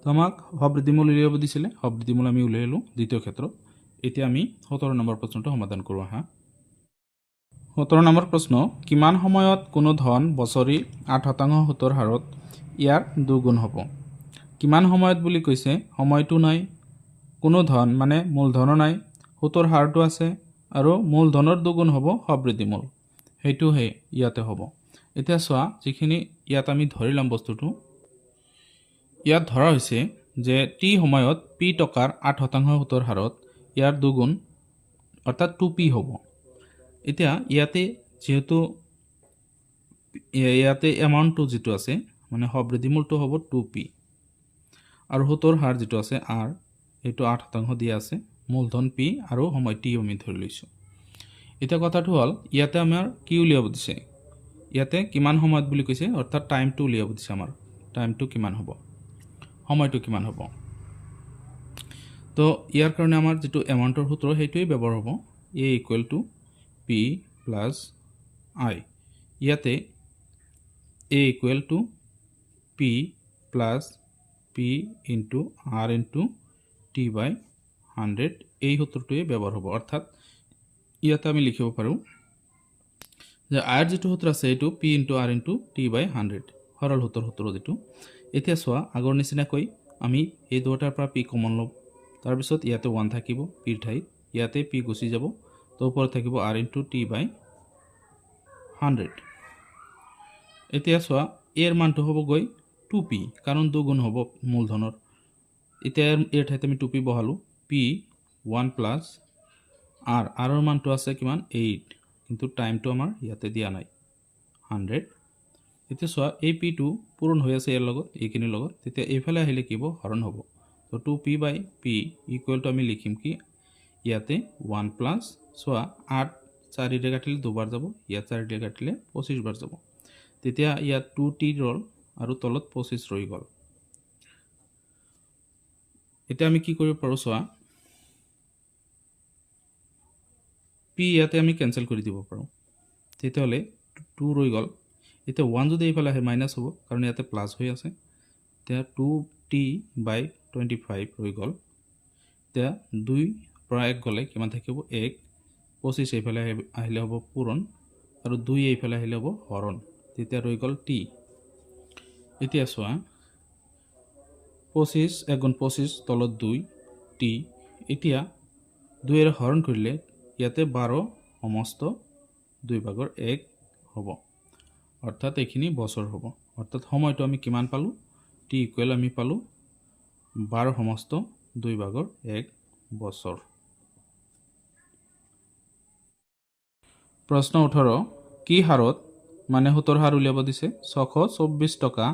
তো আমাক সবৃদ্ধি মূল উলিয়াব দিছিলে সবৃদ্ধি মূল আমি উলিয়াইলো দ্বিতীয় ক্ষেত্র এতিয়া আমি 17 নম্বৰ প্ৰশ্নটো সমাধান কৰো হা 17 নম্বৰ প্ৰশ্ন কিমান সময়ত কোনো ধন বছৰি 8% সুতৰ হাৰত ইয়াৰ দুগুণ হ'ব কিমান সময়ত বুলি কৈছে সময়টো নাই কোনো ধন মানে মূলধনো নাই সুতৰ হাৰটো আছে আৰু মূলধনৰ দুগুণ হ'ব সবৃদ্ধি মূল হেতু হে ইয়াতে হ'ব এতিয়া চোৱা যিখিনি ইয়াত আমি ধৰিলাম বস্তুটো ইয়াত ধৰা হৈছে যে টি সময়ত পি টকাৰ 8% সুতৰ হাৰত ইয়াৰ দুগুণ অৰ্থাৎ 2p হ'ব এতিয়া ইয়াতে যেহেতু ইয়াতে এমাউন্টটো যেটো আছে মানে সবৃদ্ধি মূলটো হ'ব 2p আৰু সুতৰ হাৰ যেটো আছে r এটো 8% দিয়া আছে মূলধন p আৰু সময় t আমি ধৰি লৈছো এটা কথাটো হল ইয়াতে আমাৰ কি উলিয়াব দিছে ইয়াতে কিমান সময়ত বুলি কৈছে অৰ্থাৎ টাইমটো উলিয়াব দিছে আমাৰ টাইমটো কিমান হ'ব সময়টো কিমান হ'ব তো ইয়াৰ কাৰণে আমাৰ যেটো এমাউন্টৰ সূত্ৰ হেইটোই ব্যৱহাৰ হ'ব a equal to p plus i ইয়াতে a equal to p plus p into r into t বাই 100 এই সূত্ৰটোৱে ব্যৱহাৰ হ'ব অৰ্থাৎ ইয়াতে আমি লিখিব পাৰো যে r যেটো সূত্ৰ আছে এটো p into r into t বাই 100 সৰল সূত্ৰ যেটো এতিয়া চোৱা আগৰ নিচিনা কৈ আমি এই দুটাৰ পৰা পি কমন ল'ম তাৰপিছত ইয়াতে 1 থাকিব পিৰ ঠাইত ইয়াতে পি গুচি যাব তো ওপৰত থাকিব r ইনটু টি বাই 100 এতিয়া চোৱা এৰ মানটো হ'ব গৈ 2p কাৰণ দুগুণ হ'ব মূলধনৰ এতিয়া এৰ ঠাইত আমি 2p বহালো p 1 plus r r ৰ মানটো আছে কিমান 8 কিন্তু টাইমটো আমাৰ ইয়াতে দিয়া নাই 100 এতিয়া চোৱা এই p টো পূৰণ হৈ আছে ইয়াৰ লগত এইখিনিৰ লগত তেতিয়া এইফালে আহিলে কি হ'ব হৰণ হ'ব তো 2p by p equal to আমি লিখিম কি ইয়াতে 1 প্লাস চোৱা 8 4 ৰে কাটিলে দুবাৰ যাব ইয়াত 4 ৰে কাটিলে 25 বাৰ যাব তেতিয়া ইয়াত 2t ৰল আৰু তলত 25 ৰৈ গ'ল এতিয়া আমি কি কৰিব পাৰো চোৱা p ইয়াতে আমি ক্যান্সেল কৰি দিব পাৰো তেতিয়ালে 2 ৰৈ গ'ল এতিয়া 1 যদি এইফালে আহে মাইনাস হ'ব কাৰণ ইয়াতে প্লাস হৈ আছে তেতিয়া 2t বাই 25 ৰৈ গ'ল তেতিয়া 2 পৰা 1 গ'লে কিমান থাকিব 1 25 এইফালে আহিলে হ'ব পূৰণ আৰু 2 এইফালে আহিলে হ'ব হৰণ তেতিয়া ৰৈ গ'ল t এতিয়া চোৱা 25 1 গুণ 25 তলত 2 t এতিয়া 2 এৰ হৰণ কৰিলে ইয়াতে 12 সমস্ত 2 ভাগৰ 1 হ'ব অৰ্থাৎ এইখিনি বছৰ হ'ব অৰ্থাৎ সময়টো আমি কিমান পালো t ইকুৱেল আমি পালো 12 সমস্ত 2 ভাগৰ 1 বছৰ প্ৰশ্ন 18 কি হাৰত মানে সুতৰ হাৰ উলিয়াব দিছে 624 টকা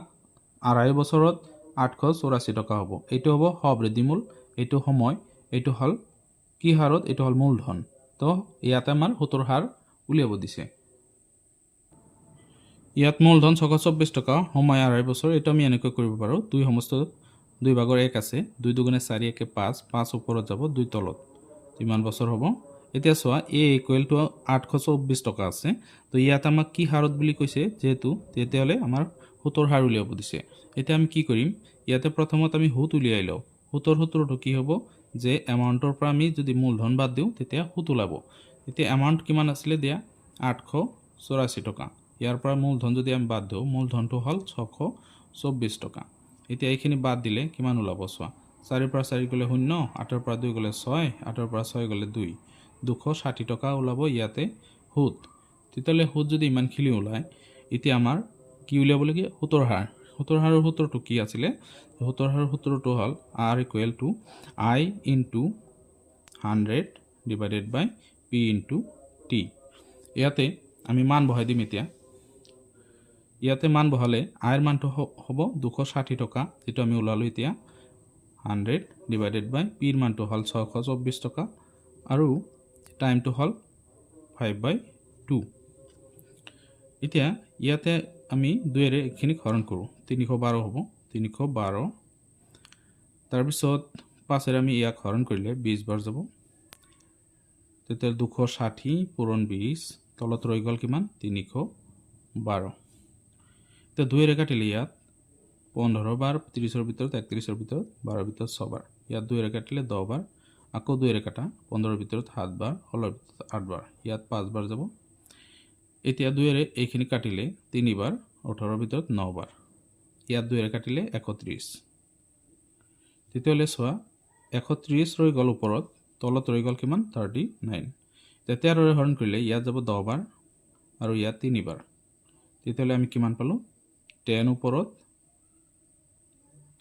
আঢ়াই বছৰত 884 টকা হ'ব এইটো হ'ব সবৃদ্ধিমূল এইটো সময় এইটো হল কি হাৰত এইটো হল মূলধন তো ইয়াতে আমাৰ সুতৰ হাৰ উলিয়াব দিছে ইয়াত মূলধন 624 টকা সময় আঢ়াই বছৰ এটা আমি এনেকৈ কৰিব পাৰো দুই সমস্ত 2 ভাগৰ 1 আছে 2 দুগুণে 4 1 5 5 ওপৰত যাব 2 তলত কিমান বছৰ হ'ব এতিয়া চোৱা a ইকুৱেল টু 824 টকা আছে তো ইয়াত আমাক কি হাৰত বুলি কৈছে যেহেতু তেতিয়ালে আমাৰ সুতৰ হাৰ উলিয়াব দিছে এতিয়া আমি কি কৰিম ইয়াতে প্ৰথমত আমি সুত উলিয়াই লও সুতৰ সূত্ৰটো কি হ'ব যে এমাউন্টৰ পৰা আমি যদি মূলধন বাদ দিও তেতিয়া সুত ওলাব এতিয়া এমাউন্ট কিমান আছিল দিয়া 884 টকা ইয়াৰ পৰা মূলধন যদি আমি বাদ দিও মূলধনটো হল 624 টকা এতিয়া এইখিনি বাদ দিলে কিমান ওলাব চোৱা 4 পৰা 4 গলে 0 8 পৰা 2 গলে 6 8 পৰা 6 গলে 2 260 টকা ওলাব ইয়াতে সুত তেতিয়ালে সুত যদি ইমান খিলি ওলায় এতিয়া আমাৰ কি উলিয়াব লাগে সুতৰ হাৰৰ সূত্ৰটো কি আছিল সুতৰ হাৰৰ সূত্ৰটো হল r equal to i into 100 divided by p into t ইয়াতে আমি মান বহাই দিম এতিয়া ইয়াতে মান বহালে i এর মানটো হ'ব 260 টকা যেটো আমি উলালো এতিয়া 100 ডিভাইডেড বাই p এর মানটো হল 624 টকা আৰু টাইমটো হল 5/2 এতিয়া ইয়াতে আমি 2 এৰে এখিনি হৰণ কৰো 312 হ'ব 312 তাৰ পিছত 5 এৰে আমি ইয়াক হৰণ কৰিলে 20 বাৰ যাব তেতিয়া 260 পূৰণ 20 তলত ৰৈ গল কিমান 312 তো 2 এৰে কাটিলে ইয়াত 15 বাৰ 30 এৰ ভিতৰত 31 এৰ ভিতৰত 12 ভিতৰত 6 বাৰ ইয়াত 2 এৰে কাটিলে 10 বাৰ আকৌ 2 এৰে কাটা 15 এৰ ভিতৰত 7 বাৰ 16 এৰ ভিতৰত 8 বাৰ ইয়াত 5 বাৰ যাব এতিয়া 2 এৰে এইখিনি কাটিলে 3 বাৰ 18 এৰ ভিতৰত 9 বাৰ ইয়াত 2 এৰে কাটিলে 31 তেতিয়ালে সোয়া 31 ৰৈ গল ওপৰত তলত ৰৈ গল কিমান 39 তেতিয়া আৰু হৰণ কৰিলে ইয়াত যাব 10 বাৰ আৰু ইয়াত 3 বাৰ তেতিয়ালে আমি কিমান পালো 10 ওপৰত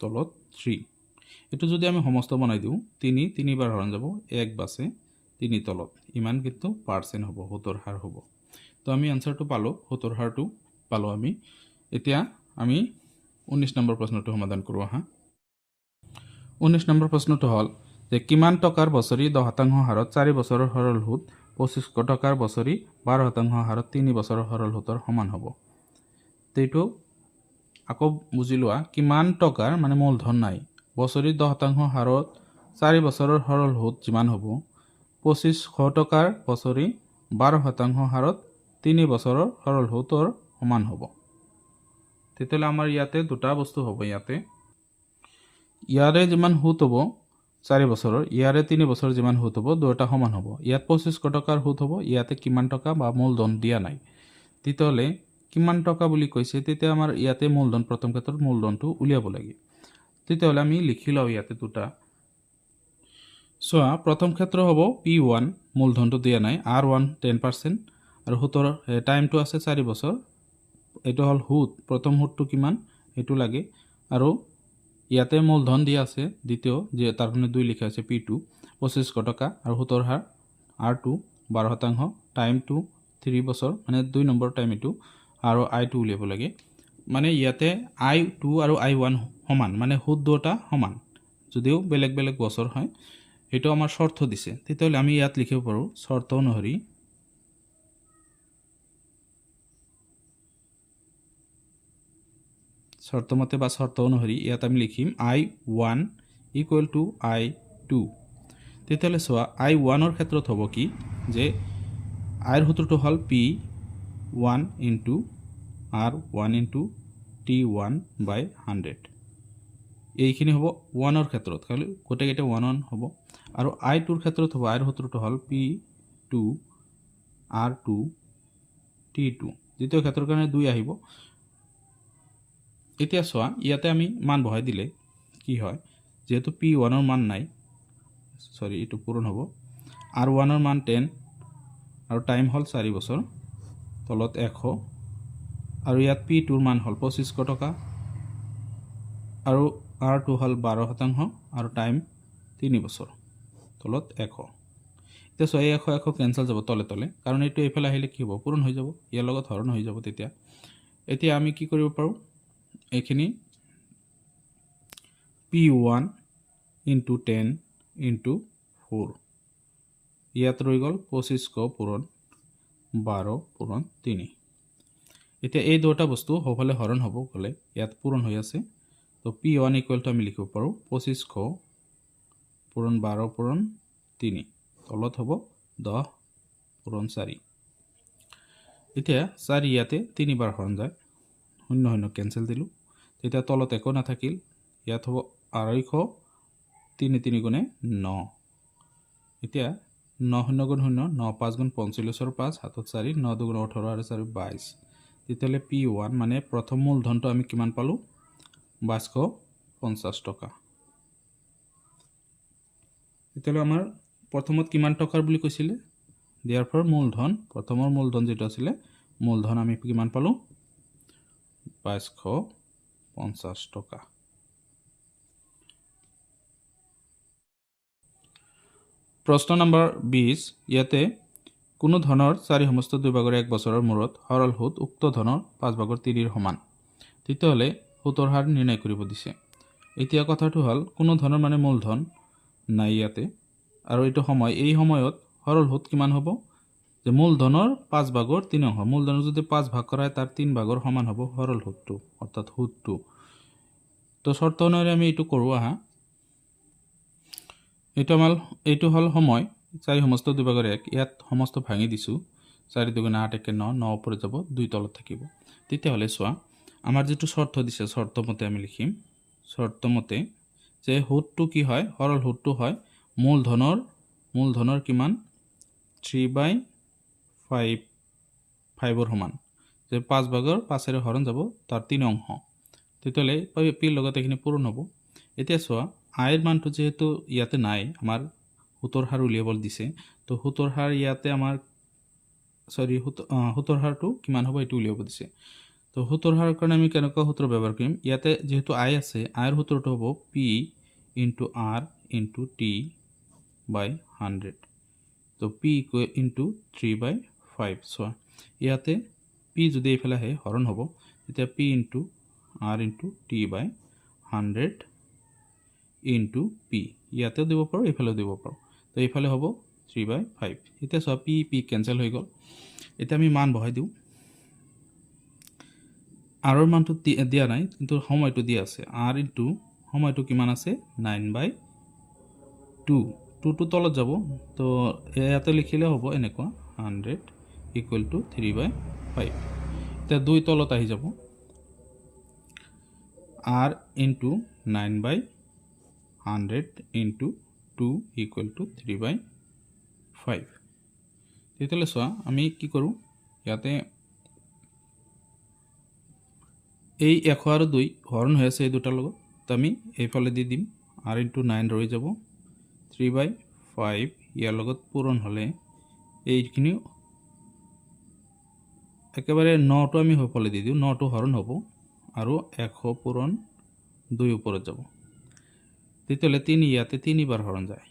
তলত 3 এটো যদি আমি সমস্ত বনাই দিও 3 বাৰ হৰণ যাব 1 বাছে 3 তলত ইমান কিন্তু পাৰ্সেন্ট হ'ব সুতৰ হাৰ হ'ব তো আমি আনসাৰটো পালো সুতৰ হাৰটো পালো আমি এতিয়া আমি 19 নম্বৰ প্ৰশ্নটো সমাধান কৰো হা 19 নম্বৰ প্ৰশ্নটো হল যে কিমান টকাৰ বছৰি 10% হাৰত 4 বছৰৰ সৰল সুত 25 টকাৰ বছৰি 12% হাৰত 3 বছৰৰ সৰল সুতৰ সমান হ'ব তেটো আকৌ বুজিলোৱা কিমান টকাৰ মানে মূলধন নাই বছৰি 10% হাৰত 4 বছৰৰ সৰল সুত যিমান হ'ব 2500 টকাৰ বছৰি 12% হাৰত 3 বছৰৰ সৰল সুতৰ সমান হ'ব তেতিয়ালে আমাৰ ইয়াতে দুটা বস্তু হ'ব ইয়াৰে যিমান সুত হ'ব 4 বছৰৰ ইয়াৰে 3 বছৰ যিমান সুত হ'ব দুটা সমান হ'ব ইয়াত 2500 টকাৰ সুত হ'ব ইয়াতে কিমান টকা বা মূলধন দিয়া নাই তেতিয়ালে কিমান টকা বুলি কৈছে তেতিয়া আমাৰ ইয়াতে মূলধন প্ৰথম ক্ষেত্ৰত মূলধনটো উলিয়াব লাগে তেতিয়াহ'লে আমি লিখি লওঁ ইয়াতে দুটা। চোৱা, প্ৰথম ক্ষেত্ৰ হ'ব P1, মূলধনটো দিয়া নাই, R1 10%, আৰু সুতৰ টাইমটো আছে 4 বছৰ। এইটো হ'ল সুত, প্ৰথম সুতটো কিমান সেইটো লাগে, আৰু ইয়াতে মূলধন দিয়া আছে দ্বিতীয়, যে তাৰ কাৰণে 2 লিখা আছে P2 2500 টকা, আৰু সুতৰ হাৰ R2 12%, টাইমটো 3 বছৰ, মানে 2 নম্বৰ টাইম এইটো, আৰু I2 উলিয়াব লাগে। মানে ইয়াতে I2 আৰু I1 সমান, মানে সুত দুটা সমান, যদিও বেলেগ বেলেগ বছৰ হয়। সেইটো আমাৰ শৰ্ত দিছে, তেতিয়াহ'লে আমি ইয়াত লিখিব পাৰোঁ শৰ্ত অনুসৰি শৰ্তমতে বা শৰ্ত অনুসৰি ইয়াত আমি লিখিম I1 ইকুৱেল টু I2। তেতিয়াহ'লে চোৱা, I1ৰ ক্ষেত্ৰত হ'ব কি, যে আইৰ সূত্ৰটো হ'ল P1 into R1 into T1/100। এইখিনি হ'ব 1ৰ ক্ষেত্ৰত, খালি গোটেইকেইটা 1 হ'ব। আৰু I2ৰ ক্ষেত্ৰত হ'ব, আইৰ সূত্ৰটো হ'ল P2 R2 T2। দ্বিতীয় ক্ষেত্ৰৰ কাৰণে 2 আহিব। এতিয়া চোৱা, ইয়াতে আমি মান বহাই দিলে কি হয়, যেহেতু P1ৰ মান নাই, সৰি এইটো পূৰণ হ'ব। R1ৰ মান 10, আৰু টাইম হ'ল 4 বছৰ, তলত 100, আৰু ইয়াত P2ৰ মান হ'ল 2500 টকা, আৰু R2 হ'ল 12%, আৰু টাইম 3 বছৰ, তলত 100। এতিয়া চোৱা, 100 কেঞ্চেল যাব তলে তলে, কাৰণ এইটো এইফালে আহিলে কি হ'ব, পূৰণ হৈ যাব, ইয়াৰ লগত হৰণ হৈ যাব। তেতিয়া এতিয়া আমি কি কৰিব পাৰোঁ, এইখিনি P1 ইনটু 10 ইনটু 4, ইয়াত ৰৈ গ'ল 2500 পূৰণ 12 পূৰণ 3। এতিয়া এই দুটা বস্তু সফালে হৰণ হ'ব গ'লে ইয়াত পূৰণ হৈ আছে, তো P1 ইকুৱেল টু আমি লিখিব পাৰোঁ 2500 পূৰণ 12 পূৰণ 3, তলত হ'ব 10 পূৰণ 4। এতিয়া 4 ইয়াতে 3 বাৰ হৰণ যায়, 0 0 কেঞ্চেল দিলোঁ, তেতিয়া তলত একো নাথাকিল, ইয়াত হ'ব 250, 3 3 গুণে 9। এতিয়া 9 0 গুণ 0, 9 5 গুণ 45, 5 হাতত 4, 9 2 গুণ 18, আৰু 4 22। তেতিয়াহ'লে P1 মানে প্ৰথম মূলধনটো আমি কিমান পালোঁ, 2250 টকা। তেতিয়াহ'লে আমাৰ প্ৰথমত কিমান টকাৰ বুলি কৈছিলে, দিয়াৰ ফৰ মূলধন, প্ৰথমৰ মূলধন যেটো আছিলে, মূলধন আমি কিমান পালোঁ, 2250 টকা। প্ৰশ্ন নম্বৰ 20, ইয়াতে কোনো ধনৰ 4 সমস্ত 2 ভাগৰ 1 বছৰৰ মূৰত সৰল সুত উক্ত ধনৰ 5 ভাগৰ 3ৰ সমান, তেতিয়াহ'লে সুতৰ হাৰ নিৰ্ণয় কৰিব দিছে। এতিয়া কথাটো হ'ল, কোনো ধনৰ মানে মূলধন নাই ইয়াতে, আৰু এইটো সময়, এই সময়ত সৰল সুত কিমান হ'ব, যে মূলধনৰ 5 ভাগৰ 3 অংশ, মূলধনৰ যদি 5 ভাগ কৰা হয় তাৰ 3 ভাগৰ সমান হ'ব সৰল সুতটো, অৰ্থাৎ সুতটো। তো শৰ্ত অনুসৰি আমি এইটো কৰোঁ। আহা, এইটো হ'ল সময় 4 সমস্ত 2 ভাগৰ 1, ইয়াত সমস্ত ভাঙি দিছোঁ, 4 2 গুণ 8 1 9, 9 ওপৰত যাব, 2 তলত থাকিব। তেতিয়াহ'লে চোৱা, আমাৰ যিটো শৰ্ত দিছে, শৰ্ত মতে আমি লিখিম, শৰ্ত মতে যে সুতটো কি হয়, সৰল সুতটো হয় মূলধনৰ কিমান 3/5ৰ সমান, যে 5 ভাগৰ 5ৰে হৰণ যাব তাৰ 3 অংশ, তেতিয়াহ'লে পিৰ লগত এইখিনি পূৰণ হ'ব। এতিয়া চোৱা, আইৰ মানটো যেহেতু ইয়াতে নাই, আমাৰ সুতৰ হাৰ উলিয়াব দিছে, তো সুতৰ হাৰ ইয়াতে আমাৰ সুতৰ হাৰটো কিমান হ'ব এইটো উলিয়াব দিছে। তো সুতৰ হাৰৰ কাৰণে আমি কেনেকুৱা সূত্ৰ ব্যৱহাৰ কৰিম, ইয়াতে যেহেতু আই আছে, আইৰ সূত্ৰটো হ'ব P into R into T/100, তো P ইনটু 3/5। চোৱা, ইয়াতে P যদি এইফালে আহে হৰণ হ'ব, তেতিয়া P into R into T/100 into P, ইয়াতেও দিব পাৰোঁ, এইফালেও দিব পাৰোঁ, তো এইফালে হ'ব 3/5। এতিয়া চোৱা, P কেঞ্চেল হৈ গ'ল। এতিয়া আমি মান বহাই দিওঁ, আৰৰ মানটো দিয়া নাই, কিন্তু সময়টো দিয়া আছে, R ইনটু সময়টো কিমান আছে 9/2, 2টো তলত যাব, তো ইয়াতে লিখিলে হ'ব এনেকুৱা 100 ইকুৱেল টু 3/5। এতিয়া 2 তলত আহি যাব, R into 9/100 into 2 equal to 3/5। তেতিয়াহ'লে চোৱা, আমি কি কৰোঁ, ইয়াতে এই 100 আৰু 2 হৰণ হৈ আছে এই দুটাৰ লগত, তো আমি এইফালে দি দিম r * 9 ৰৈ যাব 3/5 ইয়াৰ লগত পূৰণ হ'লে এইখিনি একেবাৰে 9টো আমি সেইফালে দি দিওঁ 9টো হৰণ হ'ব আৰু 100 পূৰণ 2 ওপৰত যাব তেতিয়াহ'লে 3 ইয়াতে 3 বাৰ হৰণ যায়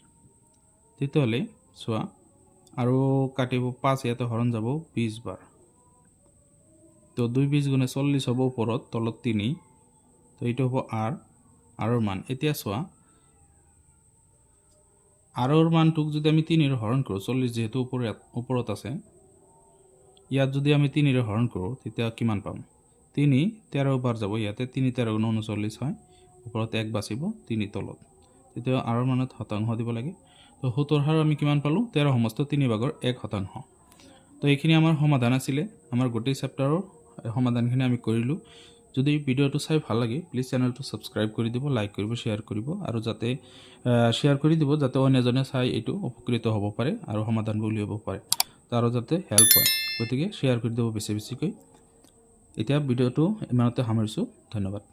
তেতিয়াহ'লে চোৱা আৰু কাটিব 5 ইয়াতে হৰণ যাব 20 বাৰ তো 2 20 গুণে 40 হ'ব ওপৰত তলত 3 তো এইটো হ'ব r ৰ মান এতিয়া চোৱা r ৰ মানটোক যদি আমি 3 ৰ হৰণ কৰোঁ 40 যেহেতু ওপৰত আছে ইয়াত যদি আমি 3 ৰ হৰণ কৰোঁ তেতিয়া কিমান পাম 3 13 বাৰ যাব ইয়াতে 3 13 গুণ 39 হয় ওপৰত 1 বাচিব 3 তলত তেতিয়া r ৰ মানত শতাংশ দিব লাগে তো সূত্ৰৰ হাৰ আমি কিমান পালো 13 সমস্ত 3 ভাগৰ 1%। তো এইখিনি আমাৰ সমাধান আছিলে আমাৰ গোটেই চেপ্টাৰৰ সমাধানখিনি আমি কৰিলো যদি ভিডিওটো চাই ভাল লাগে প্লিজ চেনেলটো সাবস্ক্ৰাইব কৰি দিব লাইক কৰিব শেয়াৰ কৰিব আৰু যাতে শেয়াৰ কৰি দিব যাতে অন্যজনে চাই এইটো উপকৃত হ'ব পাৰে আৰু সমাধানবোৰ উলিয়াব পাৰে তাৰো যাতে হেল্প হয় গতিকে শেয়াৰ কৰি দিব বেছি বেছিকৈ এতিয়া ভিডিওটো ইমানতে সামৰিছো ধন্যবাদ।